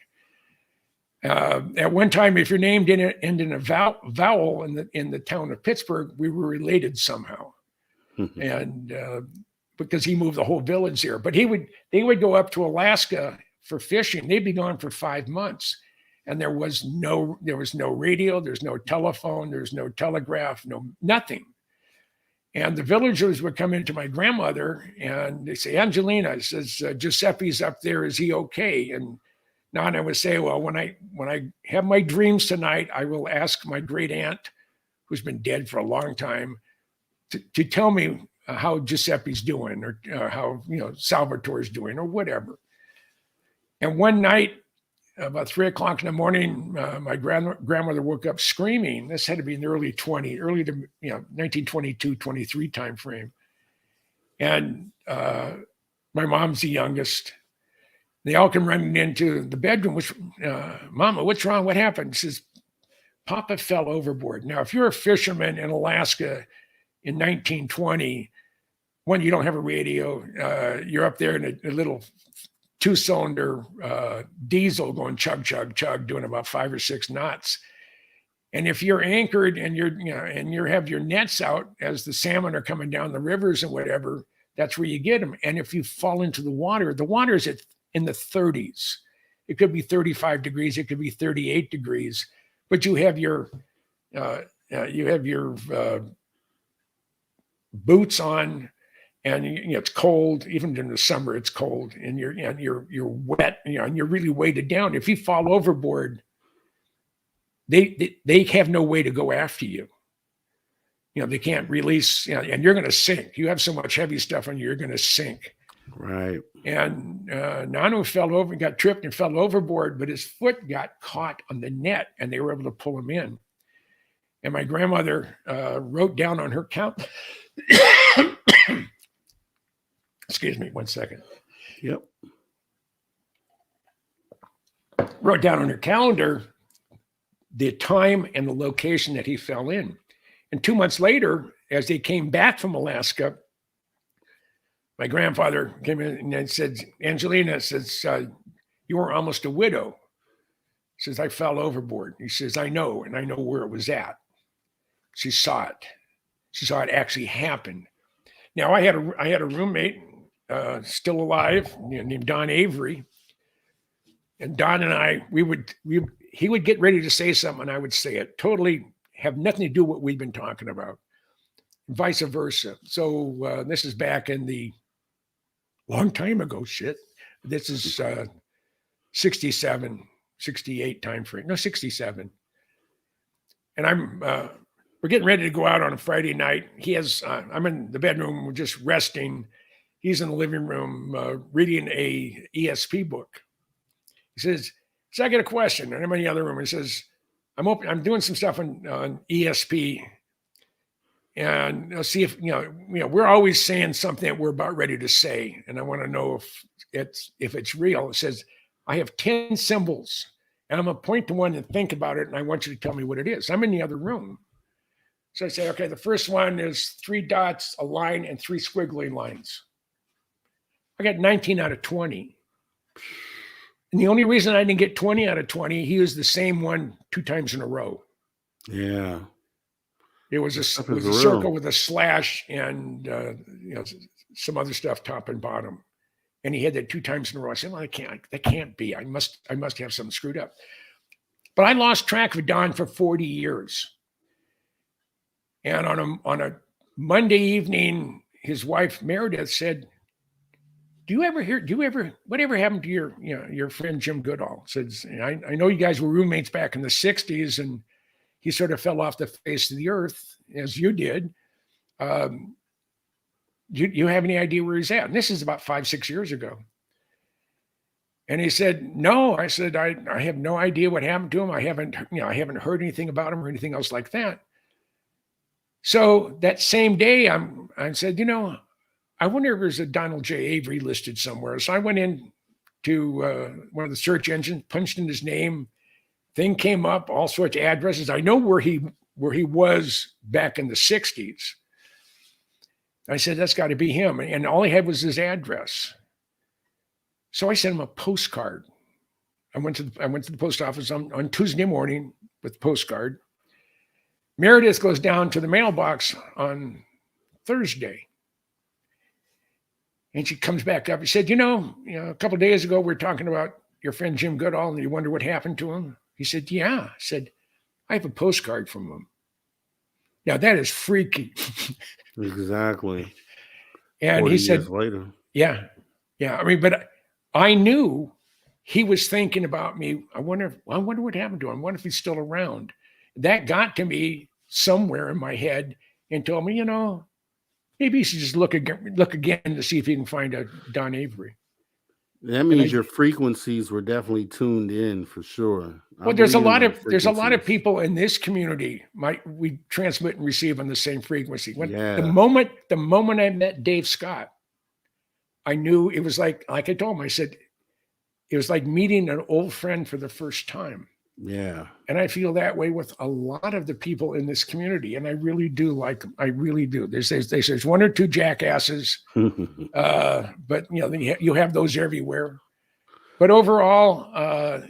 At one time, if you're named in a vowel in the town of Pittsburgh, we were related somehow, and because he moved the whole village there. But they would go up to Alaska for fishing. They'd be gone for 5 months, and there was no radio, there's no telephone, there's no telegraph, nothing. And the villagers would come into my grandmother and they say, Angelina, says, Giuseppe's up there, is he okay? And Nana would say, well, when I have my dreams tonight, I will ask my great aunt, who's been dead for a long time, to tell me how Giuseppe's doing, or how Salvatore's doing, or whatever. And one night, about 3 o'clock in the morning, my grandmother woke up screaming. This had to be in the early to 1922, 23 time frame. And my mom's the youngest. They all come running into the bedroom. Mama, what's wrong? What happened? She says, Papa fell overboard. Now, if you're a fisherman in Alaska in 1920, when you don't have a radio, you're up there in a little 2-cylinder diesel going chug, chug, chug, doing about 5 or 6 knots. And if you're anchored and you have your nets out as the salmon are coming down the rivers and whatever, that's where you get them. And if you fall into the water is in the 30s. It could be 35 degrees. It could be 38 degrees. But you have your boots on. And it's cold. Even in the summer, it's cold, and you're wet. And you're really weighted down. If you fall overboard, they have no way to go after you. They can't release. And you're going to sink. You have so much heavy stuff on you, you're going to sink. Right. And Nano fell over and got tripped and fell overboard, but his foot got caught on the net, and they were able to pull him in. And my grandmother wrote down on her count. Excuse me, 1 second. Yep. Wrote down on her calendar the time and the location that he fell in. And 2 months later, as they came back from Alaska, my grandfather came in and said, Angelina, says, you were almost a widow. Says, I fell overboard. He says, I know, and I know where it was at. She saw it. She saw it actually happen. Now, I had a roommate, still alive, named Don Avery. And Don and I, he would get ready to say something, and I would say it. Totally have nothing to do with what we've been talking about. Vice versa. So this is back in the long time ago shit. This is 67, 68 time frame. No, 67. And we're getting ready to go out on a Friday night. I'm in the bedroom, we're just resting. he's in the living room reading a ESP book. He says, "So I get a question," and I'm in the other room. He says, I'm doing some stuff on ESP, and I'll see if we're always saying something that we're about ready to say, and I want to know if it's real." It says, "I have 10 symbols, and I'm gonna point to one and think about it, and I want you to tell me what it is." I'm in the other room. So I say, "Okay, the first one is 3 dots, a line, and 3 squiggly lines." I got 19 out of 20. And the only reason I didn't get 20 out of 20, he used the same one 2 times in a row. Yeah. It was a circle with a slash and some other stuff top and bottom. And he had that 2 times in a row. I said, "Well, that can't be. I must have something screwed up." But I lost track of Don for 40 years. And on a Monday evening, his wife Meredith said, whatever happened to your friend Jim Goodall?" Says, I know you guys were roommates back in the 60s, and he sort of fell off the face of the earth as you did. You have any idea where he's at? And this is about 5-6 years ago. And he said, "No." I said, I have no idea what happened to him. I haven't heard anything about him or anything else like that. So that same day, I said, I wonder if there's a Donald J. Avery listed somewhere. So I went in to one of the search engines, punched in his name, thing came up, all sorts of addresses. I know where he was back in the 60s. I said, "That's got to be him." And all he had was his address. So I sent him a postcard. I went to the post office on Tuesday morning with the postcard. Meredith goes down to the mailbox on Thursday. And she comes back up. He said, a couple of days ago, we were talking about your friend Jim Goodall, and you wonder what happened to him. He said, "Yeah." I said, "I have a postcard from him." Now, that is freaky. Exactly. And he said, years later. Yeah. I mean, but I knew he was thinking about me. I wonder what happened to him. I wonder if he's still around. That got to me somewhere in my head and told me, maybe you should just look again to see if you can find a Don Avery. That means your frequencies were definitely tuned in for sure. Well, there's a lot of people in this community. We transmit and receive on the same frequency. The moment I met Dave Scott, I knew it was like I told him. I said it was like meeting an old friend for the first time. Yeah. And I feel that way with a lot of the people in this community. And I really do like them. I really do. There's 1 or 2 jackasses, but you have those everywhere. But overall,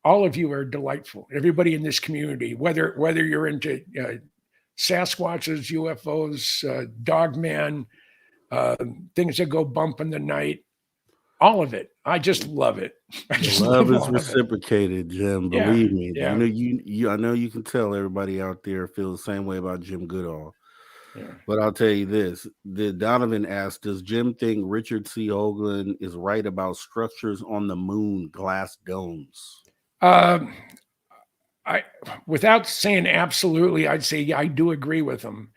all of you are delightful. Everybody in this community, whether you're into Sasquatches, UFOs, Dogman, things that go bump in the night, all of it. I just love it. Love is reciprocated, Jim. Believe me. Yeah. I know you can tell everybody out there feel the same way about Jim Goodall. Yeah. But I'll tell you this. Donovan asked, "Does Jim think Richard C. Hoagland is right about structures on the moon, glass domes?" Without saying absolutely, I'd say I do agree with him.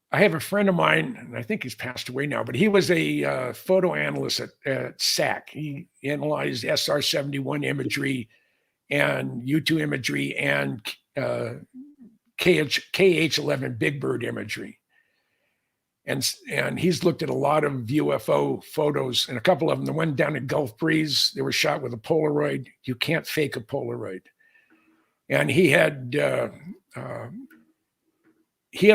I have a friend of mine, and I think he's passed away now, but he was a photo analyst at SAC. He analyzed SR-71 imagery and U-2 imagery and KH-11 Big Bird imagery. And he's looked at a lot of UFO photos, and a couple of them, the one down at Gulf Breeze, they were shot with a Polaroid. You can't fake a Polaroid. And he had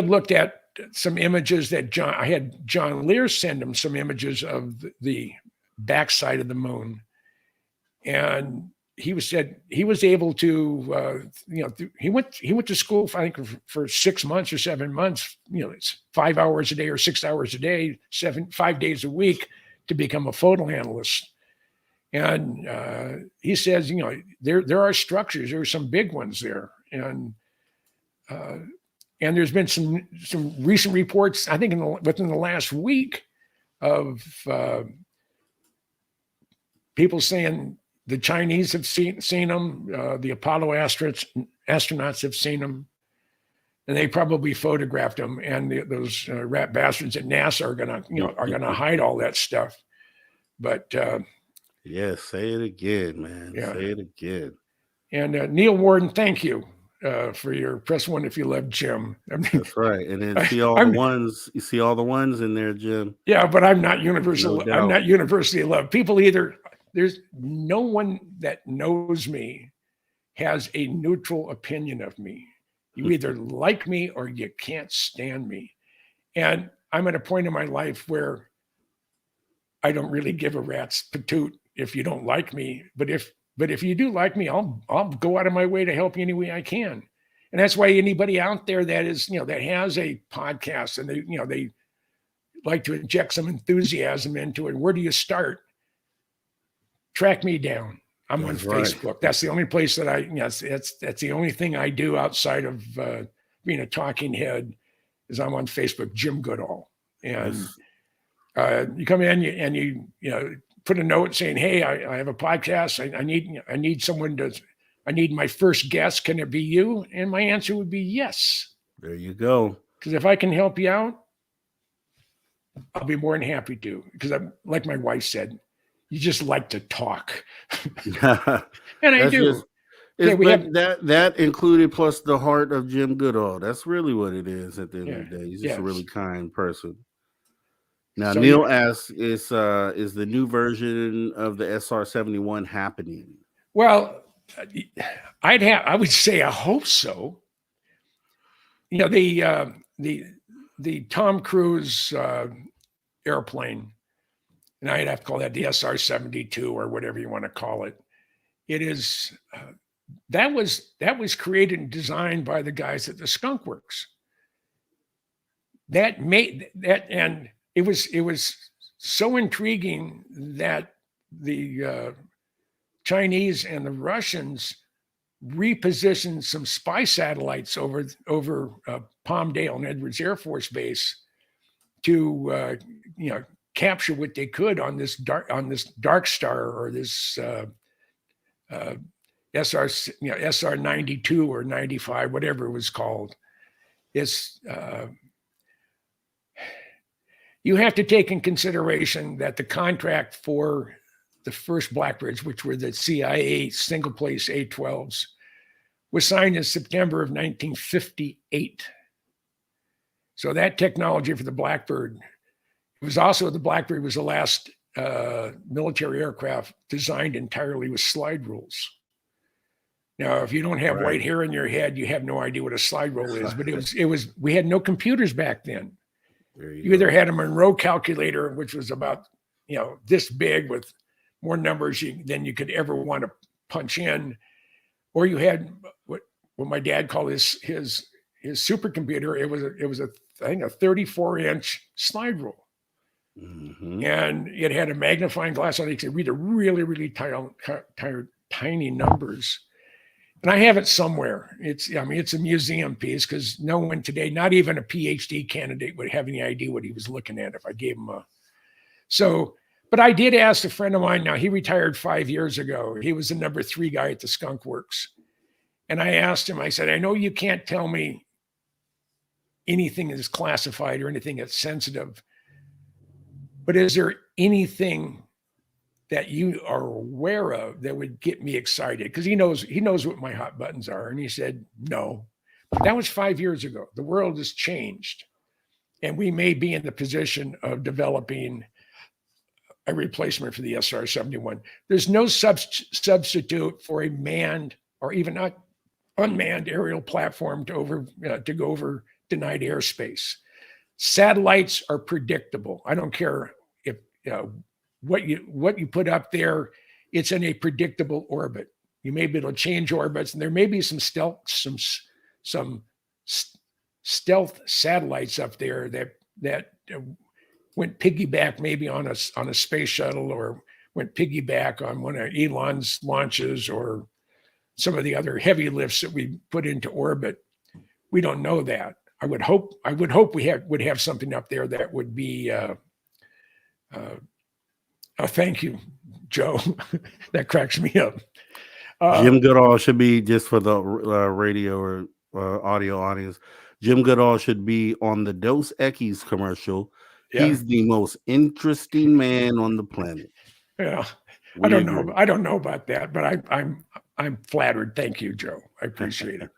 looked at some images that I had John Lear send him some images of the backside of the moon. And he was able to, he went to school, I think, for 6 months or 7 months, it's 5 hours a day or 6 hours a day, 5 days a week to become a photo analyst. And he says, there are structures, there are some big ones there. And there's been some recent reports, I think within the last week, of people saying the Chinese have seen them, the Apollo astronauts have seen them. and they probably photographed them. And those rat bastards at NASA are gonna hide all that stuff. But yeah, say it again, man. Yeah. Say it again. And Neil Warden, thank you for your press one if you love Jim. I mean, That's right. And then see all the ones. You see all the ones in there, Jim. Yeah, but I'm not universal. No doubt. I'm not universally loved. People there's no one that knows me has a neutral opinion of me. You either like me or you can't stand me. And I'm at a point in my life where I don't really give a rat's patoot if you don't like me. But if you do like me, I'll go out of my way to help you any way I can. And that's why anybody out there that is, that has a podcast and they like to inject some enthusiasm into it. Where do you start? Track me down. I'm on Facebook. That's the only place that that's the only thing I do outside of being a talking head is I'm on Facebook, Jim Goodall. And you come in and you put a note saying, hey, I have a podcast. I need someone I need my first guest. Can it be you? And my answer would be yes. There you go. Because if I can help you out, I'll be more than happy to. Because I'm like my wife said, you just like to talk. And I do. That included plus the heart of Jim Goodall. That's really what it is at the end of the day. He's just a really kind person. Now, Neil asks, is the new version of the SR-71 happening? Well, I would say I hope so. The Tom Cruise airplane, and I'd have to call that the SR-72 or whatever you want to call it. It is that was created and designed by the guys at the Skunk Works. That made that, and it was so intriguing that the Chinese and the Russians repositioned some spy satellites over Palmdale and Edwards Air Force Base to capture what they could on this dark star or this SR 92 or 95, whatever it was called. It's you have to take in consideration that the contract for the first Blackbirds, which were the CIA single place A-12s, was signed in September of 1958. So that technology for the Blackbird, the Blackbird was the last military aircraft designed entirely with slide rules. Now, if you don't have white hair in your head, you have no idea what a slide rule is, but we had no computers back then. You either had a Monroe calculator, which was about, this big with more numbers than you could ever want to punch in, or you had what my dad called his supercomputer. It was a 34-inch slide rule, and it had a magnifying glass on it. You could read the really, really tiny numbers. And I have it somewhere. It's a museum piece because no one today, not even a PhD candidate, would have any idea what he was looking at if I gave him but I did ask a friend of mine. Now, he retired 5 years ago. He was the number 3 guy at the Skunk Works. And I asked him, I said, I know you can't tell me anything that's classified or anything that's sensitive, but is there anything that you are aware of that would get me excited? Because he knows what my hot buttons are. And he said, no. But that was 5 years ago. The world has changed. And we may be in the position of developing a replacement for the SR-71. There's no substitute for a manned or even not unmanned aerial platform to go over denied airspace. Satellites are predictable. I don't care if what you put up there, it's in a predictable orbit. You may be able to change orbits, and there may be some stealth satellites up there that went piggyback maybe on a space shuttle, or went piggyback on one of Elon's launches, or some of the other heavy lifts that we put into orbit. We don't know that. I would hope we would have something up there that would be. Thank you, Joe. That cracks me up. Jim Goodall should be, just for the radio or audio audience, Jim Goodall should be on the Dos Equis commercial. Yeah. He's the most interesting man on the planet. Yeah. I We don't know. agree. I don't know about that, but I'm flattered. Thank you, Joe. I appreciate it.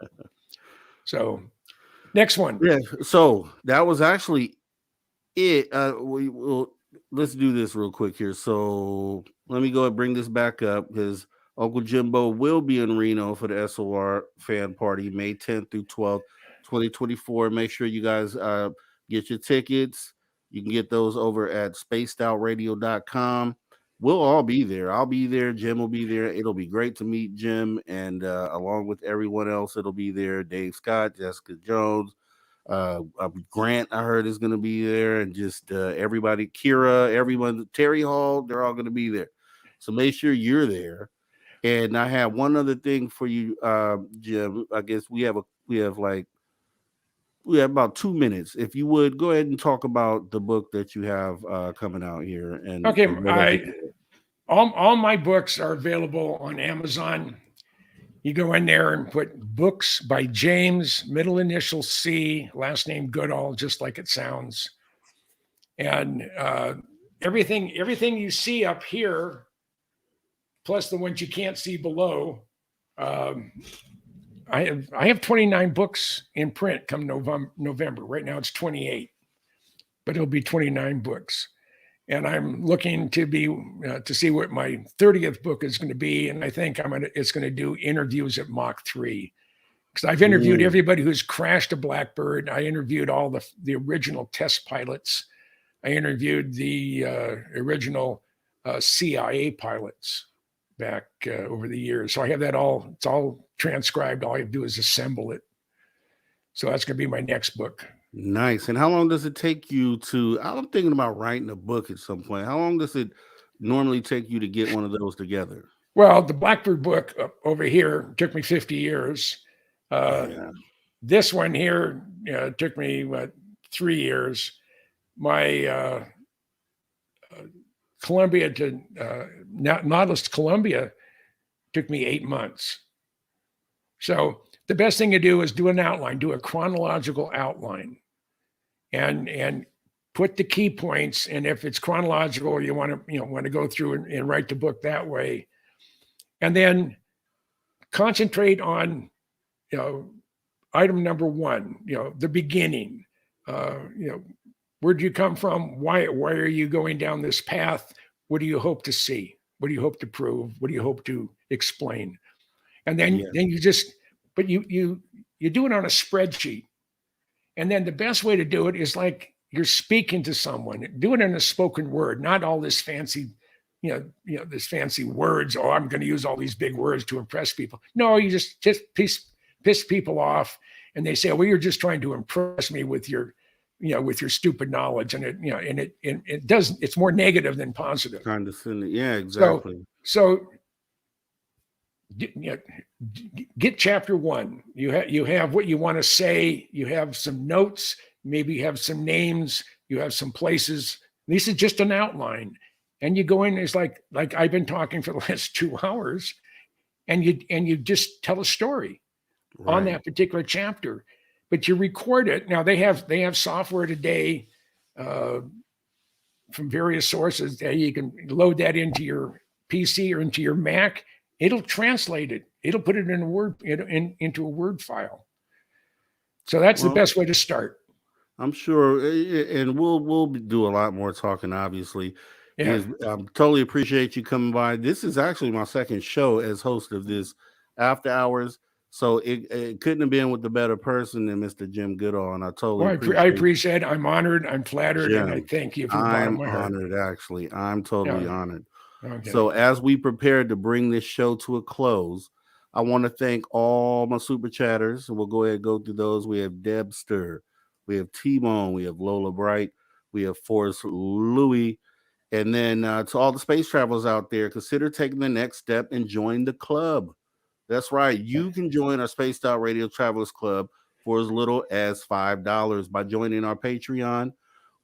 So next one. Yeah. So that was actually it. We will let's do this real quick here. So let me go ahead and bring this back up because Uncle Jimbo will be in Reno for the SOR fan party May 10th through 12th, 2024. Make sure you guys get your tickets. You can get those over at spacedoutradio.com. We'll all be there. I'll be there. Jim will be there. It'll be great to meet Jim, and along with everyone else, it'll be there. Dave Scott, Jessica Jones, Grant, I heard, is going to be there, and just everybody, Kira, everyone, Terry Hall, they're all going to be there. So make sure you're there. And I have one other thing for you, Jim. I guess we have about 2 minutes. If you would go ahead and talk about the book that you have coming out here. And Okay, and all my books are available on Amazon. You go in there and put books by James, middle initial C, last name Goodall, just like it sounds. And everything you see up here, plus the ones you can't see below. I have 29 books in print come November. Right now it's 28, but it'll be 29 books. And I'm looking to be to see what my 30th book is going to be, and I think it's going to do interviews at Mach 3, because I've interviewed everybody who's crashed a Blackbird. I interviewed all the original test pilots. I interviewed the original CIA pilots back over the years. So I have that all. It's all transcribed. All I have to do is assemble it. So that's going to be my next book. Nice. And how long does it take you to? I'm thinking about writing a book at some point. How long does it normally take you to get one of those together? Well, the Blackbird book over here took me 50 years. This one here took me 3 years. My Columbia to Nautilus to Columbia took me 8 months. So the best thing to do is do an outline, do a chronological outline, and put the key points. And if it's chronological, you want to go through and write the book that way, and then concentrate on item number one, the beginning. Where do you come from? Why are you going down this path? What do you hope to see? What do you hope to prove? What do you hope to explain? And then you just, but you do it on a spreadsheet. And then the best way to do it is like you're speaking to someone. Do it in a spoken word, not all this fancy, this fancy words. Oh, I'm going to use all these big words to impress people. No, you just piss people off, and they say, "Well, you're just trying to impress me with your stupid knowledge," and it doesn't. It's more negative than positive. Condescending. Yeah, exactly. So get chapter one. You have what you want to say. You have some notes. Maybe you have some names. You have some places. This is just an outline, and you go in. It's like I've been talking for the last 2 hours, and you just tell a story on that particular chapter. But you record it. Now they have software today from various sources that you can load that into your PC or into your Mac. It'll translate it. It'll put it in into a Word file. So that's the best way to start. I'm sure, and we'll do a lot more talking, obviously. Yeah. Totally appreciate you coming by. This is actually my second show as host of this After Hours. So it couldn't have been with the better person than Mr. Jim Goodall, and I totally appreciate it. I'm honored. I'm flattered, Jim, and I thank you from the bottom of my heart. I'm honored, actually. I'm totally honored. Okay. So as we prepare to bring this show to a close, I want to thank all my super chatters. We'll go ahead and go through those. We have Debster, we have T-Bone, we have Lola Bright, we have Forrest Louie, and then to all the space travelers out there, consider taking the next step and join the club. That's right. You can join our Spaced Out Radio Travelers Club for as little as $5 by joining our Patreon.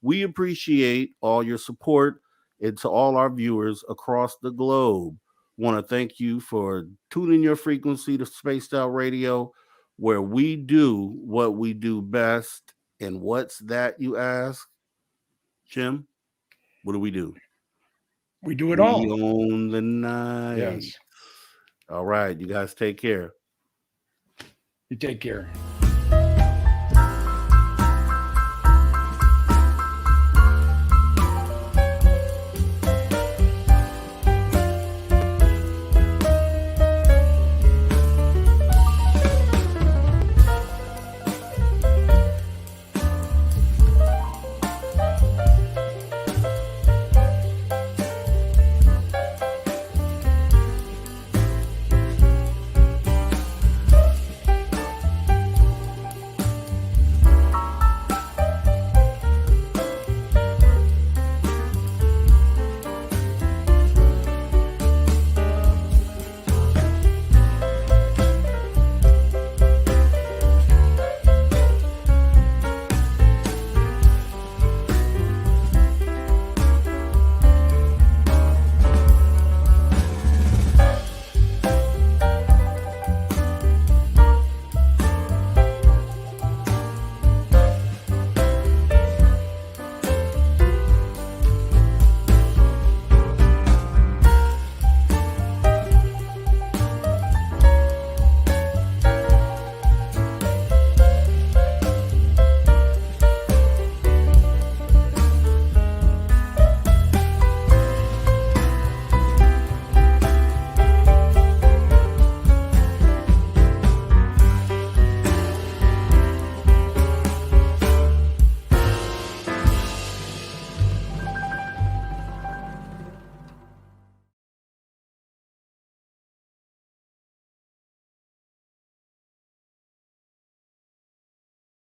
We appreciate all your support, and to all our viewers across the globe, want to thank you for tuning your frequency to Spaced Out Radio. where we do what we do best. And what's that, you ask, Jim? What do we do? We do it We all. own the night. Yes. All right. You guys take care. You take care.